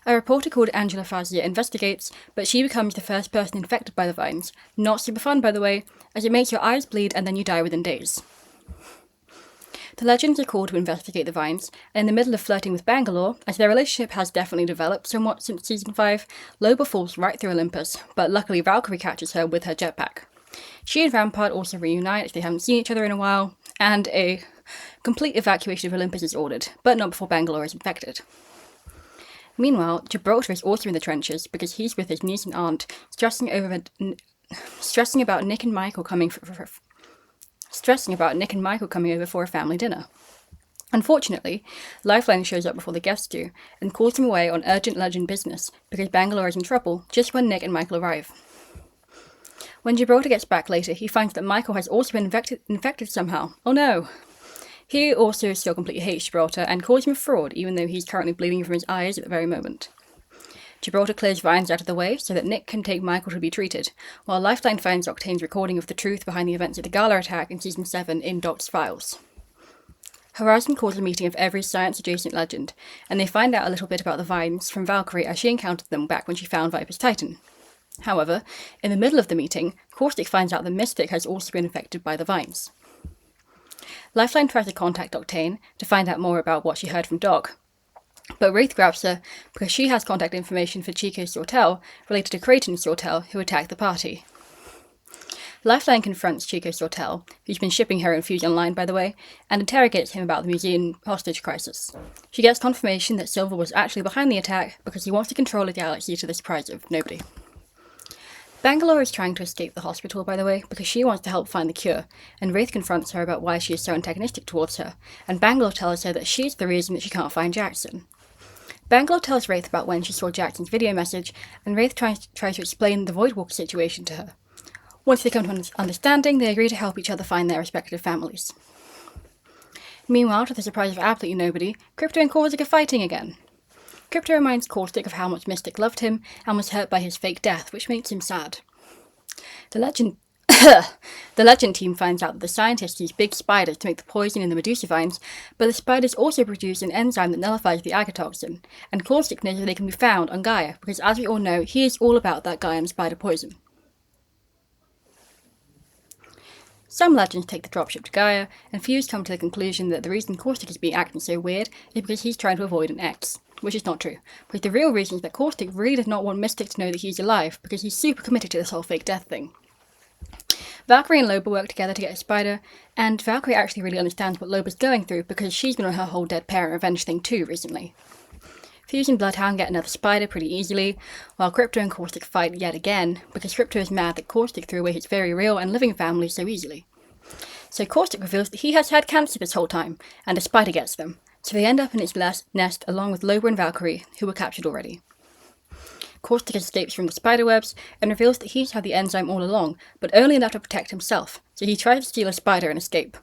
A reporter called Angela Fazia investigates, but she becomes the first person infected by the vines. Not super fun, by the way, as it makes your eyes bleed and then you die within days. The Legends are called to investigate the vines, and in the middle of flirting with Bangalore, as their relationship has definitely developed somewhat since Season 5, Loba falls right through Olympus, but luckily Valkyrie catches her with her jetpack. She and Rampart also reunite as they haven't seen each other in a while, and a complete evacuation of Olympus is ordered, but not before Bangalore is infected. Meanwhile, Gibraltar is also in the trenches because he's with his niece and aunt, stressing about Nick and Michael coming over for a family dinner. Unfortunately, Lifeline shows up before the guests do, and calls them away on urgent Legend business, because Bangalore is in trouble just when Nick and Michael arrive. When Gibraltar gets back later, he finds that Michael has also been infected somehow. Oh no! He also still completely hates Gibraltar, and calls him a fraud, even though he's currently bleeding from his eyes at the very moment. Gibraltar clears Vines out of the way so that Nick can take Michael to be treated, while Lifeline finds Octane's recording of the truth behind the events of the Gala attack in Season 7 in Doc's files. Horizon calls a meeting of every science-adjacent legend, and they find out a little bit about the Vines from Valkyrie as she encountered them back when she found Viper's Titan. However, in the middle of the meeting, Caustic finds out that Mystic has also been infected by the Vines. Lifeline tries to contact Octane to find out more about what she heard from Doc, but Wraith grabs her because she has contact information for Chico Sortel related to Creighton Sortel, who attacked the party. Lifeline confronts Chico Sortel, who's been shipping her Infuse Online, by the way, and interrogates him about the museum hostage crisis. She gets confirmation that Silver was actually behind the attack because he wants to control the galaxy to the surprise of nobody. Bangalore is trying to escape the hospital, by the way, because she wants to help find the cure, and Wraith confronts her about why she is so antagonistic towards her, and Bangalore tells her that she's the reason that she can't find Jackson. Bangalore tells Wraith about when she saw Jackson's video message, and Wraith tries to explain the Voidwalker situation to her. Once they come to an understanding, they agree to help each other find their respective families. Meanwhile, to the surprise of absolutely nobody, Crypto and Caustic are fighting again. Crypto reminds Caustic of how much Mystic loved him and was hurt by his fake death, which makes him sad. The Legend team finds out that the scientists use big spiders to make the poison in the Medusa vines, but the spiders also produce an enzyme that nullifies the agatoxin, and Caustic knows that they can be found on Gaia, because as we all know, he is all about that Gaian spider poison. Some Legends take the dropship to Gaia, and Fuse come to the conclusion that the reason Caustic is being acting so weird is because he's trying to avoid an X. Which is not true, because the real reason is that Caustic really does not want Mystic to know that he's alive, because he's super committed to this whole fake death thing. Valkyrie and Loba work together to get a spider, and Valkyrie actually really understands what Loba's going through, because she's been on her whole dead parent revenge thing too recently. Fuse and Bloodhound get another spider pretty easily, while Crypto and Caustic fight yet again, because Crypto is mad that Caustic threw away his very real and living family so easily. So Caustic reveals that he has had cancer this whole time, and a spider gets them. So they end up in its nest along with Loba and Valkyrie, who were captured already. Caustic escapes from the spiderwebs and reveals that he's had the enzyme all along, but only enough to protect himself, so he tries to steal a spider and escape.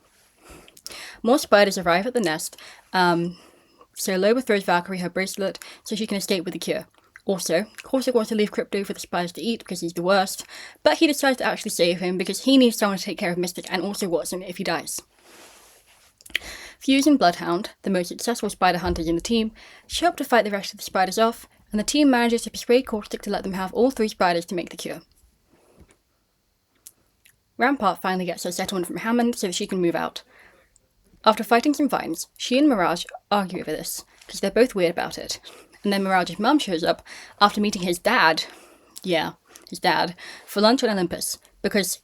More spiders arrive at the nest, so Loba throws Valkyrie her bracelet so she can escape with the cure. Also, Caustic wants to leave Crypto for the spiders to eat because he's the worst, but he decides to actually save him because he needs someone to take care of Mystic and also Watson if he dies. Fuse and Bloodhound, the most successful spider hunters in the team, show up to fight the rest of the spiders off, and the team manages to persuade Caustic to let them have all 3 spiders to make the cure. Rampart finally gets her settlement from Hammond so that she can move out. After fighting some vines, she and Mirage argue over this, because they're both weird about it, and then Mirage's mum shows up after meeting his dad, for lunch on Olympus, because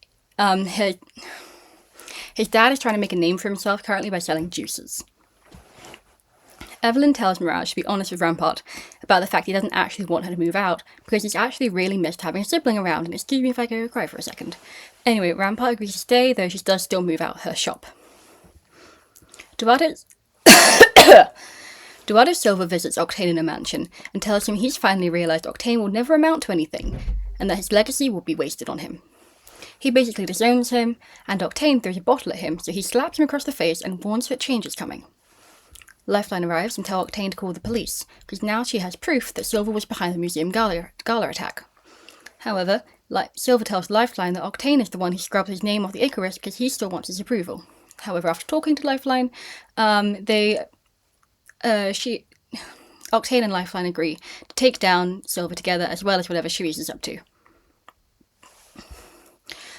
his dad is trying to make a name for himself currently by selling juices. Evelyn tells Mirage to be honest with Rampart about the fact he doesn't actually want her to move out, because he's actually really missed having a sibling around, and excuse me if I go cry for a second. Anyway, Rampart agrees to stay, though she does still move out her shop. Eduardo Silva visits Octane in a mansion and tells him he's finally realised Octane will never amount to anything, and that his legacy will be wasted on him. He basically disowns him, and Octane throws a bottle at him, so he slaps him across the face and warns that change is coming. Lifeline arrives and tells Octane to call the police, because now she has proof that Silva was behind the museum gala attack. However, Silva tells Lifeline that Octane is the one who scrubbed his name off the Icarus because he still wants his approval. However, after talking to Lifeline, Octane and Lifeline agree to take down Silva together, as well as whatever Cherise is up to.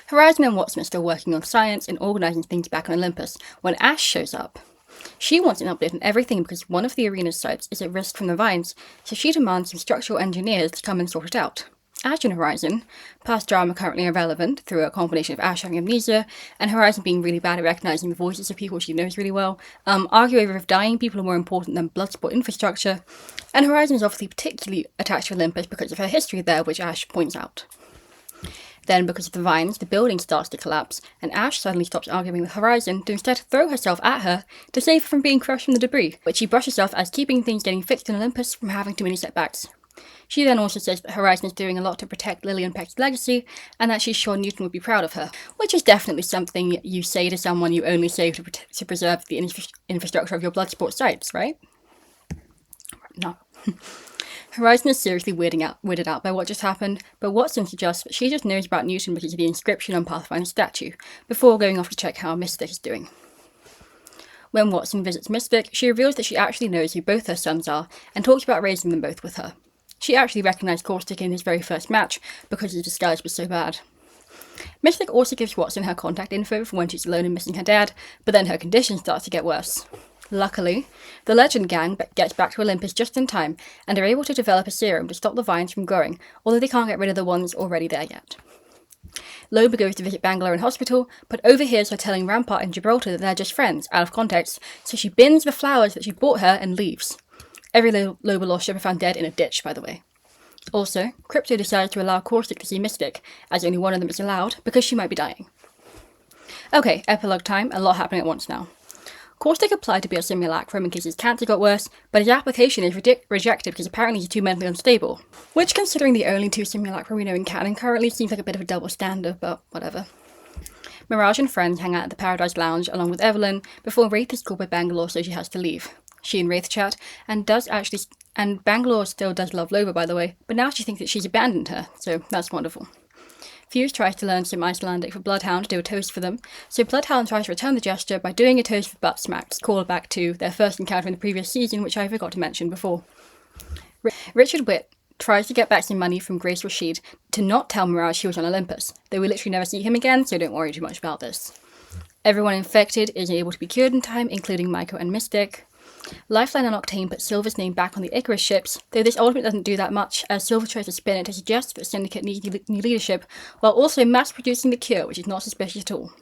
Horizon and Watson are still working on science and organising things back on Olympus when Ash shows up. She wants an update on everything because one of the arena's sites is at risk from the vines, so she demands some structural engineers to come and sort it out. Ash and Horizon, past drama currently irrelevant through a combination of Ash having amnesia and Horizon being really bad at recognising the voices of people she knows really well, argue over if dying people are more important than Bloodsport infrastructure, and Horizon is obviously particularly attached to Olympus because of her history there, which Ash points out. Then, because of the vines, the building starts to collapse, and Ash suddenly stops arguing with Horizon to instead throw herself at her to save her from being crushed from the debris, which she brushes off as keeping things getting fixed in Olympus from having too many setbacks. She then also says that Horizon is doing a lot to protect Lillian Peck's legacy, and that she's sure Newton would be proud of her, which is definitely something you say to someone you only save to preserve the infrastructure of your Bloodsport sites, right? No. Horizon is seriously weirded out by what just happened, but Watson suggests that she just knows about Newton because of the inscription on Pathfinder's statue, before going off to check how Mystic is doing. When Watson visits Mystic, she reveals that she actually knows who both her sons are, and talks about raising them both with her. She actually recognised Caustic in his very first match, because his disguise was so bad. Mystic also gives Watson her contact info for when she's alone and missing her dad, but then her condition starts to get worse. Luckily, the Legend Gang gets back to Olympus just in time, and are able to develop a serum to stop the vines from growing, although they can't get rid of the ones already there yet. Loba goes to visit Bangalore in hospital, but overhears her telling Rampart and Gibraltar that they're just friends, out of context, so she bins the flowers that she bought her and leaves. Every Loba lost ship are found dead in a ditch, by the way. Also, Crypto decides to allow Caustic to see Mystic, as only one of them is allowed, because she might be dying. Okay, epilogue time, a lot happening at once now. Caustic applied to be a simulacrum in case his cancer got worse, but his application is rejected because apparently he's too mentally unstable. Which, considering the only two simulacra we know in canon currently, seems like a bit of a double standard, but whatever. Mirage and friends hang out at the Paradise Lounge along with Evelyn before Wraith is called by Bangalore, so she has to leave. She and Wraith chat, and Bangalore still does love Loba, by the way, but now she thinks that she's abandoned her, so that's wonderful. Fuse tries to learn some Icelandic for Bloodhound to do a toast for them, so Bloodhound tries to return the gesture by doing a toast for butt smacks, called back to their first encounter in the previous season, which I forgot to mention before. Richard Witt tries to get back some money from Grace Rashid to not tell Mirage he was on Olympus, though we literally never see him again, so don't worry too much about this. Everyone infected is able to be cured in time, including Maiko and Mystic. Lifeline and Octane put Silver's name back on the Icarus ships, though this ultimately doesn't do that much, as Silver tries to spin it to suggest that Syndicate needs new leadership, while also mass-producing the cure, which is not suspicious at all.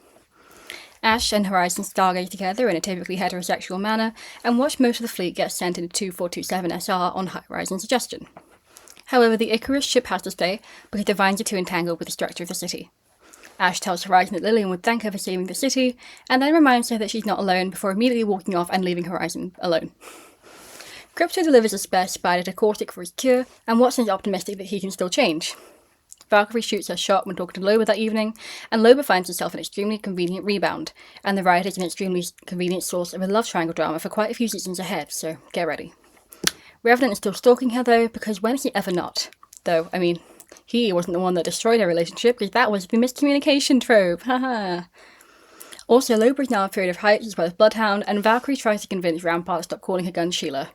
Ash and Horizon stargaze together in a typically heterosexual manner, and watch most of the fleet get sent into 2427 SR on Horizon's suggestion. However, the Icarus ship has to stay, because the vines are too entangled with the structure of the city. Ash tells Horizon that Lillian would thank her for saving the city, and then reminds her that she's not alone before immediately walking off and leaving Horizon alone. Crypto delivers a spare spider to Caustic for his cure, and Watson's optimistic that he can still change. Valkyrie shoots her shot when talking to Loba that evening, and Loba finds herself an extremely convenient rebound, and the ride is an extremely convenient source of a love triangle drama for quite a few seasons ahead, so get ready. Revenant is still stalking her though, because when is he ever not? Though, I mean, he wasn't the one that destroyed their relationship, because that was the miscommunication trope, haha. Also, Loba is now a period of heights as well as Bloodhound, and Valkyrie tries to convince Rampart to stop calling her gun Sheila.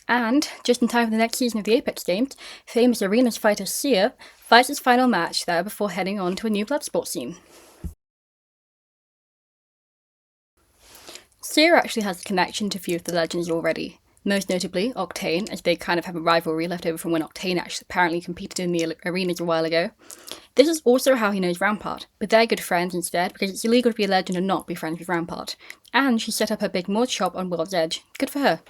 And, just in time for the next season of the Apex games, famous Arenas fighter Seer fights his final match there before heading on to a new Bloodsport scene. Seer actually has a connection to a few of the legends already. Most notably, Octane, as they kind of have a rivalry left over from when Octane actually apparently competed in the arenas a while ago. This is also how he knows Rampart, but they're good friends instead because it's illegal to be a legend and not be friends with Rampart. And she set up her big mod shop on World's Edge. Good for her.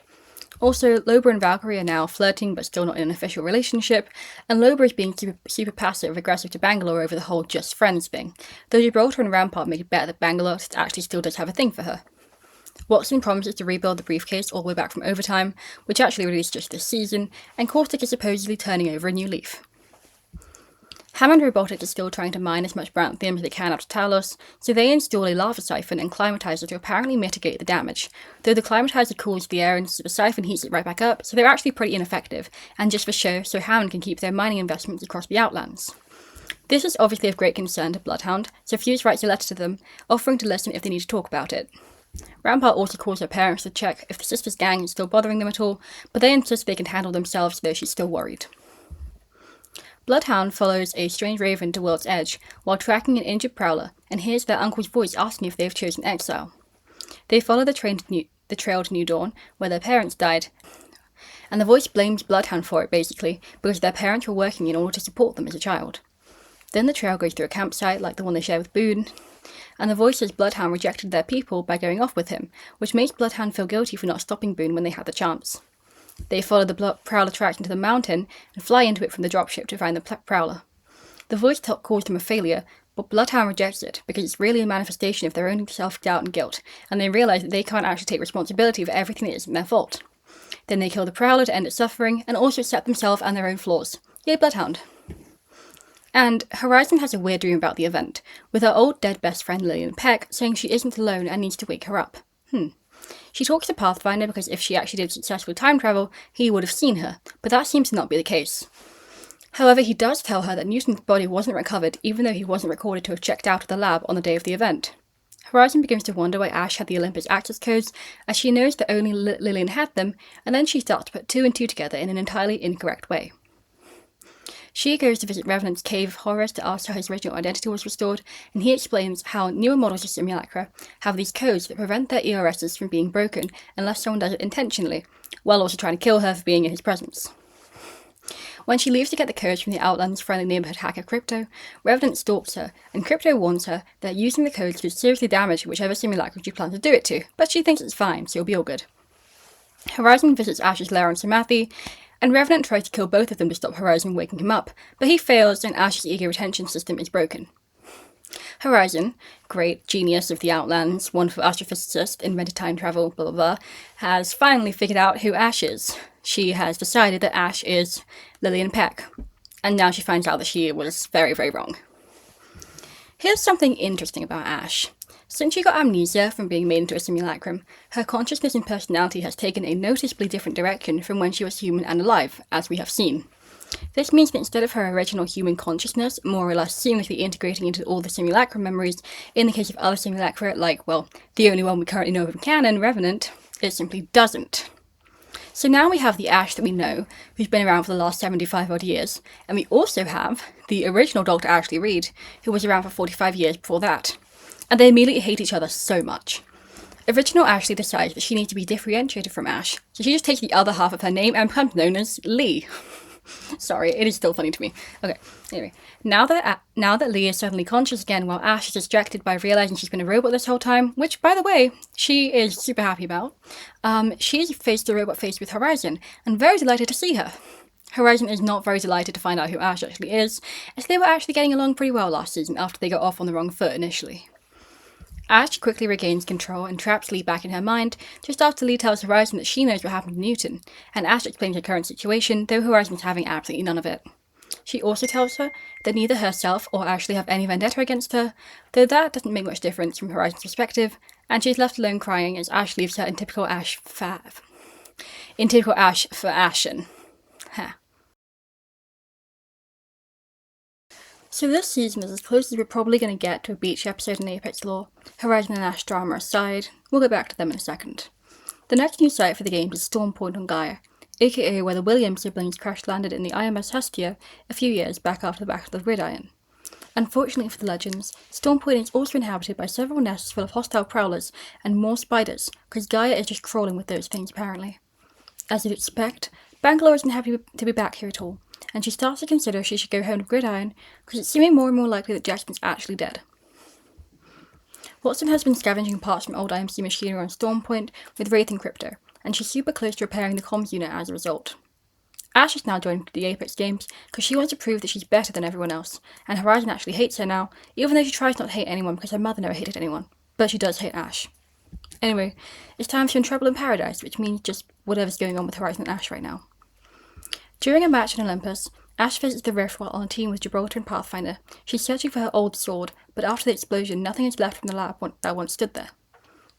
Also, Loba and Valkyrie are now flirting but still not in an official relationship, and Loba is being super passive-aggressive to Bangalore over the whole just friends thing, though Gibraltar and Rampart make it better that Bangalore actually still does have a thing for her. Watson promises to rebuild the briefcase all the way back from Overtime, which actually released just this season, and Caustic is supposedly turning over a new leaf. Hammond Robotics is still trying to mine as much Branthium as they can out of Talos, so they install a lava siphon and climatizer to apparently mitigate the damage, though the climatizer cools the air and the siphon heats it right back up, so they're actually pretty ineffective, and just for show, so Hammond can keep their mining investments across the Outlands. This is obviously of great concern to Bloodhound, so Fuse writes a letter to them, offering to listen if they need to talk about it. Rampart also calls her parents to check if the sisters' gang is still bothering them at all, but they insist they can handle themselves, though she's still worried. Bloodhound follows a strange raven to World's Edge while tracking an injured prowler and hears their uncle's voice asking if they have chosen exile. They follow the trail to New Dawn, where their parents died, and the voice blames Bloodhound for it basically because their parents were working in order to support them as a child. Then the trail goes through a campsite like the one they share with Boone, and the voice says Bloodhound rejected their people by going off with him, which makes Bloodhound feel guilty for not stopping Boone when they had the chance. They follow the prowler tracks into the mountain and fly into it from the dropship to find the prowler. The voice calls them a failure, but Bloodhound rejects it because it's really a manifestation of their own self-doubt and guilt, and they realise that they can't actually take responsibility for everything that isn't their fault. Then they kill the prowler to end its suffering, and also accept themselves and their own flaws. Yay, Bloodhound! And Horizon has a weird dream about the event, with her old dead best friend Lillian Peck saying she isn't alone and needs to wake her up. She talks to Pathfinder because if she actually did successful time travel, he would have seen her, but that seems to not be the case. However, he does tell her that Newton's body wasn't recovered even though he wasn't recorded to have checked out of the lab on the day of the event. Horizon begins to wonder why Ash had the Olympus access codes, as she knows that only Lillian had them, and then she starts to put two and two together in an entirely incorrect way. She goes to visit Revenant's Cave of Horrors to ask how his original identity was restored, and he explains how newer models of simulacra have these codes that prevent their ERSs from being broken unless someone does it intentionally, while also trying to kill her for being in his presence. When she leaves to get the codes from the Outlands friendly neighborhood hacker Crypto, Revenant stalks her, and Crypto warns her that using the codes could seriously damage whichever simulacra she plans to do it to, but she thinks it's fine, so it'll be all good. Horizon visits Ash's lair on Samathi, and Revenant tries to kill both of them to stop Horizon waking him up, but he fails and Ash's ego retention system is broken. Horizon, great genius of the Outlands, wonderful astrophysicist, invented time travel, blah blah blah, has finally figured out who Ash is. She has decided that Ash is Lillian Peck, and now she finds out that she was very, very wrong. Here's something interesting about Ash. Since she got amnesia from being made into a simulacrum, her consciousness and personality has taken a noticeably different direction from when she was human and alive, as we have seen. This means that instead of her original human consciousness more or less seamlessly integrating into all the simulacrum memories, in the case of other simulacra, like, well, the only one we currently know of in canon, Revenant, it simply doesn't. So now we have the Ash that we know, who's been around for the last 75 odd years, and we also have the original Dr. Ashley Reed, who was around for 45 years before that. And they immediately hate each other so much. Original Ashley decides that she needs to be differentiated from Ash, so she just takes the other half of her name and becomes known as Lee. Sorry, it is still funny to me. Okay, anyway. Now that Lee is suddenly conscious again while Ash is distracted by realizing she's been a robot this whole time, which, by the way, she is super happy about, she's faced the robot face with Horizon, and very delighted to see her. Horizon is not very delighted to find out who Ash actually is, as they were actually getting along pretty well last season after they got off on the wrong foot initially. Ash quickly regains control and traps Lee back in her mind, just after Lee tells Horizon that she knows what happened to Newton, and Ash explains her current situation, though Horizon is having absolutely none of it. She also tells her that neither herself or Ashley have any vendetta against her, though that doesn't make much difference from Horizon's perspective, and she's left alone crying as Ash leaves her in typical Ash for Ashen. Ha. So this season is as close as we're probably going to get to a beach episode in Apex lore. Horizon and Ash drama aside, we'll get back to them in a second. The next new site for the game is Storm Point on Gaia, aka where the Williams siblings crash-landed in the IMS Hestia a few years back after the Battle of the Gridiron. Unfortunately for the Legends, Storm Point is also inhabited by several nests full of hostile prowlers and more spiders, because Gaia is just crawling with those things apparently. As you'd expect, Bangalore isn't happy to be back here at all, and she starts to consider she should go home to Gridiron because it's seeming more and more likely that Jackson's actually dead. Watson has been scavenging parts from old IMC machinery on Storm Point with Wraith and Crypto, and she's super close to repairing the comms unit as a result. Ash has now joined the Apex games because she wants to prove that she's better than everyone else, and Horizon actually hates her now, even though she tries not to hate anyone because her mother never hated anyone. But she does hate Ash. Anyway, it's time for Trouble in Paradise, which means just whatever's going on with Horizon and Ash right now. During a match on Olympus, Ash visits the Rift while on a team with Gibraltar and Pathfinder. She's searching for her old sword, but after the explosion, nothing is left from the lab that once stood there.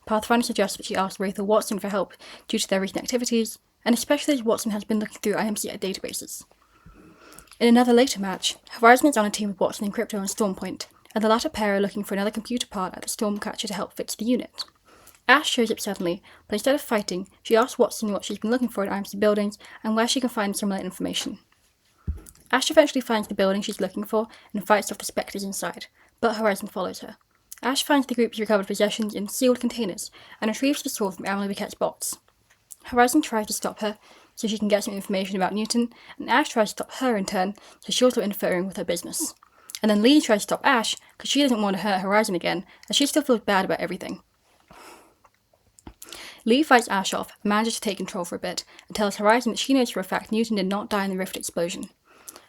Pathfinder suggests that she ask Wraith or Watson for help due to their recent activities, and especially as Watson has been looking through IMC databases. In another later match, Horizon is on a team with Watson and Crypto on Stormpoint, and the latter pair are looking for another computer part at the Stormcatcher to help fix the unit. Ash shows up suddenly, but instead of fighting, she asks Watson what she's been looking for in IMC buildings and where she can find similar information. Ash eventually finds the building she's looking for and fights off the spectres inside, but Horizon follows her. Ash finds the group's recovered possessions in sealed containers and retrieves the sword from Emily Biquette's box. Horizon tries to stop her so she can get some information about Newton, and Ash tries to stop her in turn so she's also interfering with her business. And then Lee tries to stop Ash because she doesn't want to hurt Horizon again, as she still feels bad about everything. Lee fights Ash off and manages to take control for a bit, and tells Horizon that she knows for a fact Newton did not die in the Rift explosion.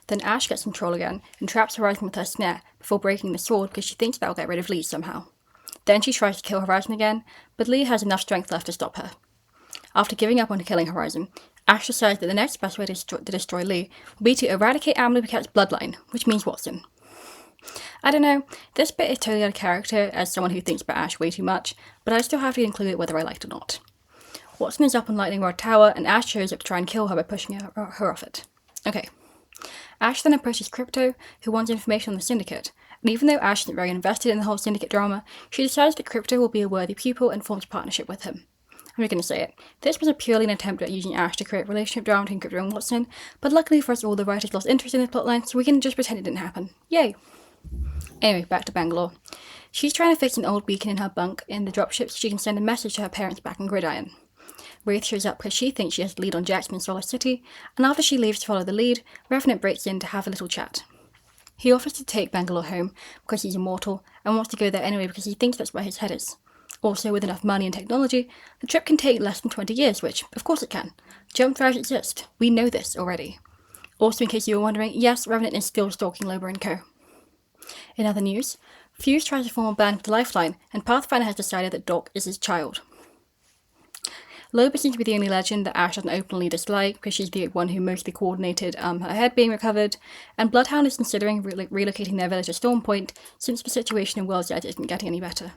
Then Ash gets control again and traps Horizon with her snare before breaking the sword because she thinks that'll get rid of Lee somehow. Then she tries to kill Horizon again, but Lee has enough strength left to stop her. After giving up on killing Horizon, Ash decides that the next best way to destroy Lee will be to eradicate Emily Biquette's bloodline, which means Watson. I don't know, this bit is totally out of character as someone who thinks about Ash way too much, but I still have to include it whether I liked it or not. Watson is up on Lightning Rod Tower, and Ash shows up to try and kill her by pushing her off it. Okay. Ash then approaches Crypto, who wants information on the Syndicate, and even though Ash isn't very invested in the whole Syndicate drama, she decides that Crypto will be a worthy pupil and forms a partnership with him. I'm just going to say it. This was purely an attempt at using Ash to create relationship drama between Crypto and Watson, but luckily for us all, the writers lost interest in this plotline, so we can just pretend it didn't happen. Yay! Anyway, back to Bangalore. She's trying to fix an old beacon in her bunk in the dropship so she can send a message to her parents back in Gridiron. Wraith shows up because she thinks she has the lead on Jackson in Solar City, and after she leaves to follow the lead, Revenant breaks in to have a little chat. He offers to take Bangalore home because he's immortal, and wants to go there anyway because he thinks that's where his head is. Also, with enough money and technology, the trip can take less than 20 years, which, of course it can. Jump drives exist. We know this already. Also, in case you were wondering, yes, Revenant is still stalking Loba and co. In other news, Fuse tries to form a band with Lifeline, and Pathfinder has decided that Doc is his child. Loba seems to be the only legend that Ash doesn't openly dislike, because she's the one who mostly coordinated her head being recovered, and Bloodhound is considering relocating their village to Stormpoint, since the situation in World's Edge isn't getting any better.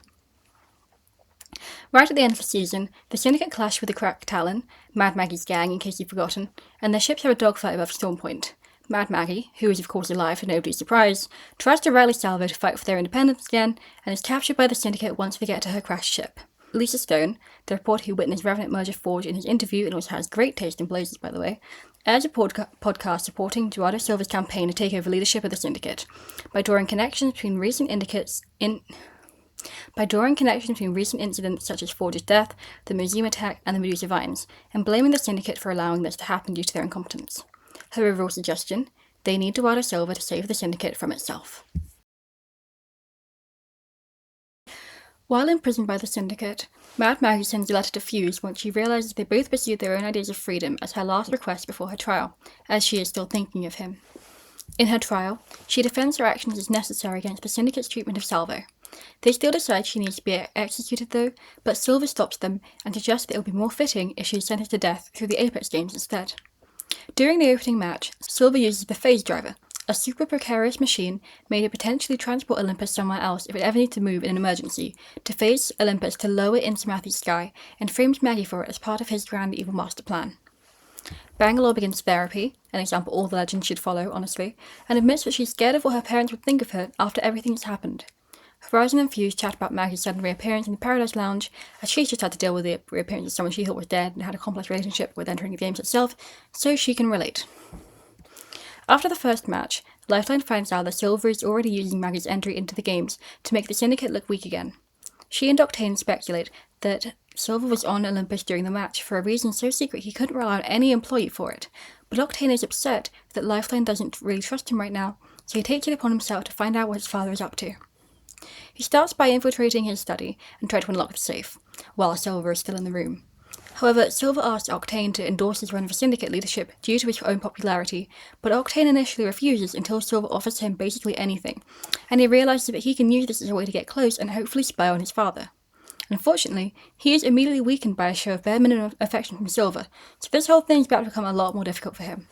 Right at the end of the season, the Syndicate clash with the Crack Talon, Mad Maggie's gang in case you've forgotten, and their ships have a dogfight above Stormpoint. Mad Maggie, who is of course alive to nobody's surprise, tries to rally Salvo to fight for their independence again, and is captured by the Syndicate once they get to her crashed ship. Lisa Stone, the reporter who witnessed Revenant murder Forge in his interview and also has great taste in blazers by the way, airs a podcast supporting Eduardo Silva's campaign to take over leadership of the Syndicate, by drawing connections between recent incidents such as Forge's death, the museum attack, and the Medusa Vines, and blaming the Syndicate for allowing this to happen due to their incompetence. Her overall suggestion: they need Eduardo Silva to save the Syndicate from itself. While imprisoned by the Syndicate, Mad Maggie sends a letter to Fuse once she realizes they both pursued their own ideas of freedom as her last request before her trial, as she is still thinking of him. In her trial, she defends her actions as necessary against the Syndicate's treatment of Salvo. They still decide she needs to be executed though, but Silva stops them and suggests that it would be more fitting if she is sentenced to death through the Apex games instead. During the opening match, Silva uses the Phase Driver, a super precarious machine made to potentially transport Olympus somewhere else if it ever needs to move in an emergency, to phase Olympus to lower into Matthew's sky, and frames Maggie for it as part of his grand evil master plan. Bangalore begins therapy, an example all the legends should follow, honestly, and admits that she's scared of what her parents would think of her after everything that's happened. Horizon and Fuse chat about Maggie's sudden reappearance in the Paradise Lounge, as she's just had to deal with the reappearance of someone she thought was dead and had a complex relationship with entering the games itself, so she can relate. After the first match, Lifeline finds out that Silver is already using Maggie's entry into the games to make the Syndicate look weak again. She and Octane speculate that Silver was on Olympus during the match for a reason so secret he couldn't rely on any employee for it, but Octane is upset that Lifeline doesn't really trust him right now, so he takes it upon himself to find out what his father is up to. He starts by infiltrating his study and trying to unlock the safe, while Silver is still in the room. However, Silver asks Octane to endorse his run for Syndicate leadership due to his own popularity, but Octane initially refuses until Silver offers him basically anything, and he realizes that he can use this as a way to get close and hopefully spy on his father. Unfortunately, he is immediately weakened by a show of bare minimum affection from Silver, so this whole thing is about to become a lot more difficult for him.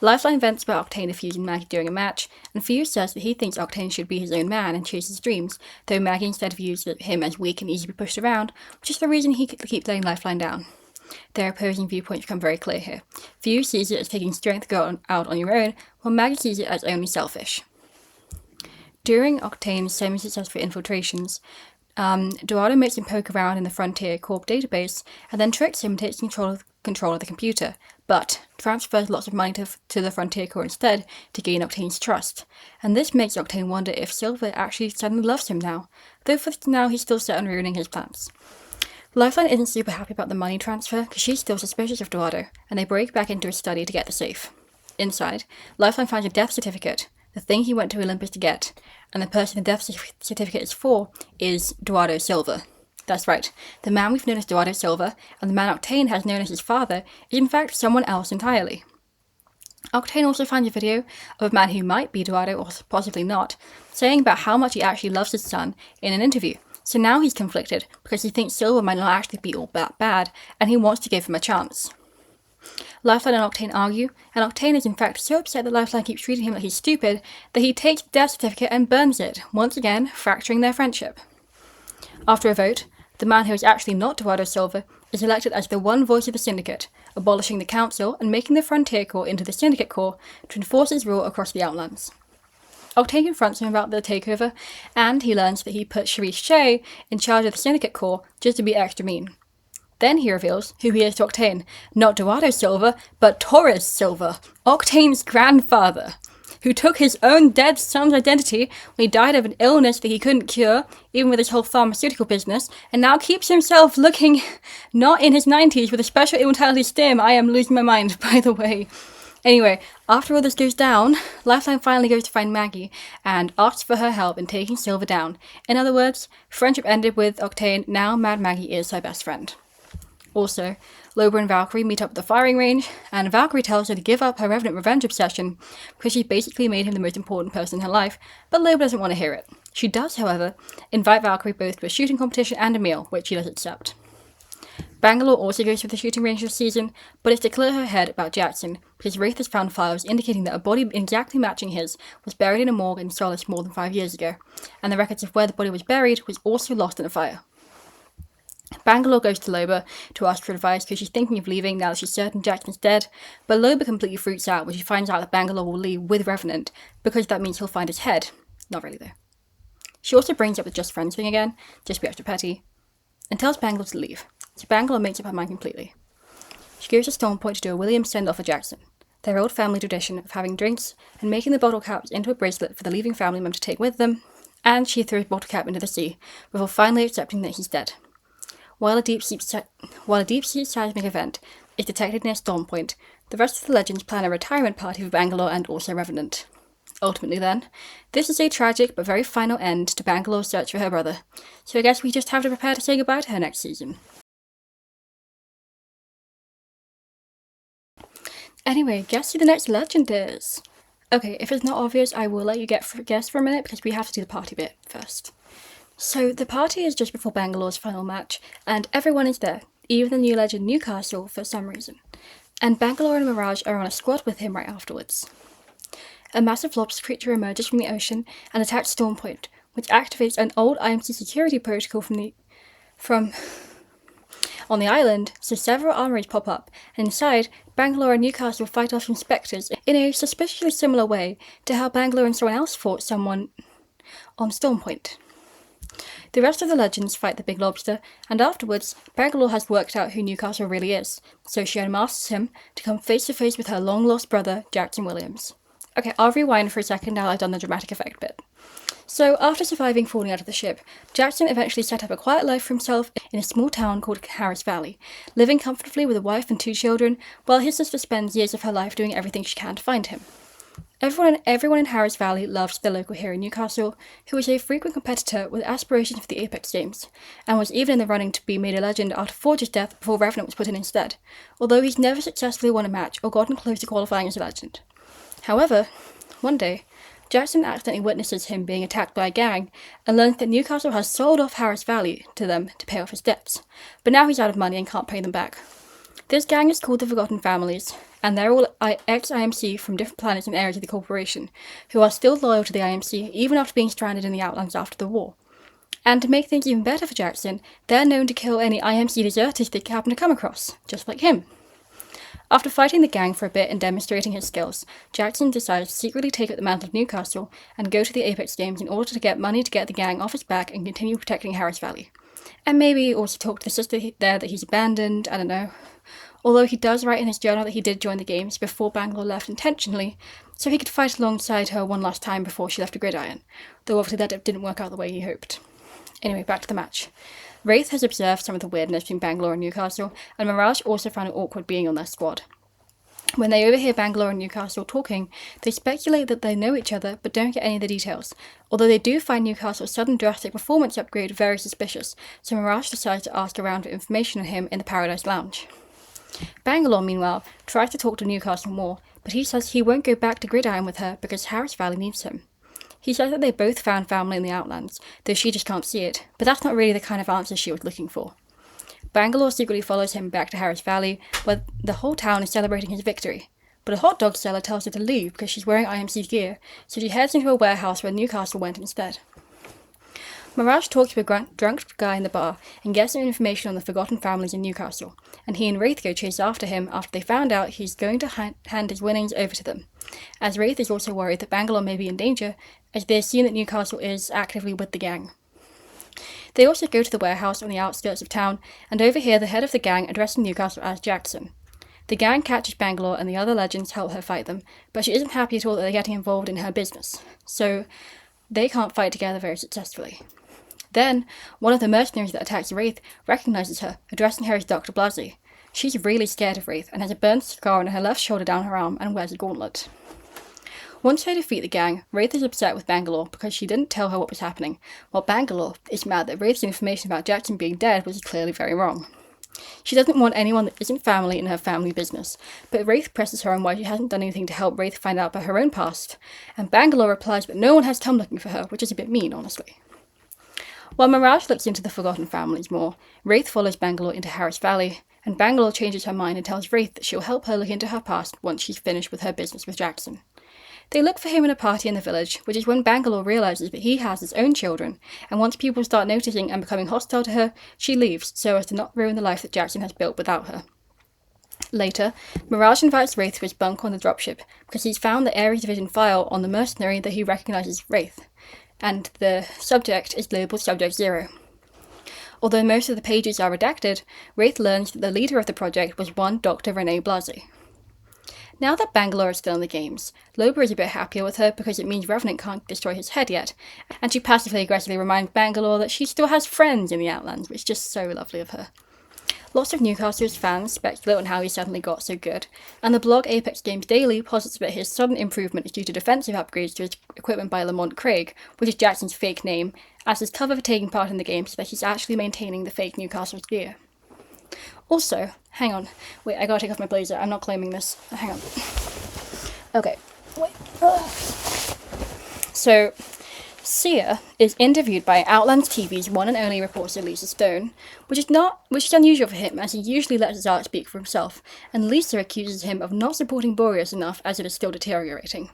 Lifeline vents about Octane defusing Maggie during a match, and Fuse says that he thinks Octane should be his own man and chase his dreams, though Maggie instead views him as weak and easy to be pushed around, which is the reason he keeps letting Lifeline down. Their opposing viewpoints become very clear here. Fuse sees it as taking strength to go out on your own, while Maggie sees it as only selfish. During Octane's semi-successful infiltrations, Dorado makes him poke around in the Frontier Corp database, and then tricks him and takes control of the computer, but transfers lots of money to the Frontier Corps instead to gain Octane's trust. And this makes Octane wonder if Silver actually suddenly loves him now, though for now he's still set on ruining his plans. Lifeline isn't super happy about the money transfer because she's still suspicious of Dorado, and they break back into his study to get the safe. Inside, Lifeline finds a death certificate, the thing he went to Olympus to get, and the person the death certificate is for is Dorado Silver. That's right, the man we've known as Dorado Silver, and the man Octane has known as his father, is in fact someone else entirely. Octane also finds a video of a man who might be Dorado, or possibly not, saying about how much he actually loves his son in an interview. So now he's conflicted, because he thinks Silver might not actually be all that bad, and he wants to give him a chance. Lifeline and Octane argue, and Octane is in fact so upset that Lifeline keeps treating him like he's stupid that he takes the death certificate and burns it, once again fracturing their friendship. After a vote, the man who is actually not Dorado Silver is elected as the one voice of the Syndicate, abolishing the Council and making the Frontier Corps into the Syndicate Corps to enforce its rule across the Outlands. Octane confronts him about the takeover, and he learns that he put Sharice Shea in charge of the Syndicate Corps just to be extra mean. Then he reveals who he is to Octane, not Dorado Silver, but Taurus Silver, Octane's grandfather, who took his own dead son's identity when he died of an illness that he couldn't cure, even with his whole pharmaceutical business, and now keeps himself looking not in his 90s with a special immortality stim. I am losing my mind, by the way. Anyway, after all this goes down, Lifeline finally goes to find Maggie and asks for her help in taking Silver down. In other words, friendship ended with Octane, now Mad Maggie is her best friend. Also, Loba and Valkyrie meet up at the firing range, and Valkyrie tells her to give up her Revenant revenge obsession because she's basically made him the most important person in her life, but Loba doesn't want to hear it. She does, however, invite Valkyrie both to a shooting competition and a meal, which she does accept. Bangalore also goes to the shooting range this season, but it's to clear her head about Jackson, because Wraith has found files indicating that a body exactly matching his was buried in a morgue in Solace more than 5 years ago, and the records of where the body was buried was also lost in a fire. Bangalore goes to Loba to ask for advice because she's thinking of leaving now that she's certain Jackson's dead, but Loba completely freaks out when she finds out that Bangalore will leave with Revenant because that means he'll find his head. Not really, though. She also brings up the just friends thing again, just to be extra petty, and tells Bangalore to leave, so Bangalore makes up her mind completely. She goes to Stormpoint to do a Williams send-off for Jackson, their old family tradition of having drinks and making the bottle caps into a bracelet for the leaving family member to take with them, and she throws the bottle cap into the sea, before finally accepting that he's dead. While a deep sea seismic event is detected near Stormpoint, the rest of the legends plan a retirement party for Bangalore and also Revenant. Ultimately then, this is a tragic but very final end to Bangalore's search for her brother, so I guess we just have to prepare to say goodbye to her next season. Anyway, guess who the next legend is? Okay, if it's not obvious, I will let you guess for a minute because we have to do the party bit first. So the party is just before Bangalore's final match, and everyone is there, even the new legend Newcastle for some reason. And Bangalore and Mirage are on a squad with him right afterwards. A massive lobster creature emerges from the ocean and attacks Stormpoint, which activates an old IMC security protocol on the island, so several armories pop up, and inside, Bangalore and Newcastle fight off some spectres in a suspiciously similar way to how Bangalore and someone else fought someone on Stormpoint. The rest of the legends fight the big lobster, and afterwards, Bangalore has worked out who Newcastle really is, so she unmasks him to come face to face with her long-lost brother, Jackson Williams. Okay, I'll rewind for a second now I've done the dramatic effect bit. So, after surviving falling out of the ship, Jackson eventually set up a quiet life for himself in a small town called Harris Valley, living comfortably with a wife and 2 children, while his sister spends years of her life doing everything she can to find him. Everyone in Harris Valley loves the local hero Newcastle, who is a frequent competitor with aspirations for the Apex Games, and was even in the running to be made a legend after Forge's death before Revenant was put in instead, although he's never successfully won a match or gotten close to qualifying as a legend. However, one day, Jackson accidentally witnesses him being attacked by a gang and learns that Newcastle has sold off Harris Valley to them to pay off his debts, but now he's out of money and can't pay them back. This gang is called the Forgotten Families, and they're all ex-IMC from different planets and areas of the corporation, who are still loyal to the IMC even after being stranded in the Outlands after the war. And to make things even better for Jackson, they're known to kill any IMC deserters they happen to come across, just like him. After fighting the gang for a bit and demonstrating his skills, Jackson decides to secretly take up the mantle of Newcastle and go to the Apex Games in order to get money to get the gang off his back and continue protecting Harris Valley. And maybe also talk to the sister there that he's abandoned, I don't know. Although he does write in his journal that he did join the games before Bangalore left intentionally, so he could fight alongside her one last time before she left the gridiron, though obviously that didn't work out the way he hoped. Anyway, back to the match. Wraith has observed some of the weirdness between Bangalore and Newcastle, and Mirage also found it awkward being on their squad. When they overhear Bangalore and Newcastle talking, they speculate that they know each other but don't get any of the details, although they do find Newcastle's sudden drastic performance upgrade very suspicious, so Mirage decides to ask around for information on him in the Paradise Lounge. Bangalore, meanwhile, tries to talk to Newcastle more, but he says he won't go back to Gridiron with her because Harris Valley needs him. He says that they both found family in the Outlands, though she just can't see it, but that's not really the kind of answer she was looking for. Bangalore secretly follows him back to Harris Valley, where the whole town is celebrating his victory. But a hot dog seller tells her to leave because she's wearing IMC gear, so she heads into a warehouse where Newcastle went instead. Mirage talks to a drunk guy in the bar and gets some information on the Forgotten Families in Newcastle, and he and Wraith go chase after him after they found out he's going to hand his winnings over to them, as Wraith is also worried that Bangalore may be in danger, as they assume that Newcastle is actively with the gang. They also go to the warehouse on the outskirts of town and overhear the head of the gang addressing Newcastle as Jackson. The gang catches Bangalore and the other legends help her fight them, but she isn't happy at all that they're getting involved in her business, so they can't fight together very successfully. Then, one of the mercenaries that attacks Wraith recognizes her, addressing her as Dr. Blasey. She's really scared of Wraith and has a burnt scar on her left shoulder down her arm and wears a gauntlet. Once they defeat the gang, Wraith is upset with Bangalore because she didn't tell her what was happening, while Bangalore is mad that Wraith's information about Jackson being dead was clearly very wrong. She doesn't want anyone that isn't family in her family business, but Wraith presses her on why she hasn't done anything to help Wraith find out about her own past, and Bangalore replies that no one has come looking for her, which is a bit mean, honestly. While Mirage looks into the Forgotten Families more, Wraith follows Bangalore into Harris Valley, and Bangalore changes her mind and tells Wraith that she'll help her look into her past once she's finished with her business with Jackson. They look for him in a party in the village, which is when Bangalore realises that he has his own children, and once people start noticing and becoming hostile to her, she leaves so as to not ruin the life that Jackson has built without her. Later, Mirage invites Wraith to his bunk on the dropship because he's found the Ares Division file on the mercenary that he recognises Wraith, and the subject is labelled Subject 0. Although most of the pages are redacted, Wraith learns that the leader of the project was one Dr. Renee Blasey. Now that Bangalore is still in the games, Loba is a bit happier with her because it means Revenant can't destroy his head yet, and she passively aggressively reminds Bangalore that she still has friends in the Outlands, which is just so lovely of her. Lots of Newcastle's fans speculate on how he suddenly got so good, and the blog Apex Games Daily posits that his sudden improvement is due to defensive upgrades to his equipment by Lamont Craig, which is Jackson's fake name, as his cover for taking part in the game so that he's actually maintaining the fake Newcastle's gear. Also, hang on, wait, I gotta take off my blazer, I'm not claiming this, hang on. Okay, wait. So, Sia is interviewed by Outlands TV's one and only reporter Lisa Stone, which is unusual for him as he usually lets his art speak for himself, and Lisa accuses him of not supporting Boreas enough as it is still deteriorating.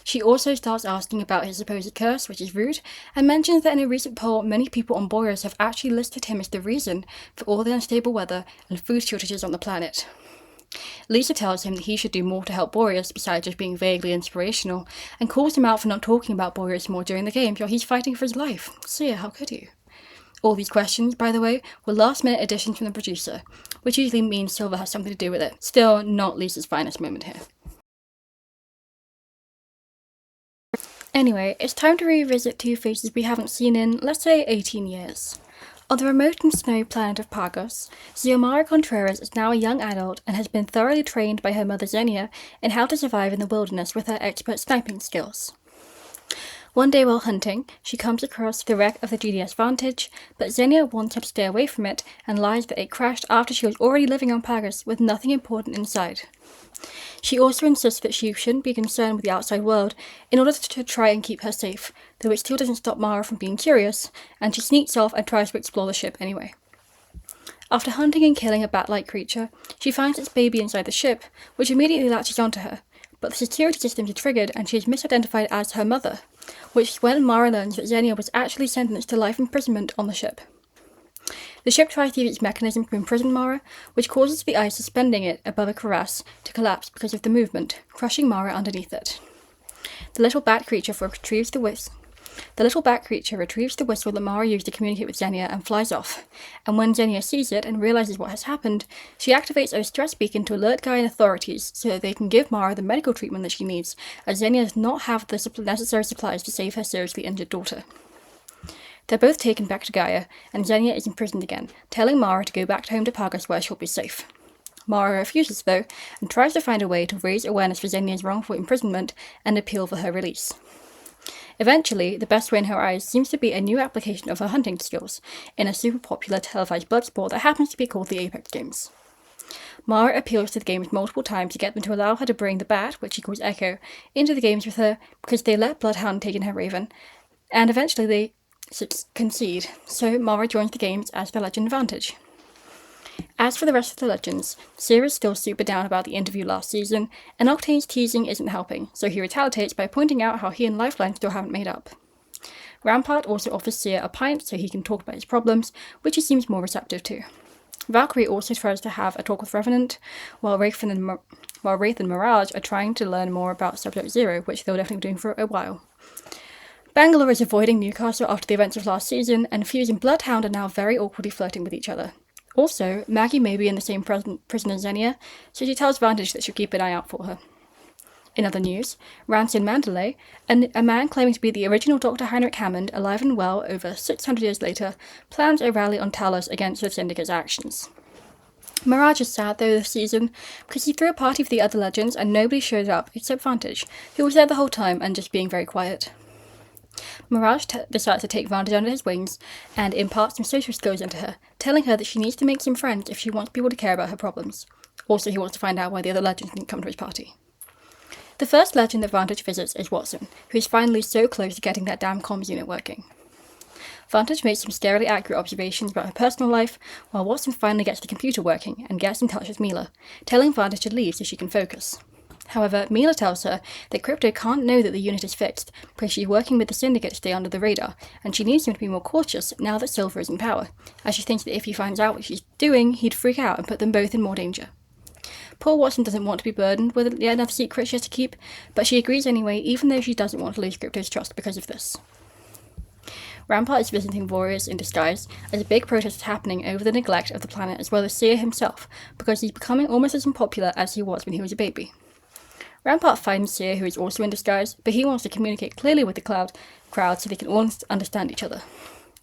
She also starts asking about his supposed curse, which is rude, and mentions that in a recent poll, many people on Boreas have actually listed him as the reason for all the unstable weather and food shortages on the planet. Lisa tells him that he should do more to help Boreas besides just being vaguely inspirational, and calls him out for not talking about Boreas more during the games while he's fighting for his life. Sia, how could you? All these questions, by the way, were last-minute additions from the producer, which usually means Silver has something to do with it. Still, not Lisa's finest moment here. Anyway, it's time to revisit two faces we haven't seen in, let's say, 18 years. On the remote and snowy planet of Pagos, Xiomara Contreras is now a young adult and has been thoroughly trained by her mother Xenia in how to survive in the wilderness with her expert sniping skills. One day while hunting, she comes across the wreck of the GDS Vantage, but Xenia wants her to stay away from it and lies that it crashed after she was already living on Pagos with nothing important inside. She also insists that she shouldn't be concerned with the outside world in order to try and keep her safe, though it still doesn't stop Mara from being curious, and she sneaks off and tries to explore the ship anyway. After hunting and killing a bat-like creature, she finds its baby inside the ship, which immediately latches onto her, but the security systems are triggered and she is misidentified as her mother, which is when Mara learns that Xenia was actually sentenced to life imprisonment on the ship. The ship tries to use its mechanism to imprison Mara, which causes the ice suspending it above a crevasse to collapse because of the movement, crushing Mara underneath it. The little bat creature retrieves the whistle that Mara used to communicate with Xenia and flies off, and when Xenia sees it and realizes what has happened, she activates a distress beacon to alert Gaia and authorities so that they can give Mara the medical treatment that she needs, as Xenia does not have the necessary supplies to save her seriously injured daughter. They're both taken back to Gaia, and Xenia is imprisoned again, telling Mara to go back home to Pagos where she'll be safe. Mara refuses, though, and tries to find a way to raise awareness for Xenia's wrongful imprisonment and appeal for her release. Eventually, the best way in her eyes seems to be a new application of her hunting skills in a super popular televised blood sport that happens to be called the Apex games. Mara appeals to the games multiple times to get them to allow her to bring the bat, which she calls Echo, into the games with her because they let Bloodhound take in her Raven, and eventually they concede, so Mara joins the games as the Legend Vantage. As for the rest of the legends, Seer is still super down about the interview last season, and Octane's teasing isn't helping, so he retaliates by pointing out how he and Lifeline still haven't made up. Rampart also offers Seer a pint so he can talk about his problems, which he seems more receptive to. Valkyrie also tries to have a talk with Revenant, while Wraith and Mirage are trying to learn more about Sub-Zero, which they'll definitely be doing for a while. Bangalore is avoiding Newcastle after the events of last season, and Fuse and Bloodhound are now very awkwardly flirting with each other. Also, Maggie may be in the same prison as Xenia, so she tells Vantage that she'll keep an eye out for her. In other news, Rancid Mandalay, a man claiming to be the original Dr. Heinrich Hammond, alive and well over 600 years later, plans a rally on Talos against the Syndicate's actions. Mirage is sad though this season, because he threw a party for the other legends and nobody showed up except Vantage, who was there the whole time and just being very quiet. Mirage decides to take Vantage under his wings and imparts some social skills into her, telling her that she needs to make some friends if she wants people to care about her problems. Also, he wants to find out why the other legends didn't come to his party. The first legend that Vantage visits is Watson, who is finally so close to getting that damn comms unit working. Vantage makes some scarily accurate observations about her personal life, while Watson finally gets the computer working and gets in touch with Mila, telling Vantage to leave so she can focus. However, Mila tells her that Crypto can't know that the unit is fixed because she's working with the Syndicate to stay under the radar, and she needs him to be more cautious now that Silver is in power, as she thinks that if he finds out what she's doing, he'd freak out and put them both in more danger. Poor Watson doesn't want to be burdened with yet another secret she has to keep, but she agrees anyway, even though she doesn't want to lose Crypto's trust because of this. Rampart is visiting Warriors in disguise, as a big protest is happening over the neglect of the planet as well as Seer himself, because he's becoming almost as unpopular as he was when he was a baby. Rampart finds Seer, who is also in disguise, but he wants to communicate clearly with the crowd so they can all understand each other.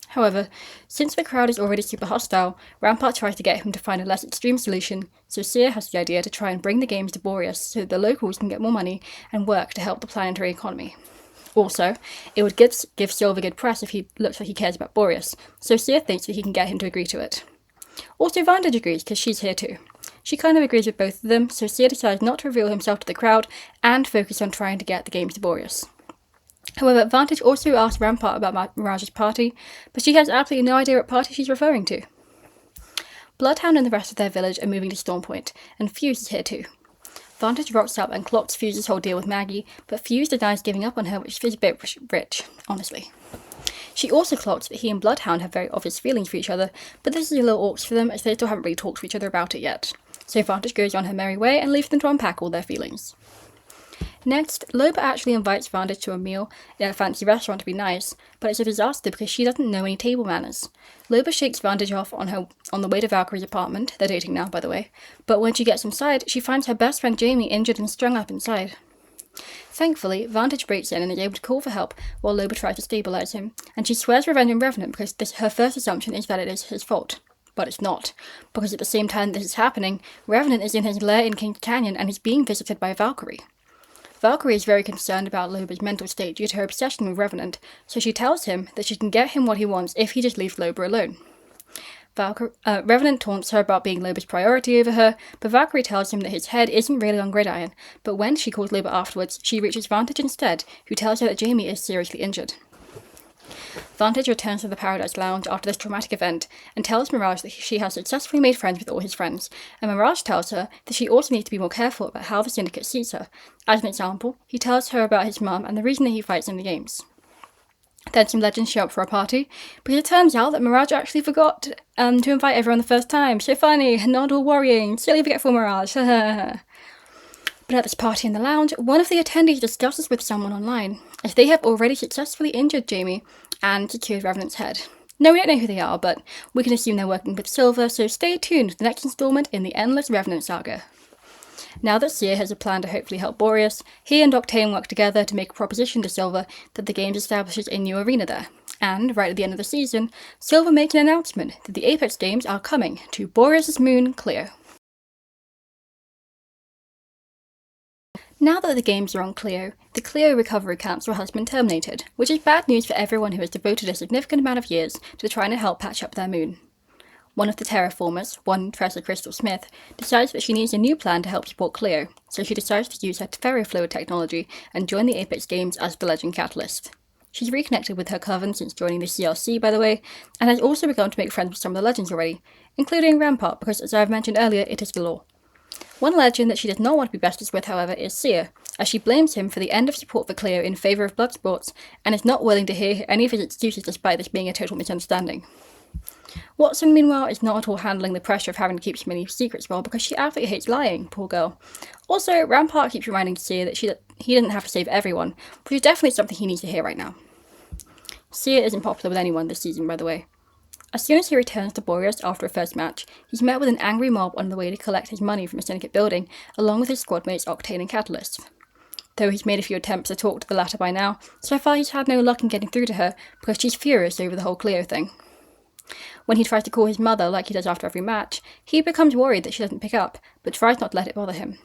However, since the crowd is already super hostile, Rampart tries to get him to find a less extreme solution, so Seer has the idea to try and bring the games to Boreas so that the locals can get more money and work to help the planetary economy. Also, it would give Silver good press if he looks like he cares about Boreas, so Seer thinks that he can get him to agree to it. Also, Vantage agrees because she's here too. She kind of agrees with both of them, so Seer decides not to reveal himself to the crowd and focus on trying to get the games to Boreas. However, Vantage also asks Rampart about Mirage's party, but she has absolutely no idea what party she's referring to. Bloodhound and the rest of their village are moving to Stormpoint, and Fuse is here too. Vantage rocks up and clocks Fuse's whole deal with Maggie, but Fuse denies giving up on her, which feels a bit rich, honestly. She also clocks that he and Bloodhound have very obvious feelings for each other, but this is a little awkward for them as they still haven't really talked to each other about it yet. So Vantage goes on her merry way and leaves them to unpack all their feelings. Next, Loba actually invites Vantage to a meal in a fancy restaurant to be nice, but it's a disaster because she doesn't know any table manners. Loba shakes Vantage off on the way to Valkyrie's apartment, they're dating now by the way, but when she gets inside, she finds her best friend Jamie injured and strung up inside. Thankfully, Vantage breaks in and is able to call for help while Loba tries to stabilize him, and she swears revenge on Revenant because her first assumption is that it is his fault. But it's not, because at the same time this is happening, Revenant is in his lair in King's Canyon and he's being visited by Valkyrie. Valkyrie is very concerned about Loba's mental state due to her obsession with Revenant, so she tells him that she can get him what he wants if he just leaves Loba alone. Revenant taunts her about being Loba's priority over her, but Valkyrie tells him that his head isn't really on Gridiron, but when she calls Loba afterwards, she reaches Vantage instead, who tells her that Jamie is seriously injured. Vantage returns to the Paradise Lounge after this traumatic event and tells Mirage that she has successfully made friends with all his friends, and Mirage tells her that she also needs to be more careful about how the Syndicate sees her. As an example, he tells her about his mum and the reason that he fights in the games. Then some legends show up for a party, because it turns out that Mirage actually forgot to invite everyone the first time. So funny, not all worrying, silly forgetful Mirage. But at this party in the lounge, one of the attendees discusses with someone online, as they have already successfully injured Jamie and secured Revenant's head. No, we don't know who they are, but we can assume they're working with Silver, so stay tuned for the next installment in the endless Revenant saga. Now that Seer has a plan to hopefully help Boreas, he and Octane work together to make a proposition to Silver that the game establishes a new arena there. And, right at the end of the season, Silver makes an announcement that the Apex games are coming to Boreas' moon, Clio. Now that the games are on Clio, the Clio Recovery Council has been terminated, which is bad news for everyone who has devoted a significant amount of years to trying to help patch up their moon. One of the terraformers, one Tressa Crystal Smith, decides that she needs a new plan to help support Clio, so she decides to use her ferrofluid technology and join the Apex games as the Legend Catalyst. She's reconnected with her coven since joining the CLC, by the way, and has also begun to make friends with some of the legends already, including Rampart, because as I've mentioned earlier, it is the law. One legend that she does not want to be besties with, however, is Seer, as she blames him for the end of support for Clio in favour of blood sports, and is not willing to hear any of his excuses despite this being a total misunderstanding. Watson, meanwhile, is not at all handling the pressure of having to keep so many secrets well because she absolutely hates lying, poor girl. Also, Rampart keeps reminding Seer that he didn't have to save everyone, which is definitely something he needs to hear right now. Seer isn't popular with anyone this season, by the way. As soon as he returns to Boreas after a first match, he's met with an angry mob on the way to collect his money from a Syndicate building, along with his squad mates Octane and Catalyst. Though he's made a few attempts to talk to the latter by now, so far he's had no luck in getting through to her because she's furious over the whole Clio thing. When he tries to call his mother like he does after every match, he becomes worried that she doesn't pick up, but tries not to let it bother him.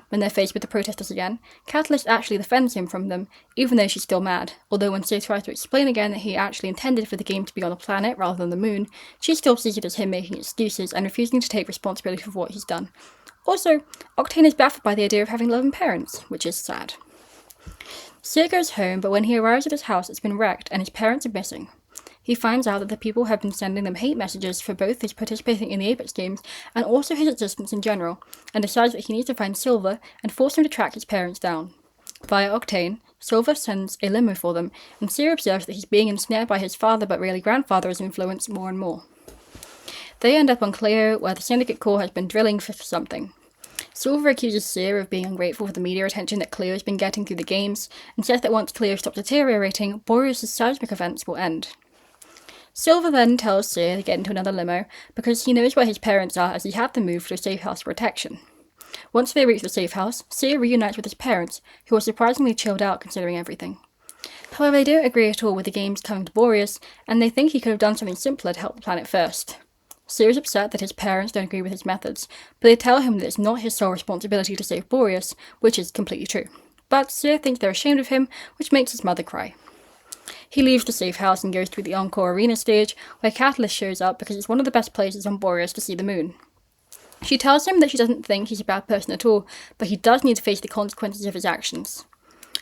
When they're faced with the protesters again, Catalyst actually defends him from them, even though she's still mad, although when Seer tries to explain again that he actually intended for the game to be on a planet rather than the moon, she still sees it as him making excuses and refusing to take responsibility for what he's done. Also, Octane is baffled by the idea of having loving parents, which is sad. Seer goes home, but when he arrives at his house it's been wrecked and his parents are missing. He finds out that the people have been sending them hate messages for both his participating in the Apex games and also his existence in general, and decides that he needs to find Silver and force him to track his parents down. Via Octane, Silver sends a limo for them, and Seer observes that he's being ensnared by his father but really grandfather's influence more and more. They end up on Clio, where the Syndicate core has been drilling for something. Silver accuses Seer of being ungrateful for the media attention that Clio has been getting through the games, and says that once Clio stops deteriorating, Boreas' seismic events will end. Silver then tells Seer to get into another limo because he knows where his parents are as he had them moved to a safe house for protection. Once they reach the safe house, Seer reunites with his parents, who are surprisingly chilled out considering everything. However, they don't agree at all with the games coming to Boreas, and they think he could have done something simpler to help the planet first. Seer is upset that his parents don't agree with his methods, but they tell him that it's not his sole responsibility to save Boreas, which is completely true. But Seer thinks they're ashamed of him, which makes his mother cry. He leaves the safe house and goes through the Encore Arena stage, where Catalyst shows up because it's one of the best places on Boreas to see the moon. She tells him that she doesn't think he's a bad person at all, but he does need to face the consequences of his actions.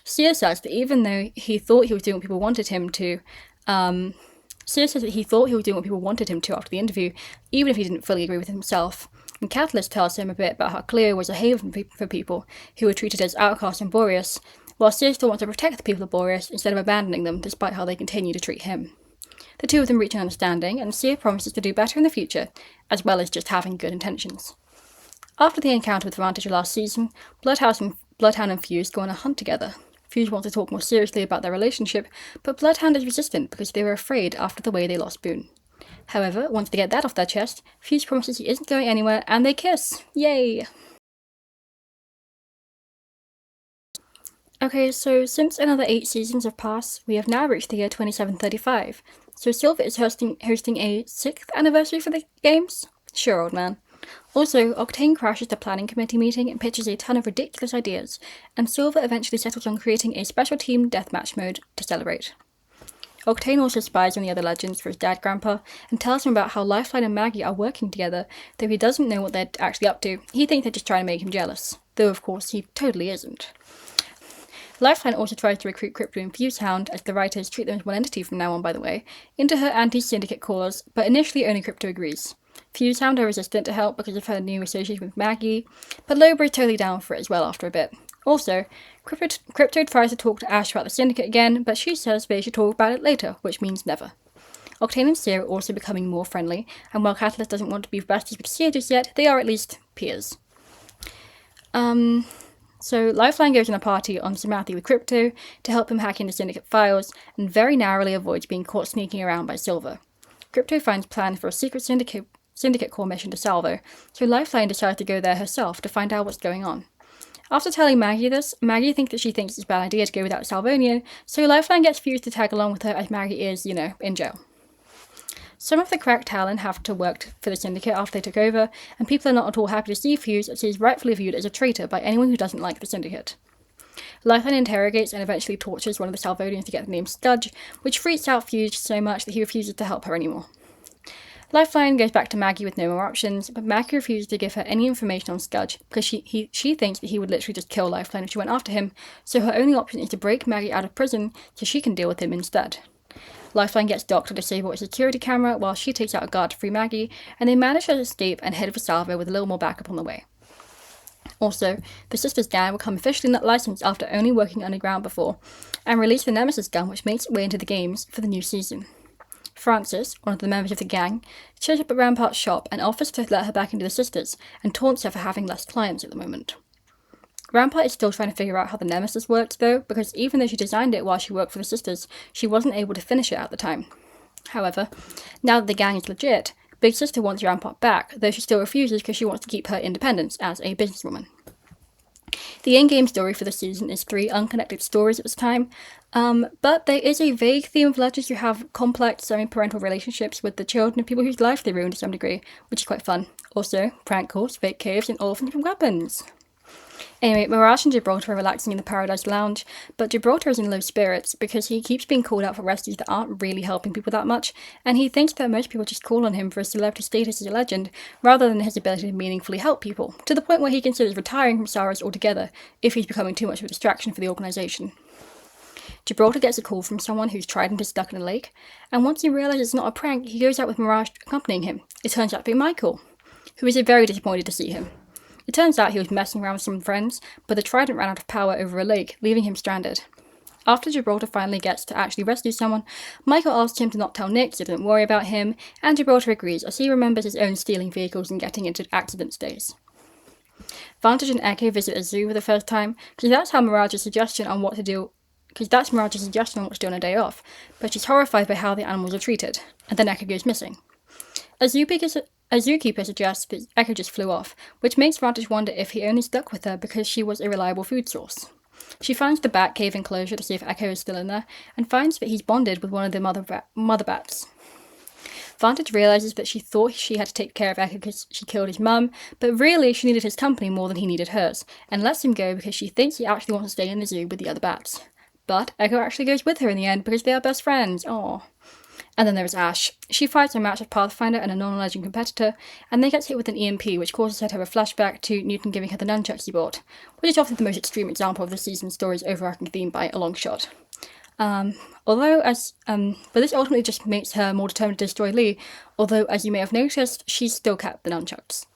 Seer says that even though he thought he was doing what people wanted him to, Seer says that he thought he was doing what people wanted him to after the interview, even if he didn't fully agree with himself. And Catalyst tells him a bit about how Clio was a haven for people who were treated as outcasts in Boreas, while Seer still wants to protect the people of Boreas instead of abandoning them, despite how they continue to treat him. The two of them reach an understanding, and Seer promises to do better in the future, as well as just having good intentions. After the encounter with Vantage last season, Bloodhound and Fuse go on a hunt together. Fuse wants to talk more seriously about their relationship, but Bloodhound is resistant because they were afraid after the way they lost Boone. However, once they get that off their chest, Fuse promises he isn't going anywhere, and they kiss! Yay! Okay, so since another 8 seasons have passed, we have now reached the year 2735. So Silver is hosting a 6th anniversary for the games? Sure, old man. Also, Octane crashes the planning committee meeting and pitches a ton of ridiculous ideas, and Silver eventually settles on creating a special team deathmatch mode to celebrate. Octane also spies on the other legends for his dad Grandpa and tells him about how Lifeline and Maggie are working together, though he doesn't know what they're actually up to. He thinks they're just trying to make him jealous, though of course he totally isn't. Lifeline also tries to recruit Crypto and Fusehound, as the writers treat them as one entity from now on, by the way, into her anti-syndicate cause, but initially only Crypto agrees. Fusehound are resistant to help because of her new association with Maggie, but Loba is totally down for it as well after a bit. Also, Crypto tries to talk to Ash about the Syndicate again, but she says they should talk about it later, which means never. Octane and Seer are also becoming more friendly, and while Catalyst doesn't want to be besties with Seer just yet, they are at least peers. So Lifeline goes on a party on Samathi with Crypto to help him hack into Syndicate files, and very narrowly avoids being caught sneaking around by Silver. Crypto finds plans for a secret Syndicate core mission to Salvo, so Lifeline decides to go there herself to find out what's going on. After telling Maggie this, Maggie thinks it's a bad idea to go without Salvonian, so Lifeline gets Fuse to tag along with her as Maggie is, in jail. Some of the cracked talent have to work for the Syndicate after they took over, and people are not at all happy to see Fuse, as he is rightfully viewed as a traitor by anyone who doesn't like the Syndicate. Lifeline interrogates and eventually tortures one of the Salvonians to get the name Studge, which freaks out Fuse so much that he refuses to help her anymore. Lifeline goes back to Maggie with no more options, but Maggie refuses to give her any information on Studge because she thinks that he would literally just kill Lifeline if she went after him, so her only option is to break Maggie out of prison so she can deal with him instead. Lifeline gets Doc to disable a security camera while she takes out a guard to free Maggie, and they manage to escape and head for Salvo with a little more backup on the way. Also, the Sisters gang will become officially not licensed after only working underground before, and release the Nemesis gun, which makes its way into the games for the new season. Francis, one of the members of the gang, shows up at Rampart's shop and offers to let her back into the Sisters, and taunts her for having less clients at the moment. Rampart is still trying to figure out how the Nemesis works, though, because even though she designed it while she worked for the Sisters, she wasn't able to finish it at the time. However, now that the gang is legit, Big Sister wants Rampart back, though she still refuses because she wants to keep her independence as a businesswoman. The in-game story for the season is 3 unconnected stories at this time, but there is a vague theme of legends who have complex semi-parental relationships with the children of people whose lives they ruin to some degree, which is quite fun. Also, prank calls, fake caves, and orphans with weapons. Anyway, Mirage and Gibraltar are relaxing in the Paradise Lounge, but Gibraltar is in low spirits because he keeps being called out for rescues that aren't really helping people that much, and he thinks that most people just call on him for his celebrity status as a legend, rather than his ability to meaningfully help people, to the point where he considers retiring from Saras altogether if he's becoming too much of a distraction for the organisation. Gibraltar gets a call from someone whose trident is stuck in a lake, and once he realises it's not a prank, he goes out with Mirage accompanying him. It turns out to be Michael, who is very disappointed to see him. It turns out he was messing around with some friends, but the trident ran out of power over a lake, leaving him stranded. After Gibraltar finally gets to actually rescue someone, Michael asks him to not tell Nick so don't worry about him, and Gibraltar agrees as he remembers his own stealing vehicles and getting into accidents days. Vantage and Echo visit a zoo for the first time, because that's Mirage's suggestion on what to do on a day off, but she's horrified by how the animals are treated, and then Echo goes missing. A zookeeper suggests that Echo just flew off, which makes Vantage wonder if he only stuck with her because she was a reliable food source. She finds the bat cave enclosure to see if Echo is still in there, and finds that he's bonded with one of the mother bats. Vantage realises that she thought she had to take care of Echo because she killed his mum, but really she needed his company more than he needed hers, and lets him go because she thinks he actually wants to stay in the zoo with the other bats. But Echo actually goes with her in the end because they are best friends. Aww. And then there is Ash. She fights a match with Pathfinder and a non-legend competitor, and then gets hit with an EMP, which causes her to have a flashback to Newton giving her the nunchucks he bought, which is often the most extreme example of the season's story's overarching theme by a long shot. But this ultimately just makes her more determined to destroy Lee, although, as you may have noticed, she's still kept the nunchucks.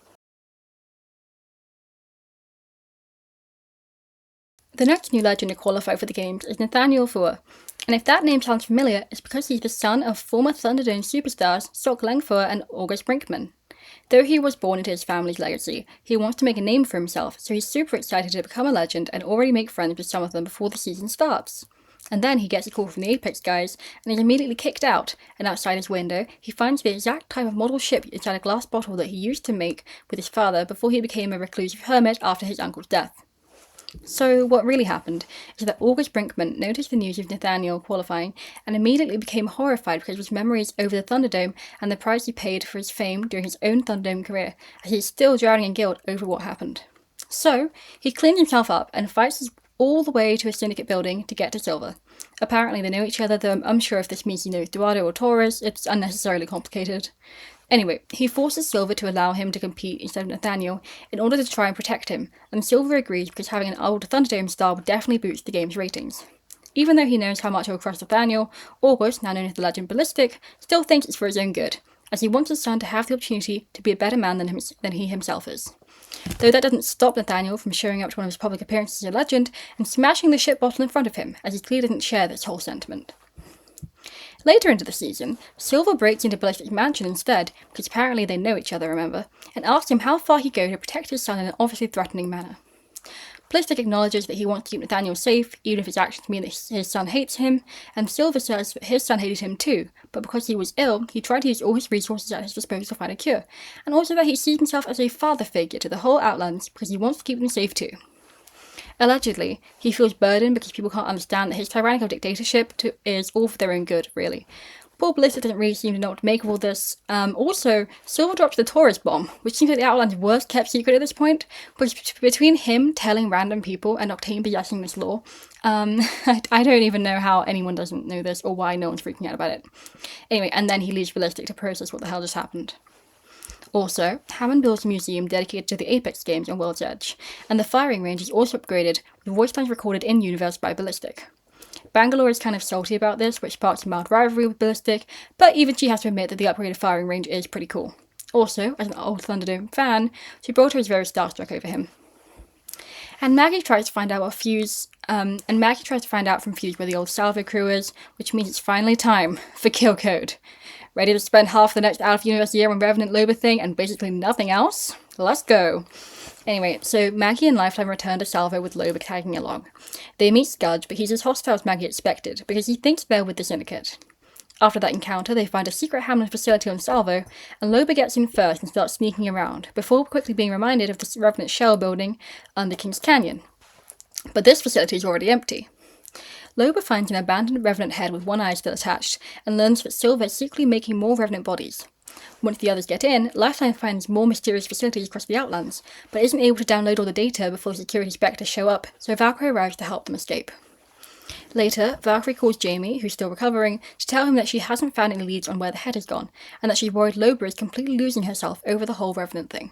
The next new legend to qualify for the games is Nathaniel Fua, and if that name sounds familiar, it's because he's the son of former Thunderdome superstars Sok Lengfua and August Brinkman. Though he was born into his family's legacy, he wants to make a name for himself, so he's super excited to become a legend and already make friends with some of them before the season starts. And then he gets a call from the Apex guys, and is immediately kicked out, and outside his window, he finds the exact type of model ship inside a glass bottle that he used to make with his father before he became a reclusive hermit after his uncle's death. So what really happened is that August Brinkman noticed the news of Nathaniel qualifying and immediately became horrified because of his memories over the Thunderdome and the price he paid for his fame during his own Thunderdome career, as he is still drowning in guilt over what happened. So, he cleans himself up and fights all the way to a syndicate building to get to Silver. Apparently they know each other, though I'm unsure if this means he knows Eduardo or Torres. It's unnecessarily complicated. Anyway, he forces Silver to allow him to compete instead of Nathaniel in order to try and protect him, and Silver agrees because having an old Thunderdome star would definitely boost the game's ratings. Even though he knows how much it will crush Nathaniel, August, now known as the legend Ballistic, still thinks it's for his own good, as he wants his son to have the opportunity to be a better man than he himself is. Though that doesn't stop Nathaniel from showing up to one of his public appearances as a legend and smashing the shit bottle in front of him, as he clearly doesn't share this whole sentiment. Later into the season, Silver breaks into Ballistic's mansion instead, because apparently they know each other, remember, and asks him how far he'd go to protect his son in an obviously threatening manner. Ballistic acknowledges that he wants to keep Nathaniel safe, even if his actions mean that his son hates him, and Silver says that his son hated him too, but because he was ill, he tried to use all his resources at his disposal to find a cure, and also that he sees himself as a father figure to the whole Outlands because he wants to keep them safe too. Allegedly, he feels burdened because people can't understand that his tyrannical dictatorship is all for their own good, really. Poor Ballistic doesn't really seem to know what to make of all this. Also, Silver drops the Taurus bomb, which seems like the Outland's worst kept secret at this point, because between him telling random people and Octane possessing this lore, I don't even know how anyone doesn't know this or why no one's freaking out about it. Anyway, and then he leaves Ballistic to process what the hell just happened. Also, Hammond builds a museum dedicated to the Apex games on World's Edge, and the firing range is also upgraded with voice lines recorded in-universe by Ballistic. Bangalore is kind of salty about this, which sparks a mild rivalry with Ballistic, but even she has to admit that the upgraded firing range is pretty cool. Also, as an old Thunderdome fan, Gibraltar is very starstruck over him. And Maggie tries to find out from Fuse where the old Salvo crew is, which means it's finally time for Kill Code. Ready to spend half the next out-of-universe year on Revenant Loba thing and basically nothing else? Let's go! Anyway, so Maggie and Lifeline return to Salvo with Loba tagging along. They meet Scudge, but he's as hostile as Maggie expected, because he thinks they're with the Syndicate. After that encounter, they find a secret Hammond facility on Salvo, and Loba gets in first and starts sneaking around, before quickly being reminded of the Revenant shell building under King's Canyon. But this facility is already empty. Loba finds an abandoned Revenant head with one eye still attached, and learns that Silver is secretly making more Revenant bodies. Once the others get in, Lifeline finds more mysterious facilities across the Outlands, but isn't able to download all the data before the security spectres show up, so Valkyrie arrives to help them escape. Later, Valkyrie calls Jamie, who's still recovering, to tell him that she hasn't found any leads on where the head has gone, and that she's worried Loba is completely losing herself over the whole Revenant thing.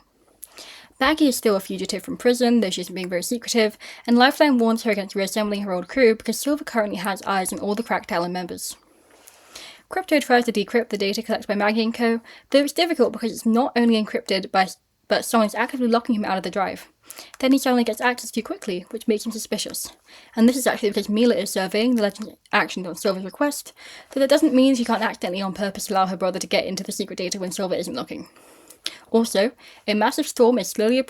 Maggie is still a fugitive from prison, though she isn't being very secretive, and Lifeline warns her against reassembling her old crew because Silver currently has eyes on all the cracked Talon members. Crypto tries to decrypt the data collected by Maggie and co., though it's difficult because it's not only encrypted, but someone's actively locking him out of the drive. Then he suddenly gets access too quickly, which makes him suspicious. And this is actually because Mila is surveying the legend's actions on Silver's request, though that doesn't mean she can't accidentally on purpose allow her brother to get into the secret data when Silver isn't looking. Also, a massive storm is slowly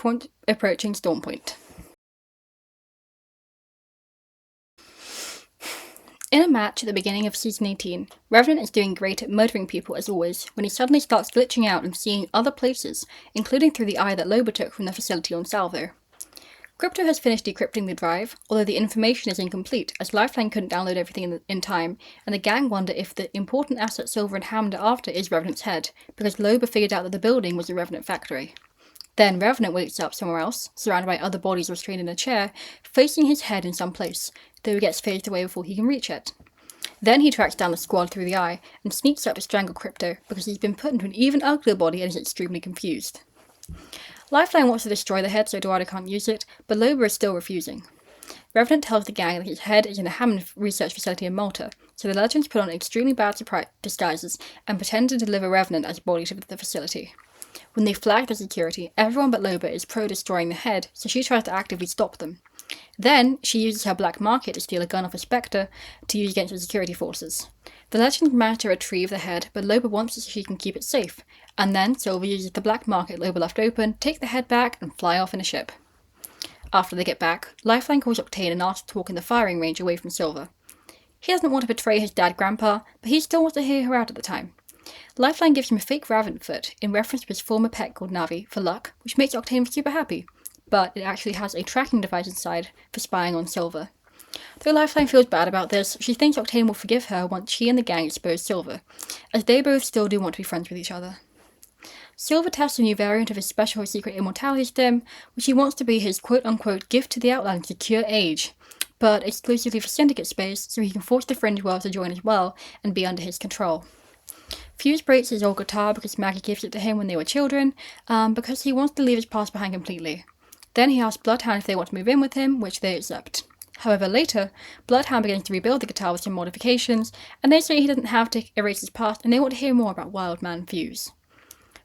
approaching Storm Point. In a match at the beginning of Season 18, Revenant is doing great at murdering people as always, when he suddenly starts glitching out and seeing other places, including through the eye that Loba took from the facility on Salvo. Crypto has finished decrypting the drive, although the information is incomplete, as Lifeline couldn't download everything in time, and the gang wonder if the important asset Silver and Hammond are after is Revenant's head, because Loba figured out that the building was a Revenant factory. Then Revenant wakes up somewhere else, surrounded by other bodies restrained in a chair, facing his head in some place, though he gets phased away before he can reach it. Then he tracks down the squad through the eye, and sneaks up to strangle Crypto, because he's been put into an even uglier body and is extremely confused. Lifeline wants to destroy the head so Eduardo can't use it, but Loba is still refusing. Revenant tells the gang that his head is in the Hammond research facility in Malta, so the legends put on extremely bad disguises and pretend to deliver Revenant as a body to the facility. When they flag the security, everyone but Loba is pro-destroying the head, so she tries to actively stop them. Then, she uses her black market to steal a gun off a Spectre to use against the security forces. The legends manage to retrieve the head, but Loba wants it so she can keep it safe, and then Silver uses the black market Loba left open, take the head back, and fly off in a ship. After they get back, Lifeline calls Octane and asks to walk in the firing range away from Silver. He doesn't want to betray his dad Grandpa, but he still wants to hear her out at the time. Lifeline gives him a fake rabbit foot in reference to his former pet called Navi for luck, which makes Octane super happy. but it actually has a tracking device inside for spying on Silver. Though Lifeline feels bad about this, she thinks Octane will forgive her once she and the gang expose Silver, as they both still do want to be friends with each other. Silver tests a new variant of his special secret immortality stem, which he wants to be his quote-unquote gift to the Outlands to cure age, but exclusively for Syndicate space, so he can force the Fringe world to join as well and be under his control. Fuse breaks his old guitar because Maggie gifted it to him when they were children, because he wants to leave his past behind completely. Then he asks Bloodhound if they want to move in with him, which they accept. However, later, Bloodhound begins to rebuild the guitar with some modifications, and they say he doesn't have to erase his past, and they want to hear more about Wildman Fuse.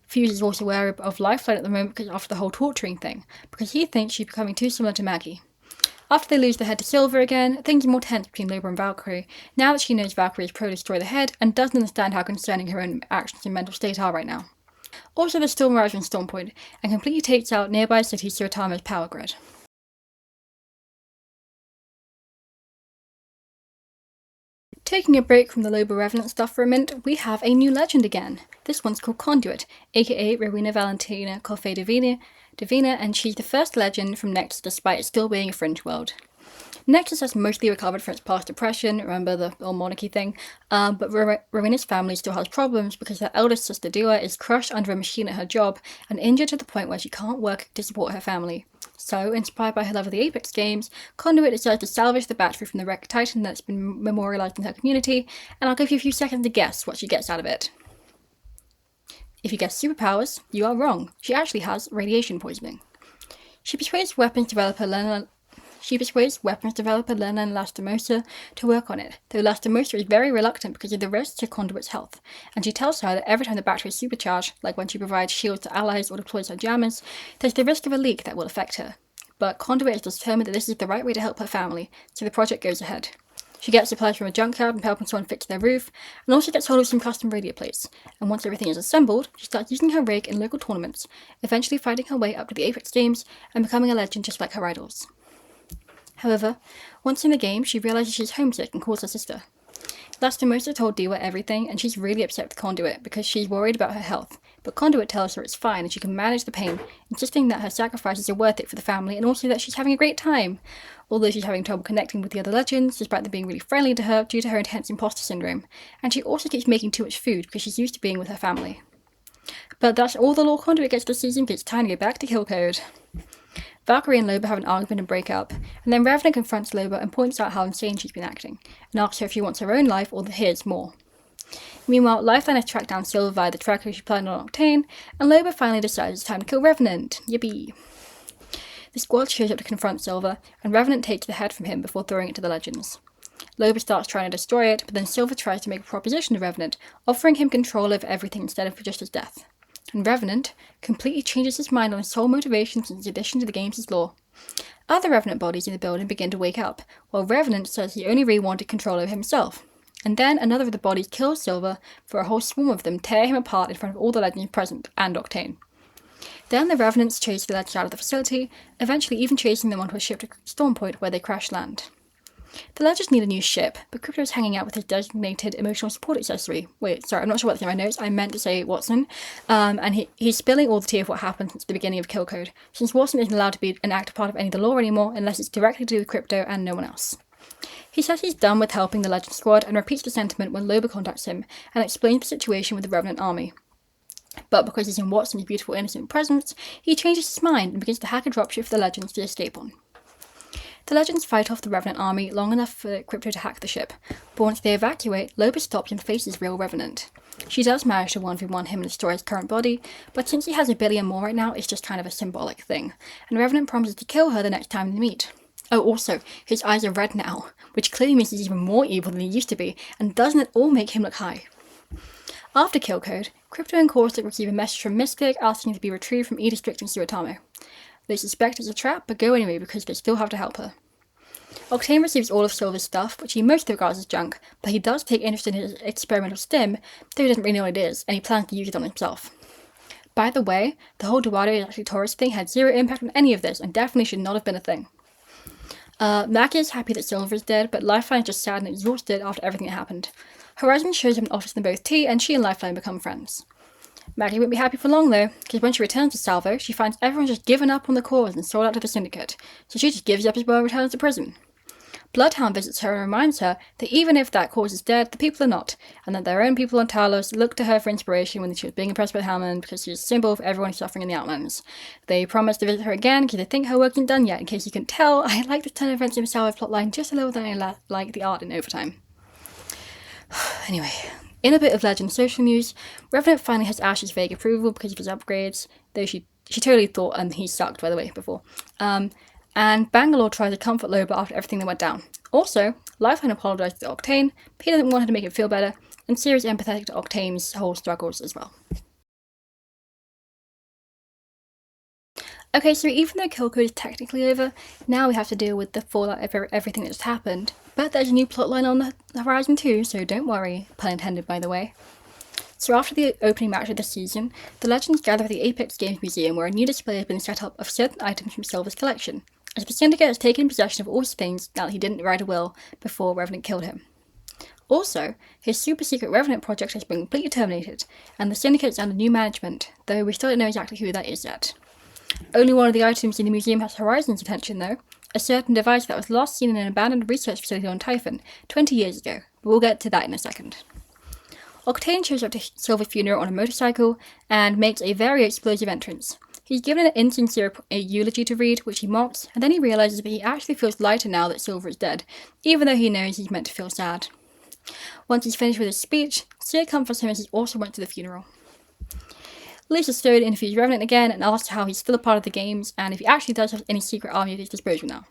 Fuse is also aware of Lifeline at the moment after the whole torturing thing, because he thinks she's becoming too similar to Maggie. After they lose the head to Silver again, things are more tense between Loba and Valkyrie, now that she knows Valkyrie is pro-destroy the head and doesn't understand how concerning her own actions and mental state are right now. Also, the Storm arrives on Stormpoint and completely takes out nearby city Suratama's power grid. Taking a break from the Loba Revenant stuff for a minute, we have a new legend again. This one's called Conduit, aka Rowena Valentina Coffey Divina, and she's the first legend from Nexus despite it still being a fringe world. Nexus has mostly recovered from its past depression, remember the old monarchy thing, but Rowena's family still has problems because her eldest sister Dua is crushed under a machine at her job and injured to the point where she can't work to support her family. So, inspired by her love of the Apex games, Conduit decides to salvage the battery from the wrecked Titan that's been memorialized in her community, and I'll give you a few seconds to guess what she gets out of it. If you guess superpowers, you are wrong. She actually has radiation poisoning. She persuades weapons developer Lenan Lastimosa to work on it, though Lastimosa is very reluctant because of the risks to Conduit's health, and she tells her that every time the battery is supercharged, like when she provides shields to allies or deploys her jammers, there's the risk of a leak that will affect her. But Conduit is determined that this is the right way to help her family, so the project goes ahead. She gets supplies from a junkyard and helping someone fix their roof, and also gets hold of some custom radio plates, and once everything is assembled, she starts using her rig in local tournaments, eventually fighting her way up to the Apex games and becoming a legend just like her idols. However, once in the game, she realizes she's homesick and calls her sister. Lastimosa told Dua everything, and she's really upset with Conduit because she's worried about her health, but Conduit tells her it's fine and she can manage the pain, insisting that her sacrifices are worth it for the family and also that she's having a great time, although she's having trouble connecting with the other legends despite them being really friendly to her due to her intense imposter syndrome, and she also keeps making too much food because she's used to being with her family. But that's all the lore Conduit gets this season, because it's time to get back to Kill Code. Valkyrie and Loba have an argument and break up, and then Revenant confronts Loba and points out how insane she's been acting, and asks her if she wants her own life or his more. Meanwhile, Lifeline has tracked down Silver via the tracker she planned on Octane, and Loba finally decides it's time to kill Revenant. Yippee! The squad shows up to confront Silver, and Revenant takes the head from him before throwing it to the Legends. Loba starts trying to destroy it, but then Silver tries to make a proposition to Revenant, offering him control over everything instead of just his death. And Revenant completely changes his mind on his sole motivation since the addition to the game's lore. Other Revenant bodies in the building begin to wake up, while Revenant says he only really wanted control over himself. And then another of the bodies kills Silver, for a whole swarm of them tear him apart in front of all the Legends present, and Octane. Then the Revenants chase the Legends out of the facility, eventually even chasing them onto a ship to Stormpoint where they crash land. The Legends need a new ship, but Crypto is hanging out with his designated emotional support accessory. Wait, sorry, I'm not sure what's in my notes. I meant to say Watson. And he's spilling all the tea of what happened since the beginning of Kill Code, since Watson isn't allowed to be an active part of any of the lore anymore unless it's directly to do with Crypto and no one else. He says he's done with helping the Legend squad and repeats the sentiment when Loba contacts him and explains the situation with the Revenant army. But because he's in Watson's beautiful innocent presence, he changes his mind and begins to hack a dropship for the Legends to escape on. The Legends fight off the Revenant army long enough for Crypto to hack the ship, but once they evacuate, Loba stops and faces real Revenant. She does manage to 1v1 him and destroy his current body, but since he has a billion more right now, it's just kind of a symbolic thing, and Revenant promises to kill her the next time they meet. Oh, also, his eyes are red now, which clearly means he's even more evil than he used to be, and doesn't it all make him look high? After Kill Code, Crypto and Caustic receive a message from Mystic asking to be retrieved from E-District in Suratamo. They suspect it's a trap, but go anyway because they still have to help her. Octane receives all of Silver's stuff, which he mostly regards as junk, but he does take interest in his experimental stim, though he doesn't really know what it is, and he plans to use it on himself. By the way, the whole Duado is actually Taurus thing had zero impact on any of this, and definitely should not have been a thing. Maggie is happy that Silver is dead, but Lifeline is just sad and exhausted after everything that happened. Horizon shows up and offers them both tea, and she and Lifeline become friends. Maggie won't be happy for long though, because when she returns to Salvo, she finds everyone's just given up on the cause and sold out to the Syndicate, so she just gives up as well and returns to prison. Bloodhound visits her and reminds her that even if that cause is dead, the people are not, and that their own people on Talos looked to her for inspiration when she was being oppressed by Hammond because she is a symbol of everyone suffering in the Outlands. They promise to visit her again because they think her work isn't done yet. In case you can tell, I like the turn of events in the Salvo plotline just a little than I like the art in Overtime. Anyway, in a bit of Legend social news, Revenant finally has Ash's vague approval because of his upgrades, though she totally thought he sucked, by the way, before. And Bangalore tries to comfort Loba after everything that went down. Also, Lifeline apologised to Octane, but he doesn't want her to make it feel better, and Siri's empathetic to Octane's whole struggles as well. Okay, so even though Kill Code is technically over, now we have to deal with the fallout of everything that's happened. But there's a new plotline on the horizon too, so don't worry, pun intended by the way. So after the opening match of the season, the Legends gather at the Apex Games Museum where a new display has been set up of certain items from Silver's collection, as the Syndicate has taken possession of all his things now that he didn't write a will before Revenant killed him. Also, his super secret Revenant project has been completely terminated, and the Syndicate is under new management, though we still don't know exactly who that is yet. Only one of the items in the museum has Horizon's attention though, a certain device that was last seen in an abandoned research facility on Typhon 20 years ago, but we'll get to that in a second. Octane shows up to Silver's funeral on a motorcycle and makes a very explosive entrance. He's given an insincere eulogy to read, which he mocks, and then he realises that he actually feels lighter now that Silver is dead, even though he knows he's meant to feel sad. Once he's finished with his speech, Seer comforts him as he also went to the funeral. Lisa Stone interviews Revenant again and asks how he's still a part of the games, and if he actually does have any secret army at his disposal now.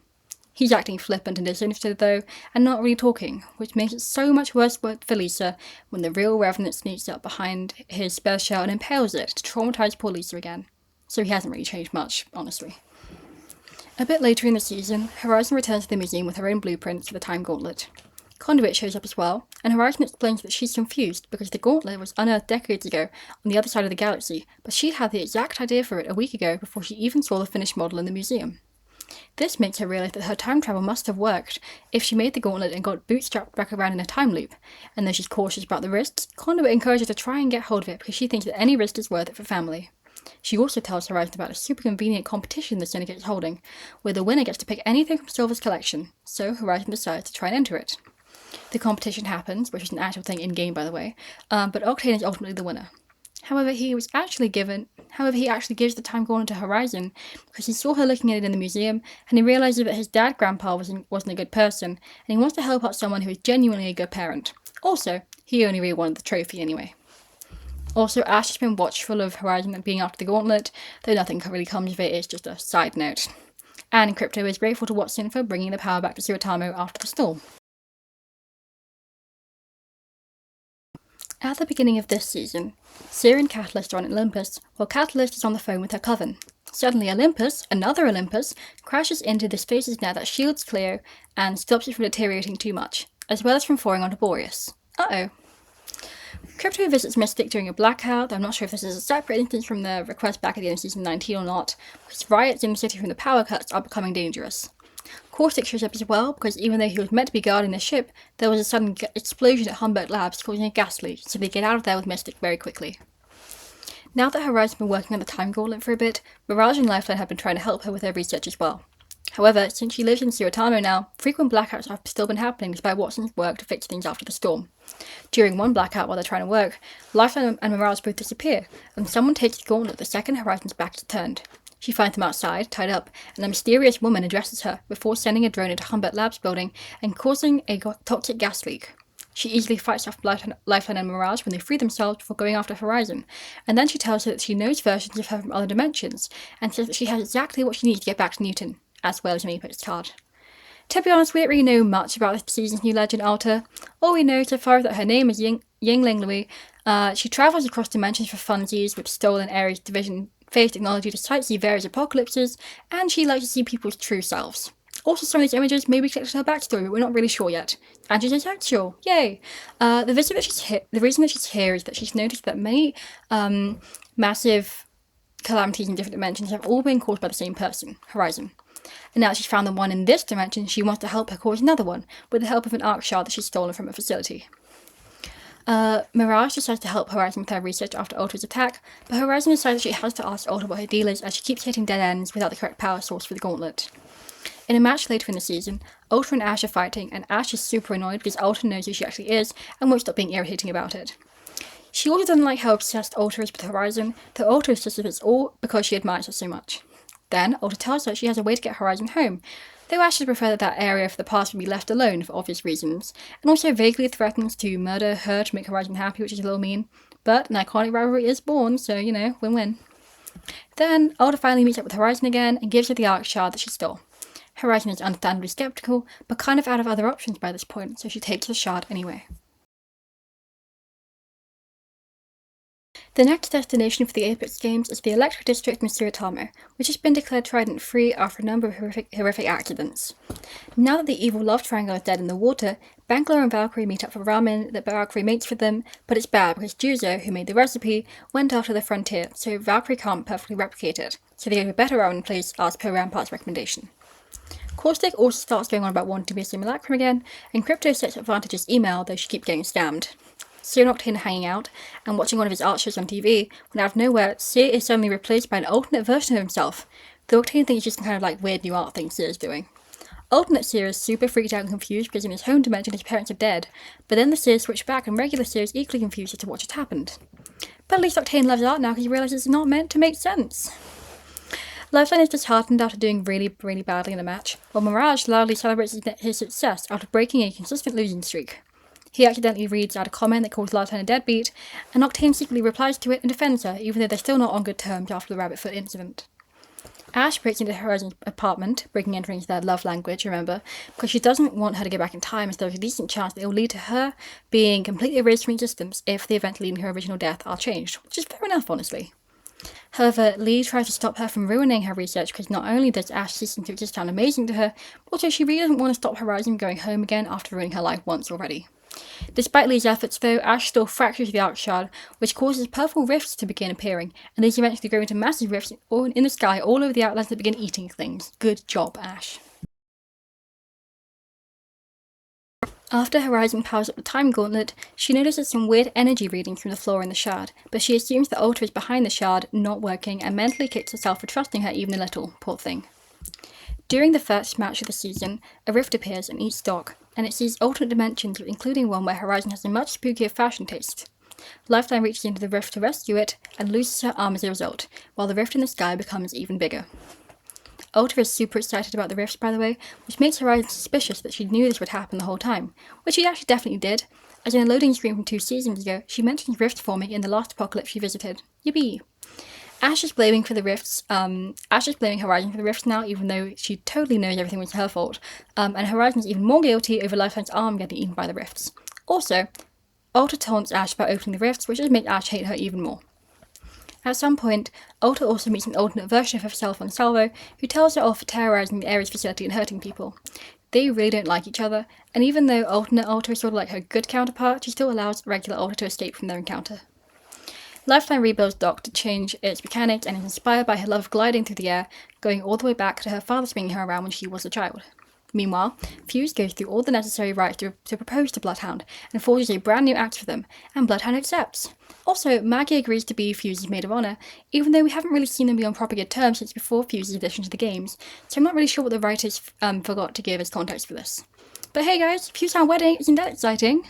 He's acting flippant and disinterested though, and not really talking, which makes it so much worse for Lisa when the real Revenant sneaks up behind his spare shell and impales it to traumatise poor Lisa again. So he hasn't really changed much, honestly. A bit later in the season, Horizon returns to the museum with her own blueprints for the Time Gauntlet. Conduit shows up as well, and Horizon explains that she's confused because the gauntlet was unearthed decades ago on the other side of the galaxy, but she had the exact idea for it a week ago before she even saw the finished model in the museum. This makes her realise that her time travel must have worked if she made the gauntlet and got bootstrapped back around in a time loop, and though she's cautious about the risks, Conduit encourages her to try and get hold of it because she thinks that any risk is worth it for family. She also tells Horizon about a super convenient competition the Syndicate is holding, where the winner gets to pick anything from Silver's collection, so Horizon decides to try and enter it. The competition happens, which is an actual thing in-game by the way, but Octane is ultimately the winner. However, he actually gives the Time Gauntlet to Horizon because he saw her looking at it in the museum, and he realises that his dad, Grandpa, wasn't a good person, and he wants to help out someone who is genuinely a good parent. Also, he only really wanted the trophy anyway. Also, Ash has been watchful of Horizon being after the Gauntlet, though nothing really comes of it, it's just a side note. And Crypto is grateful to Watson for bringing the power back to Suotamo after the storm. At the beginning of this season, Seer and Catalyst are on Olympus, while Catalyst is on the phone with her coven. Suddenly Olympus, another Olympus, crashes into the Spaces net that shields Cleo and stops it from deteriorating too much, as well as from falling onto Boreas. Uh-oh. Crypto visits Mystic during a blackout, though I'm not sure if this is a separate instance from the request back at the end of Season 19 or not, because riots in the city from the power cuts are becoming dangerous. Caustic shows up as well, because even though he was meant to be guarding the ship, there was a sudden explosion at Humbert Labs causing a gas leak, so they get out of there with Mystic very quickly. Now that Horizon's been working on the Time Gauntlet for a bit, Mirage and Lifeline have been trying to help her with her research as well. However, since she lives in Suotamo now, frequent blackouts have still been happening despite Watson's work to fix things after the storm. During one blackout while they're trying to work, Lifeline and Mirage both disappear, and someone takes the gauntlet the second Horizon's back is turned. She finds them outside, tied up, and a mysterious woman addresses her before sending a drone into Humbert Labs building and causing a toxic gas leak. She easily fights off Lifeline and Mirage when they free themselves before going after Horizon, and then she tells her that she knows versions of her from other dimensions, and says that she has exactly what she needs to get back to Newton, as well as an Apex card. To be honest, we don't really know much about this season's new legend, Alta. All we know so far is that her name is Yingling Lui. She travels across dimensions for funsies with stolen Ares Division phase technology to sightsee various apocalypses, and she likes to see people's true selves. Also, some of these images may be connected to her backstory, but we're not really sure yet. And she's asexual, yay! The reason that she's here is that she's noticed that many massive calamities in different dimensions have all been caused by the same person, Horizon. And now that she's found the one in this dimension, she wants to help her cause another one, with the help of an arc shard that she's stolen from a facility. Mirage decides to help Horizon with her research after Ultra's attack, but Horizon decides she has to ask Ultra what her deal is as she keeps hitting dead ends without the correct power source for the gauntlet. In a match later in the season, Ultra and Ash are fighting, and Ash is super annoyed because Ultra knows who she actually is and won't stop being irritating about it. She also doesn't like how obsessed Ultra is with Horizon, though Ultra is just it's all because she admires her so much. Then, Ultra tells her she has a way to get Horizon home, though Ash would prefer that that area for the past would be left alone for obvious reasons, and also vaguely threatens to murder her to make Horizon happy, which is a little mean. But an iconic rivalry is born, so, win-win. Then, Ultra finally meets up with Horizon again and gives her the Arc Shard that she stole. Horizon is understandably skeptical, but kind of out of other options by this point, so she takes the shard anyway. The next destination for the Apex games is the Electric District in Suratamo, which has been declared Trident-free after a number of horrific accidents. Now that the evil love triangle is dead in the water, Bangalore and Valkyrie meet up for ramen that Valkyrie makes for them, but it's bad because Juzo, who made the recipe, went after the frontier, so Valkyrie can't perfectly replicate it, so they have a better ramen place as per Rampart's recommendation. Caustic also starts going on about wanting to be a simulacrum again, and Crypto sets advantage's email, though she keeps getting scammed. Seer and Octane are hanging out and watching one of his art shows on TV when out of nowhere, Seer is suddenly replaced by an alternate version of himself, though Octane thinks it's just some kind of weird new art thing Seer is doing. Alternate Seer is super freaked out and confused because in his home dimension his parents are dead, but then the Seer switch back and regular Seer is equally confused as to what just happened. But at least Octane loves art now because he realises it's not meant to make sense. Lifeline is disheartened after doing really badly in the match, while Mirage loudly celebrates his success after breaking a consistent losing streak. He accidentally reads out a comment that calls Lifeline a deadbeat, and Octane secretly replies to it and defends her, even though they're still not on good terms after the rabbit foot incident. Ash breaks into Horizon's apartment, entering into their love language, remember, because she doesn't want her to go back in time, as there's a decent chance that it will lead to her being completely erased from existence if the events leading to her original death are changed, which is fair enough, honestly. However, Lee tries to stop her from ruining her research because not only does Ash ceasing to exist sound amazing to her, but also she really doesn't want to stop Horizon going home again after ruining her life once already. Despite Lee's efforts though, Ash still fractures the Arc Shard, which causes purple rifts to begin appearing, and these eventually grow into massive rifts in the sky all over the Outlands that begin eating things. Good job, Ash. After Horizon powers up the Time Gauntlet, she notices some weird energy readings from the floor in the shard, but she assumes that Ultra is behind the shard, not working, and mentally kicks herself for trusting her even a little, poor thing. During the first match of the season, a rift appears in each stock, and it sees alternate dimensions, including one where Horizon has a much spookier fashion taste. Lifeline reaches into the rift to rescue it, and loses her arm as a result, while the rift in the sky becomes even bigger. Ultra is super excited about the rifts, by the way, which makes Horizon suspicious that she knew this would happen the whole time, which she actually definitely did, as in a loading screen from 2 seasons ago, she mentions rifts forming in the last apocalypse she visited. Yippee! Ash is blaming Horizon for the rifts now, even though she totally knows everything was her fault, and Horizon is even more guilty over Lifeline's arm getting eaten by the rifts. Also, Ultra taunts Ash about opening the rifts, which just makes Ash hate her even more. At some point, Ultra also meets an alternate version of herself on Salvo, who tells her off for terrorizing the Ares facility and hurting people. They really don't like each other, and even though alternate Ultra is sort of like her good counterpart, she still allows regular Ultra to escape from their encounter. Lifeline rebuilds Dock to change its mechanics and is inspired by her love of gliding through the air, going all the way back to her father swinging her around when she was a child. Meanwhile, Fuse goes through all the necessary rites to propose to Bloodhound and forges a brand new act for them, and Bloodhound accepts. Also, Maggie agrees to be Fuse's maid of honor, even though we haven't really seen them be on proper good terms since before Fuse's addition to the games, so I'm not really sure what the writers forgot to give as context for this. But hey guys, Fuse-Hound wedding, isn't that exciting?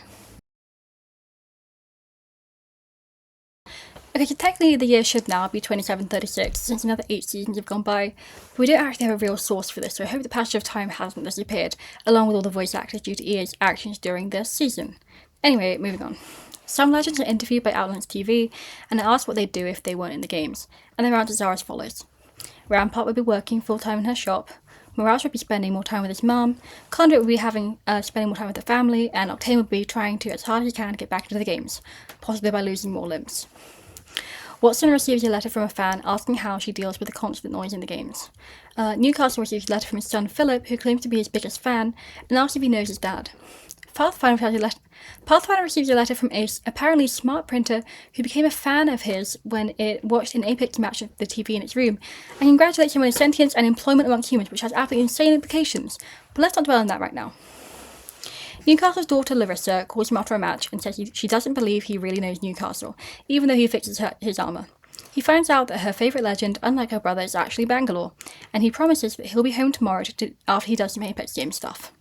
Okay, so technically the year should now be 2736, since another 8 seasons have gone by, but we don't actually have a real source for this, so I hope the passage of time hasn't disappeared, along with all the voice actors due to EA's actions during this season. Anyway, moving on. Some legends are interviewed by Outlands TV, and are asked what they'd do if they weren't in the games, and their answers are as follows. Rampart would be working full-time in her shop, Mirage would be spending more time with his mum, Conduit would be spending more time with the family, and Octane would be trying to, as hard as he can, get back into the games, possibly by losing more limbs. Watson receives a letter from a fan asking how she deals with the constant noise in the games. Newcastle receives a letter from his son Philip, who claims to be his biggest fan, and asks if he knows his dad. Pathfinder receives a letter from Ace, apparently smart printer, who became a fan of his when it watched an Apex match of the TV in its room, and congratulates him on his sentience and employment amongst humans, which has absolutely insane implications, but let's not dwell on that right now. Newcastle's daughter Larissa calls him after a match and says she doesn't believe he really knows Newcastle, even though he fixes his armour. He finds out that her favourite legend, unlike her brother, is actually Bangalore, and he promises that he'll be home tomorrow after he does some Apex game stuff.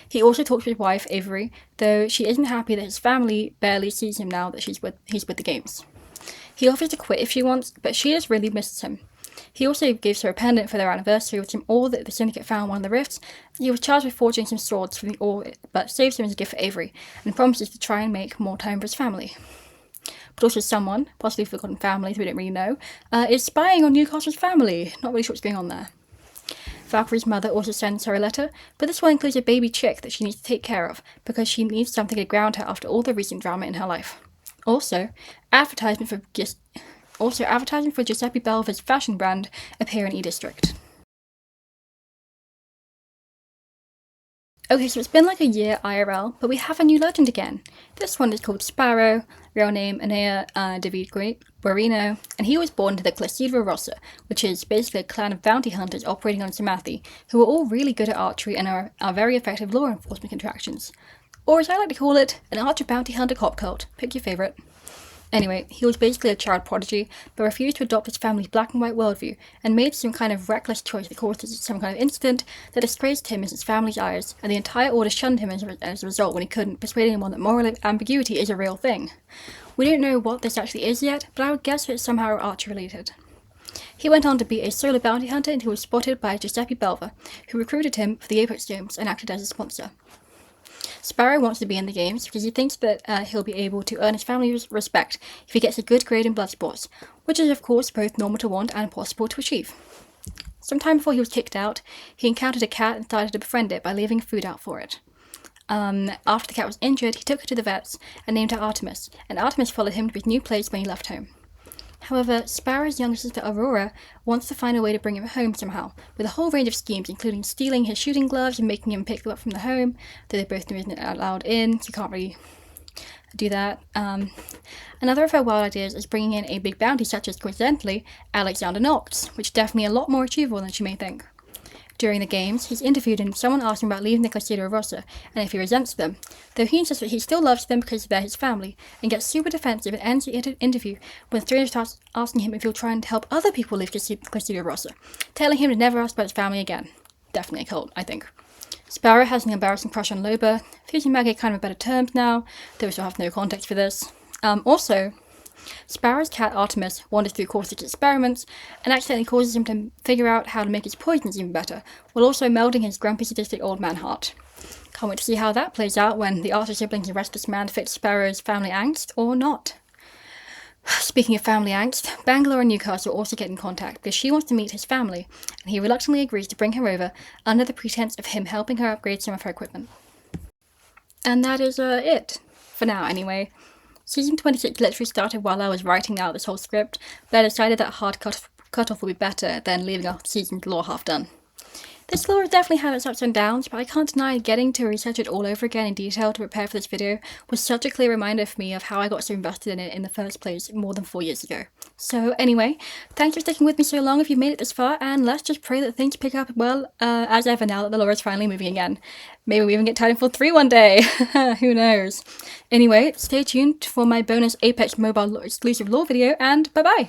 He also talks with his wife, Avery, though she isn't happy that his family barely sees him now that he's with the games. He offers to quit if she wants, but she just really misses him. He also gives her a pendant for their anniversary, with some ore that the Syndicate found in one of the rifts. He was charged with forging some swords from the ore, but saves them as a gift for Avery, and promises to try and make more time for his family. But also someone, possibly forgotten families we don't really know, is spying on Newcastle's family. Not really sure what's going on there. Valkyrie's mother also sends her a letter, but this one includes a baby chick that she needs to take care of, because she needs something to ground her after all the recent drama in her life. Also, advertisement for Giuseppe Belva's fashion brand appear in E-District. Okay, so it's been like a year IRL, but we have a new legend again. This one is called Sparrow, real name Anea David Guarino, and he was born to the Classidra Rossa, which is basically a clan of bounty hunters operating on Samathi, who are all really good at archery and are very effective law enforcement contractions. Or as I like to call it, an archer bounty hunter cop cult. Pick your favourite. Anyway, he was basically a child prodigy, but refused to adopt his family's black and white worldview, and made some kind of reckless choice that caused some kind of incident that disgraced him in his family's eyes, and the entire order shunned him as a result when he couldn't, persuading him on that moral ambiguity is a real thing. We don't know what this actually is yet, but I would guess that it's somehow archer-related. He went on to be a solo bounty hunter until he was spotted by Giuseppe Belva, who recruited him for the Apex games and acted as a sponsor. Sparrow wants to be in the games because he thinks that he'll be able to earn his family's respect if he gets a good grade in blood sports, which is of course both normal to want and possible to achieve. Sometime before he was kicked out, he encountered a cat and started to befriend it by leaving food out for it. After the cat was injured, he took her to the vets and named her Artemis, and Artemis followed him to his new place when he left home. However, Sparrow's younger sister Aurora wants to find a way to bring him home somehow, with a whole range of schemes, including stealing his shooting gloves and making him pick them up from the home, though they both know isn't allowed in, so you can't really do that. Another of her wild ideas is bringing in a big bounty such as, coincidentally, Alexander Knox, which is definitely a lot more achievable than she may think. During the games, he's interviewed and someone asked him about leaving the Classidra Rossa and if he resents them, though he insists that he still loves them because they're his family, and gets super defensive and ends the interview when a stranger starts asking him if he'll try and help other people leave Classidra Rossa, telling him to never ask about his family again. Definitely a cult, I think. Sparrow has an embarrassing crush on Loba, Fuse and Maggie kind of better terms now, though we still have no context for this. Also, Sparrow's cat Artemis wanders through caustic experiments and accidentally causes him to figure out how to make his poisons even better, while also melding his grumpy sadistic old man heart. Can't wait to see how that plays out when the Archer siblings arrest this man to fix Sparrow's family angst, or not. Speaking of family angst, Bangalore and Newcastle also get in contact because she wants to meet his family, and he reluctantly agrees to bring her over under the pretense of him helping her upgrade some of her equipment. And that is it. For now, anyway. Season 26 literally started while I was writing out this whole script, but I decided that hard cut-off would be better than leaving a season's lore half done. This lore has definitely had its ups and downs, but I can't deny getting to research it all over again in detail to prepare for this video was such a clear reminder for me of how I got so invested in it in the first place more than 4 years ago. So anyway, thanks for sticking with me so long if you've made it this far, and let's just pray that things pick up well as ever now that the lore is finally moving again. Maybe we even get Titanfall 3 one day, who knows. Anyway, stay tuned for my bonus Apex mobile exclusive lore video, and bye bye!